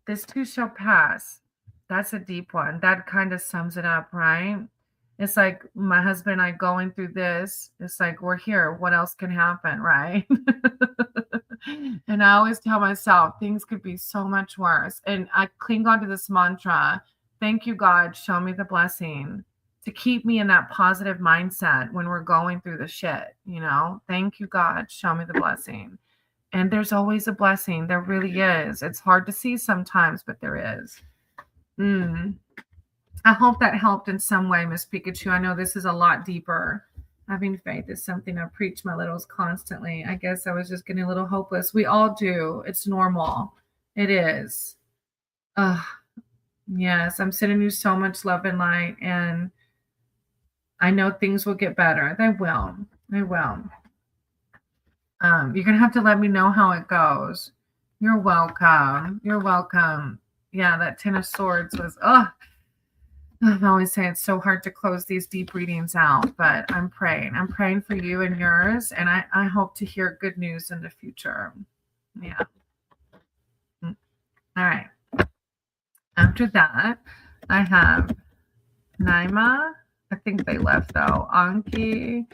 This too shall pass. That's a deep one. That kind of sums it up, right? It's like my husband and I going through this. It's like we're here. What else can happen, right? And I always tell myself things could be so much worse. And I cling on to this mantra. Thank you, God. Show me the blessing to keep me in that positive mindset when we're going through the shit, you know? Thank you, God. Show me the blessing. And there's always a blessing. There really is. It's hard to see sometimes, but there is. I hope that helped in some way, Miss Pikachu. I know this is a lot deeper. Having faith is something I preach my littles constantly. I guess I was just getting a little hopeless. We all do. It's normal. It is. Yes, I'm sending you so much love and light, and I know things will get better. They will. They will. You're going to have to let me know how it goes. You're welcome. You're welcome. Yeah, that Ten of Swords was, I always say it's so hard to close these deep readings out, but I'm praying. I'm praying for you and yours, and I hope to hear good news in the future. Yeah. All right. After that, I have Naima. I think they left, though. Anki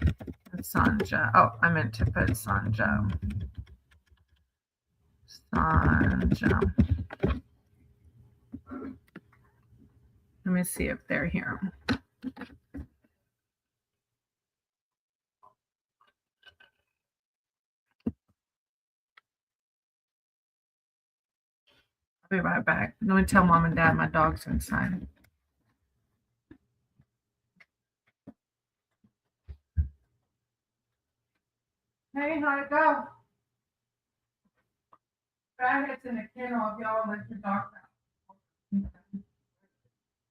and Sanja. Oh, I meant to put Sanja. Sanja. Let me see if they're here. I'll be right back. Let me tell Mom and Dad my dog's inside. Hey, how'd it go? It's in the kennel if y'all let your dog out.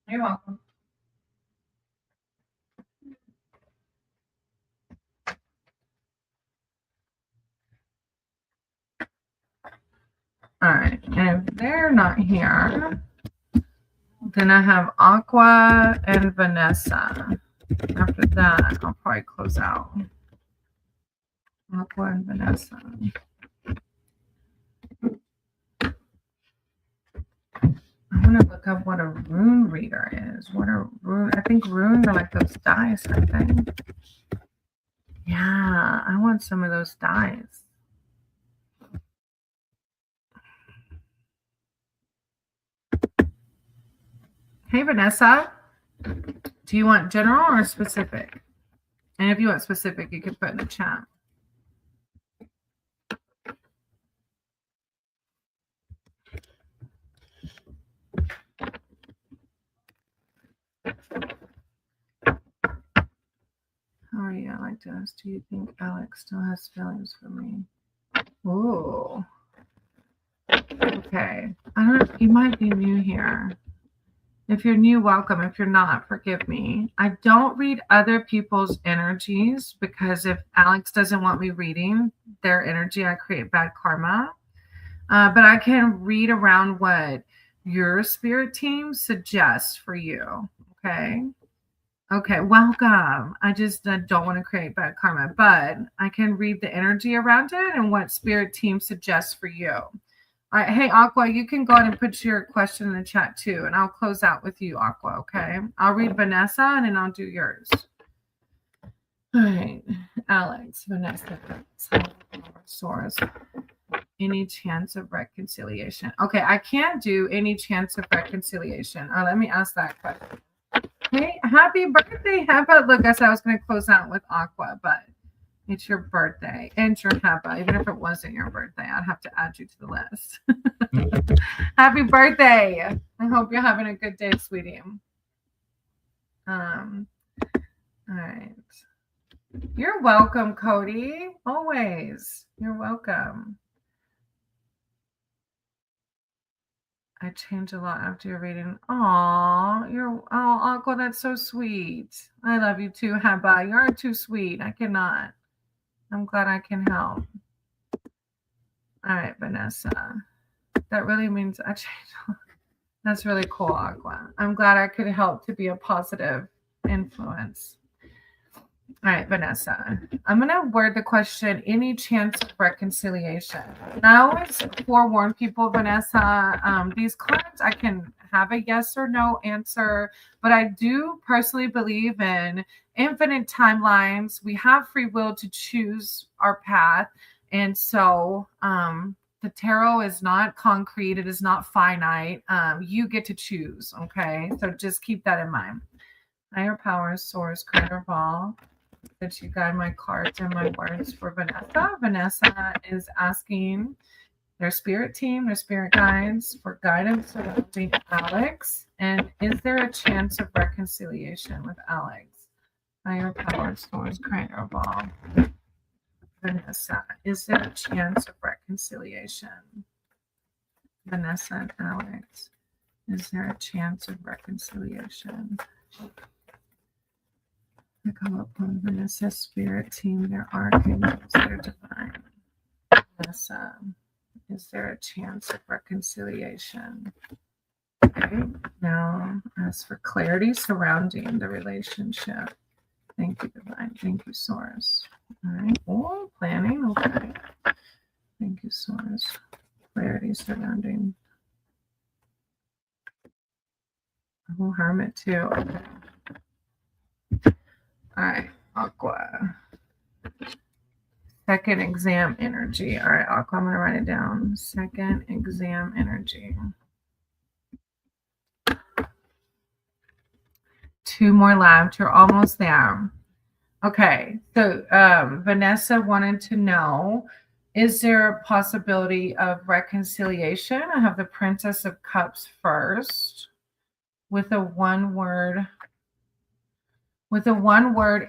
You're welcome. All right, and if they're not here, then I have Aqua and Vanessa. After that, I'll probably close out. Aqua and Vanessa. I want to look up what a rune reader is. What are rune? I think runes are like those dice, I think. Yeah, I want some of those dice. Hey, Vanessa. Do you want general or specific? And if you want specific, you can put in the chat. How are you? I like to ask, do you think Alex still has feelings for me? Ooh. Okay. I don't know. You might be new here. If you're new, welcome. If you're not, forgive me. I don't read other people's energies because if Alex doesn't want me reading their energy, I create bad karma. But I can read around what your spirit team suggests for you. Okay. Okay, welcome. I just don't want to create bad karma, but I can read the energy around it and what spirit team suggests for you. Hey, Aqua, you can go ahead and put your question in the chat too, and I'll close out with you, Aqua, okay? I'll read Vanessa, and then I'll do yours. All right, Alex, Vanessa, source. Any chance of reconciliation? Okay, I can't do any chance of reconciliation. Let me ask that question. Hey, happy birthday, Heba. Look, I said I was going to close out with Aqua, but it's your birthday and your Heba. Even if it wasn't your birthday, I'd have to add you to the list. Happy birthday. I hope you're having a good day, sweetie. All right. You're welcome, Cody. Always. You're welcome. I changed a lot after your reading. Aqua, that's so sweet. I love you too, Heba. You are too sweet. I cannot. I'm glad I can help. All right, Vanessa. That really means I changed. That's really cool, Aqua. I'm glad I could help to be a positive influence. All right, Vanessa. I'm going to word the question, any chance of reconciliation? And I always forewarn people, Vanessa, these cards, I can have a yes or no answer, but I do personally believe in infinite timelines. We have free will to choose our path. And so the tarot is not concrete. It is not finite. You get to choose, okay? So just keep that in mind. Higher power, source, creator of all. That you guide my cards and my words for Vanessa. Vanessa is asking their spirit team, their spirit guides for guidance surrounding Alex. And is there a chance of reconciliation with Alex? Higher power, source, creator of all. Vanessa, is there a chance of reconciliation? Vanessa and Alex, is there a chance of reconciliation? I call upon Vanessa's spirit team, their archangels, their divine. Vanessa, is there a chance of reconciliation? Okay, now ask for clarity surrounding the relationship. Thank you, divine. Thank you, source. All right. Oh, planning. Okay. Thank you, source. Clarity surrounding. Oh, hermit too. Okay. All right, Aqua. Second exam energy. All right, Aqua, I'm going to write it down. Second exam energy. 2 more left. You're almost there. Okay, so Vanessa wanted to know, is there a possibility of reconciliation? I have the Princess of Cups first with a one-word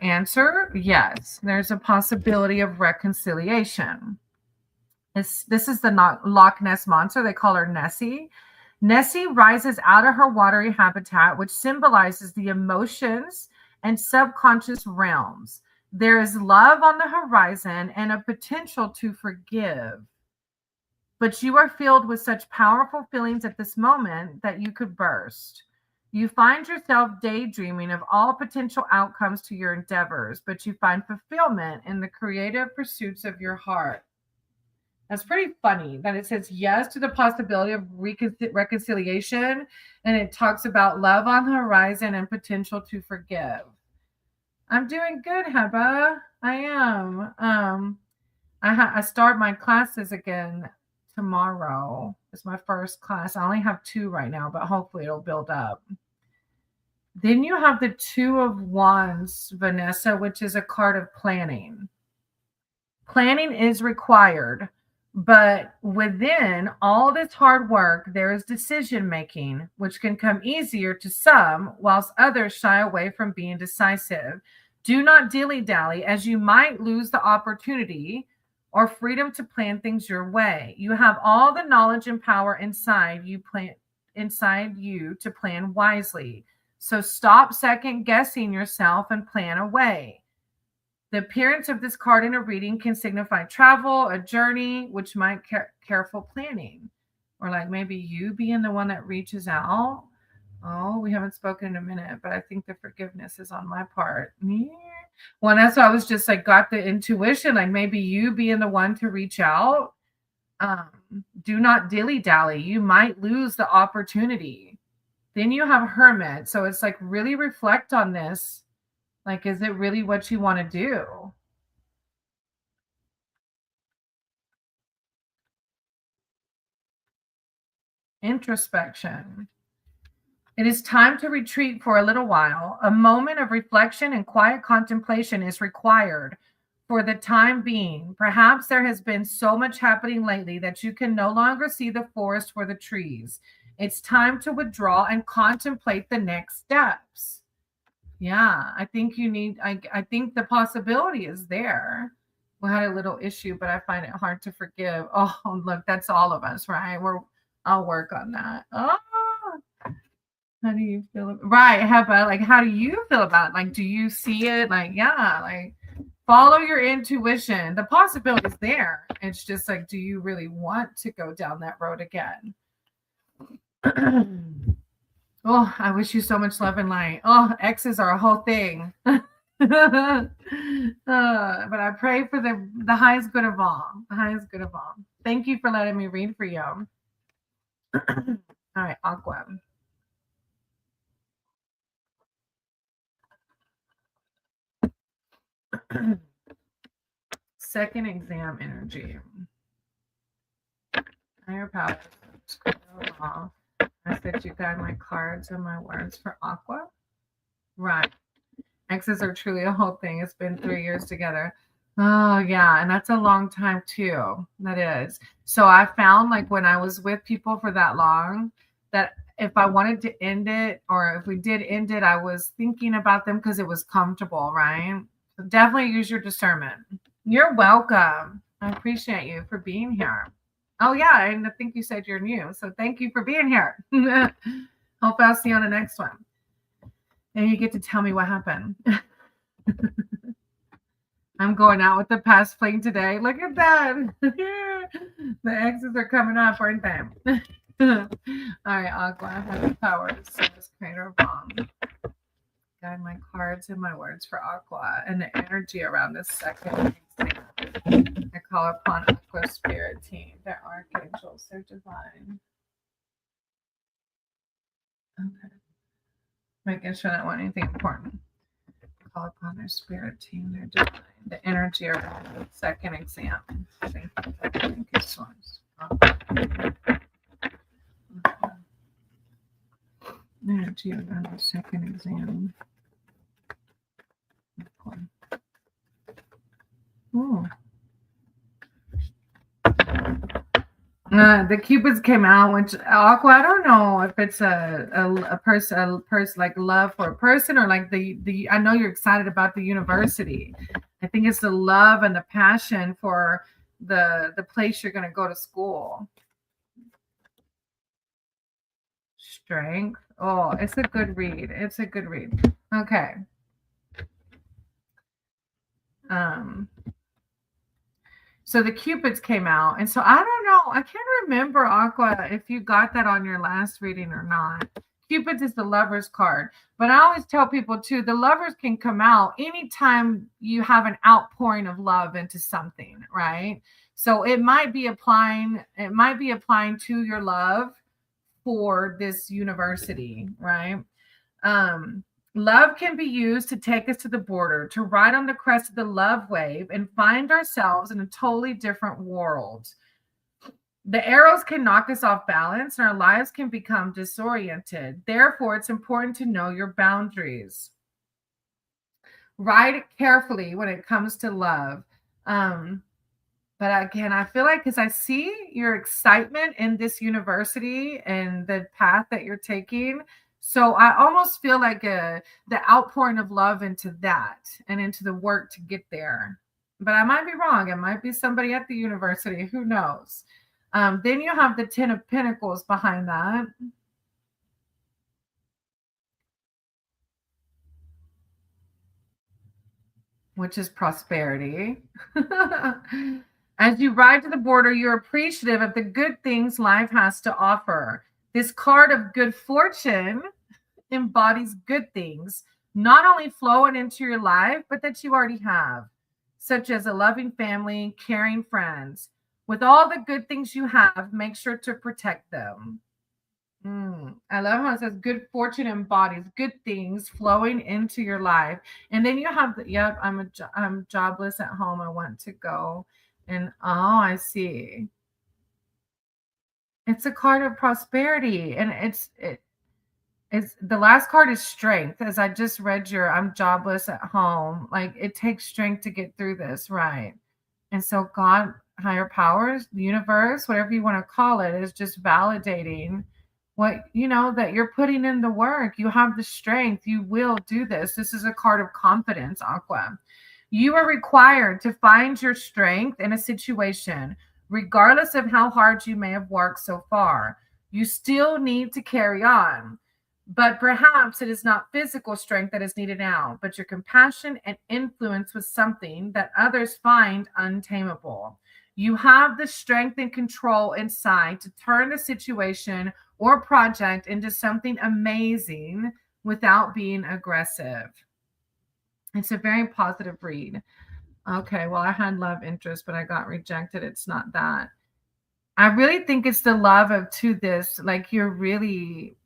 answer. Yes, there's a possibility of reconciliation. This is the Loch Ness monster. They call her Nessie. Nessie rises out of her watery habitat, which symbolizes the emotions and subconscious realms. There is love on the horizon and a potential to forgive. But you are filled with such powerful feelings at this moment that you could burst. You find yourself daydreaming of all potential outcomes to your endeavors, but you find fulfillment in the creative pursuits of your heart. That's pretty funny that it says yes to the possibility of reconciliation, and it talks about love on the horizon and potential to forgive. I'm doing good, Heba. I am. I start my classes again tomorrow. It's my first class. I only have 2 right now, but hopefully it'll build up. Then you have the 2 of Wands, Vanessa, which is a card of planning. Planning is required, but within all this hard work, there is decision making, which can come easier to some, whilst others shy away from being decisive. Do not dilly-dally, as you might lose the opportunity or freedom to plan things your way. You have all the knowledge and power inside you to plan wisely. So stop second guessing yourself and plan away. The appearance of this card in a reading can signify travel, a journey, which might careful planning, or like maybe you being the one that reaches out. Oh, we haven't spoken in a minute, but I think the forgiveness is on my part. Yeah. Well, that's why I was just like, got the intuition, like maybe you being the one to reach out. Do not dilly dally. You might lose the opportunity. Then you have hermit. So it's like really reflect on this. Like, is it really what you want to do? Introspection. It is time to retreat for a little while. A moment of reflection and quiet contemplation is required for the time being. Perhaps there has been so much happening lately that you can no longer see the forest for the trees. It's time to withdraw and contemplate the next steps. Yeah, I think you need, I think the possibility is there. We had a little issue, but I find it hard to forgive. Oh, look, that's all of us, right? I'll work on that. Oh, how do you feel? Right, how about like how do you feel about it? Like, do you see it? Like, yeah, like follow your intuition. The possibility is there. It's just like, do you really want to go down that road again? Oh, I wish you so much love and light. Oh, exes are a whole thing. But I pray for the highest good of all. The highest good of all. Thank you for letting me read for you. All right, Aqua. Second exam energy. Higher power. I said you guide my cards and my words for Aqua. Right. Exes are truly a whole thing. It's been 3 years together. Oh yeah, and that's a long time too. That is. So I found like when I was with people for that long that if I wanted to end it or if we did end it, I was thinking about them because it was comfortable, right? So definitely use your discernment. You're welcome. I appreciate you for being here. Oh yeah, and I think you said you're new. So thank you for being here. Hope I'll see you on the next one. And you get to tell me what happened. I'm going out with the past fling today. Look at that. The exes are coming up, aren't they? All right, Aqua, I have the powers. Service creator of bomb. Guide my cards and my words for Aqua and the energy around this second exam. I call upon Aqua Spirit Team, their archangels, their divine. Okay. Making sure I don't want anything important. Call upon their spirit team, their divine, the energy around the second exam. Thank you, Source. Energy around the second exam. Oh. The Cupids came out, which Aqua. I don't know if it's a person like love for a person or like the. I know you're excited about the university. I think it's the love and the passion for the place you're going to go to school. Strength. Oh, it's a good read. It's a good read. Okay. So the Cupids came out, and so I don't know. I can't remember, Aqua, if you got that on your last reading or not. Cupids is the Lovers card, but I always tell people too, the Lovers can come out anytime you have an outpouring of love into something, right? So it might be applying. It might be applying to your love for this university, right? Love can be used to take us to the border, to ride on the crest of the love wave and find ourselves in a totally different world. The arrows can knock us off balance and our lives can become disoriented. Therefore, it's important to know your boundaries. Ride carefully when it comes to love. But again, I feel like because I see your excitement in this university and the path that you're taking, so I almost feel like the outpouring of love into that and into the work to get there. But I might be wrong. It might be somebody at the university. Who knows? Then you have the Ten of Pentacles behind that. Which is prosperity. As you ride to the border, you're appreciative of the good things life has to offer. This card of good fortune embodies good things, not only flowing into your life, but that you already have, such as a loving family, caring friends. With all the good things you have, make sure to protect them. I love how it says good fortune embodies good things flowing into your life. And then you have the, yep, I'm jobless at home. I want to go. And oh, I see. It's a card of prosperity. And it's the last card is strength. As I just read your I'm jobless at home. Like it takes strength to get through this, right? And so God, higher powers, the universe, whatever you want to call it, is just validating what you know that you're putting in the work. You have the strength. You will do this. This is a card of confidence, Aqua. You are required to find your strength in a situation, regardless of how hard you may have worked so far. You still need to carry on. But perhaps it is not physical strength that is needed now, but your compassion and influence with something that others find untamable. You have the strength and control inside to turn a situation or project into something amazing without being aggressive. It's a very positive read. Okay, well, I had love interest, but I got rejected. It's not that. I really think it's the love of to this, like you're really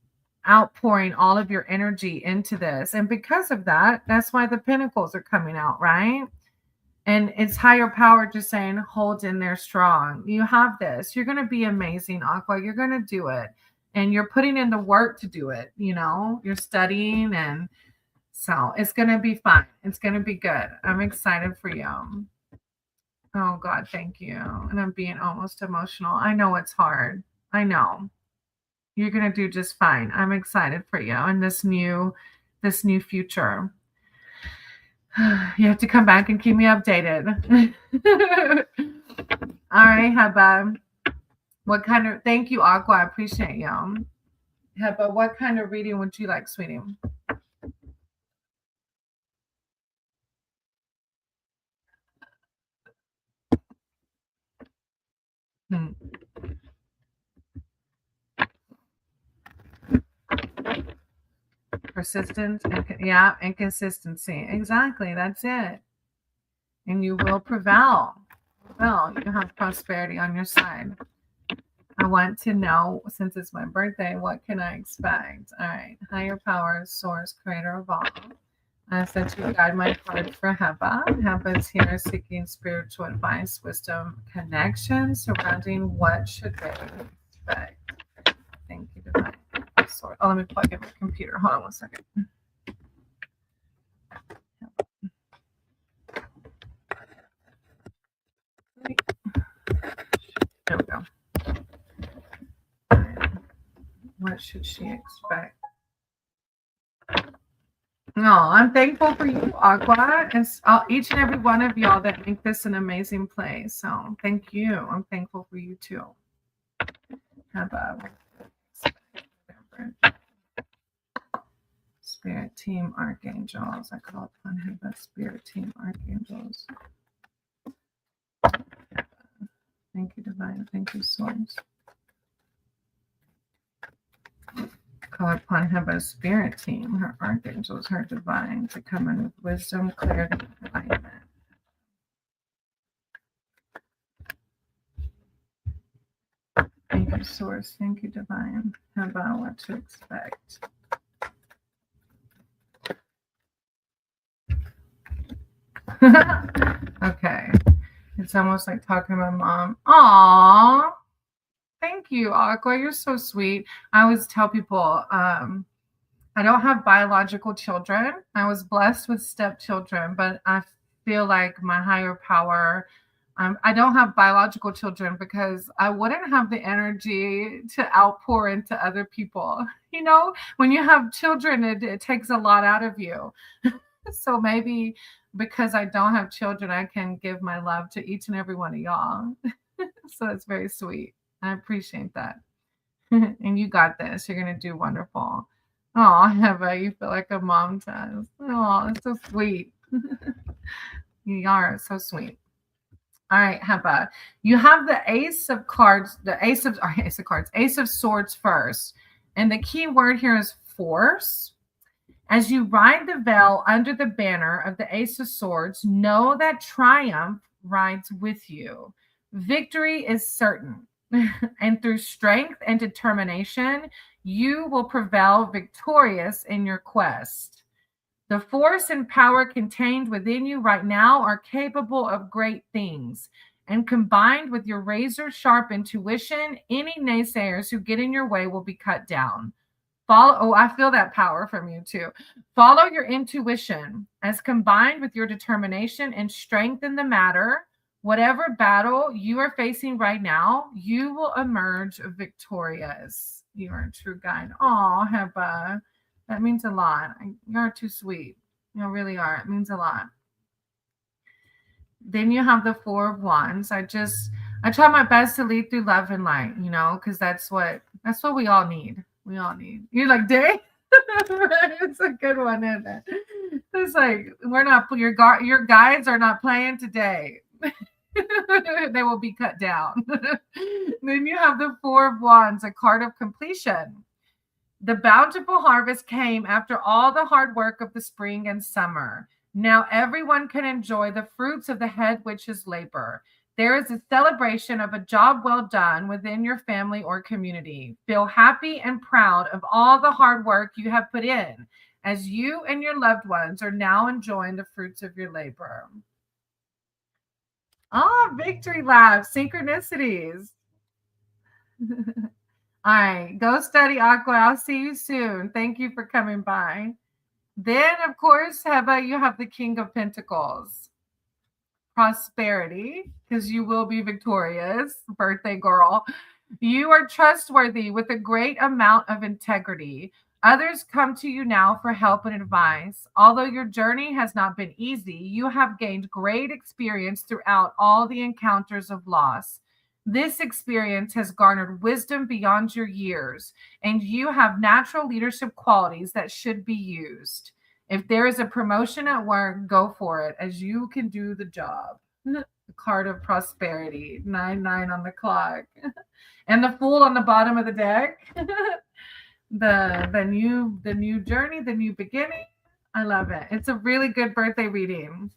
outpouring all of your energy into this. And because of that, that's why the pinnacles are coming out, right? And it's higher power just saying, hold in there strong. You have this. You're going to be amazing, Aqua. You're going to do it. And you're putting in the work to do it. You know, you're studying. And so it's going to be fun. It's going to be good. I'm excited for you. Oh, God, thank you. And I'm being almost emotional. I know it's hard. I know. You're going to do just fine. I'm excited for you and this new future. You have to come back and keep me updated. All right, Heba. What kind of thank you, Aqua. I appreciate you. Heba, what kind of reading would you like, sweetie? Hmm. Persistence and yeah, and consistency. Exactly. That's it. And you will prevail. Well, you have prosperity on your side. I want to know, since it's my birthday, what can I expect? All right. Higher power, source, creator of all. I said to guide my card for Heba. Heba is here seeking spiritual advice, wisdom, connection surrounding what should they expect. Thank you, divine. Source. Oh, let me plug in my computer. Hold on one second. There we go. What should she expect? No, I'm thankful for you, Aqua, and each and every one of y'all that make this an amazing place. So thank you. I'm thankful for you too. Have a spirit team archangels. I call upon him the spirit team archangels. Thank you, divine. Thank you, source. Call upon Heba's spirit team, her archangels, her divine, to come in with wisdom, clarity, and alignment. Thank you, source. Thank you, divine. Heba, what to expect. Okay. It's almost like talking to my mom. Aww. Thank you, Aqua. You're so sweet. I always tell people, I don't have biological children. I was blessed with stepchildren, but I feel like my higher power. I don't have biological children because I wouldn't have the energy to outpour into other people. You know, when you have children, it takes a lot out of you. So maybe because I don't have children, I can give my love to each and every one of y'all. So it's very sweet. I appreciate that. And you got this. You're going to do wonderful. Oh, Heba, you feel like a mom does. Oh, it's so sweet. You are so sweet. All right, Heba. You have the ace of cards, ace of swords first. And the key word here is force. As you ride the veil under the banner of the Ace of Swords, know that triumph rides with you. Victory is certain. And through strength and determination, you will prevail victorious in your quest. The force and power contained within you right now are capable of great things. And combined with your razor sharp intuition, any naysayers who get in your way will be cut down. I feel that power from you too. Follow your intuition as combined with your determination and strength in the matter. Whatever battle you are facing right now, you will emerge victorious. You are a true guide. Oh, Heba, that means a lot. You're too sweet. You really are. It means a lot. Then you have the Four of Wands. I try my best to lead through love and light, because that's what we all need. We all need. You're like, Day? It's a good one, isn't it? It's like, your guides are not playing today. They will be cut down. Then you have the Four of Wands, a card of completion. The bountiful harvest came after all the hard work of the spring and summer. Now everyone can enjoy the fruits of the head witch's labor. There is a celebration of a job well done within your family or community. Feel happy and proud of all the hard work you have put in, as you and your loved ones are now enjoying the fruits of your labor. Victory laps, synchronicities. All right, go study, Aqua. I'll see you soon. Thank you for coming by. Then, of course, you have the King of Pentacles. Prosperity, because you will be victorious, birthday girl. You are trustworthy with a great amount of integrity. Others come to you now for help and advice. Although your journey has not been easy, you have gained great experience throughout all the encounters of loss. This experience has garnered wisdom beyond your years, and you have natural leadership qualities that should be used. If there is a promotion at work, go for it, as you can do the job. The card of prosperity, 9-9 on the clock. And the Fool on the bottom of the deck. the new journey, the new beginning. I love it. It's a really good birthday reading.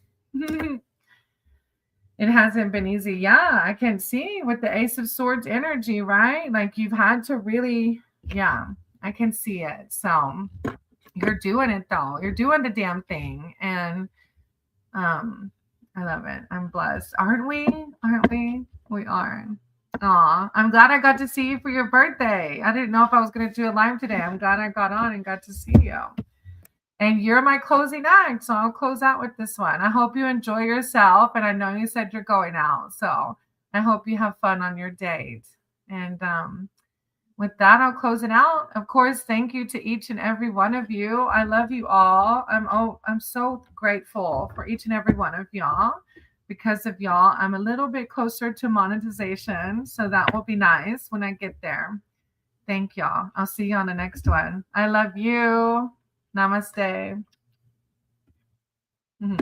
It hasn't been easy. Yeah, I can see with the Ace of Swords energy, right? Like you've had to really, I can see it. So you're doing it though. You're doing the damn thing. And I love it. I'm blessed. Aren't we? Aren't we? We are. Aw, I'm glad I got to see you for your birthday. I didn't know if I was going to do a live today. I'm glad I got on and got to see you. And you're my closing act, so I'll close out with this one. I hope you enjoy yourself, and I know you said you're going out, so I hope you have fun on your date. And with that, I'll close it out. Of course, thank you to each and every one of you. I love you all. I'm so grateful for each and every one of y'all. Because of y'all, I'm a little bit closer to monetization, so that will be nice when I get there. Thank y'all. I'll see you on the next one. I love you. Namaste. Mm-hmm.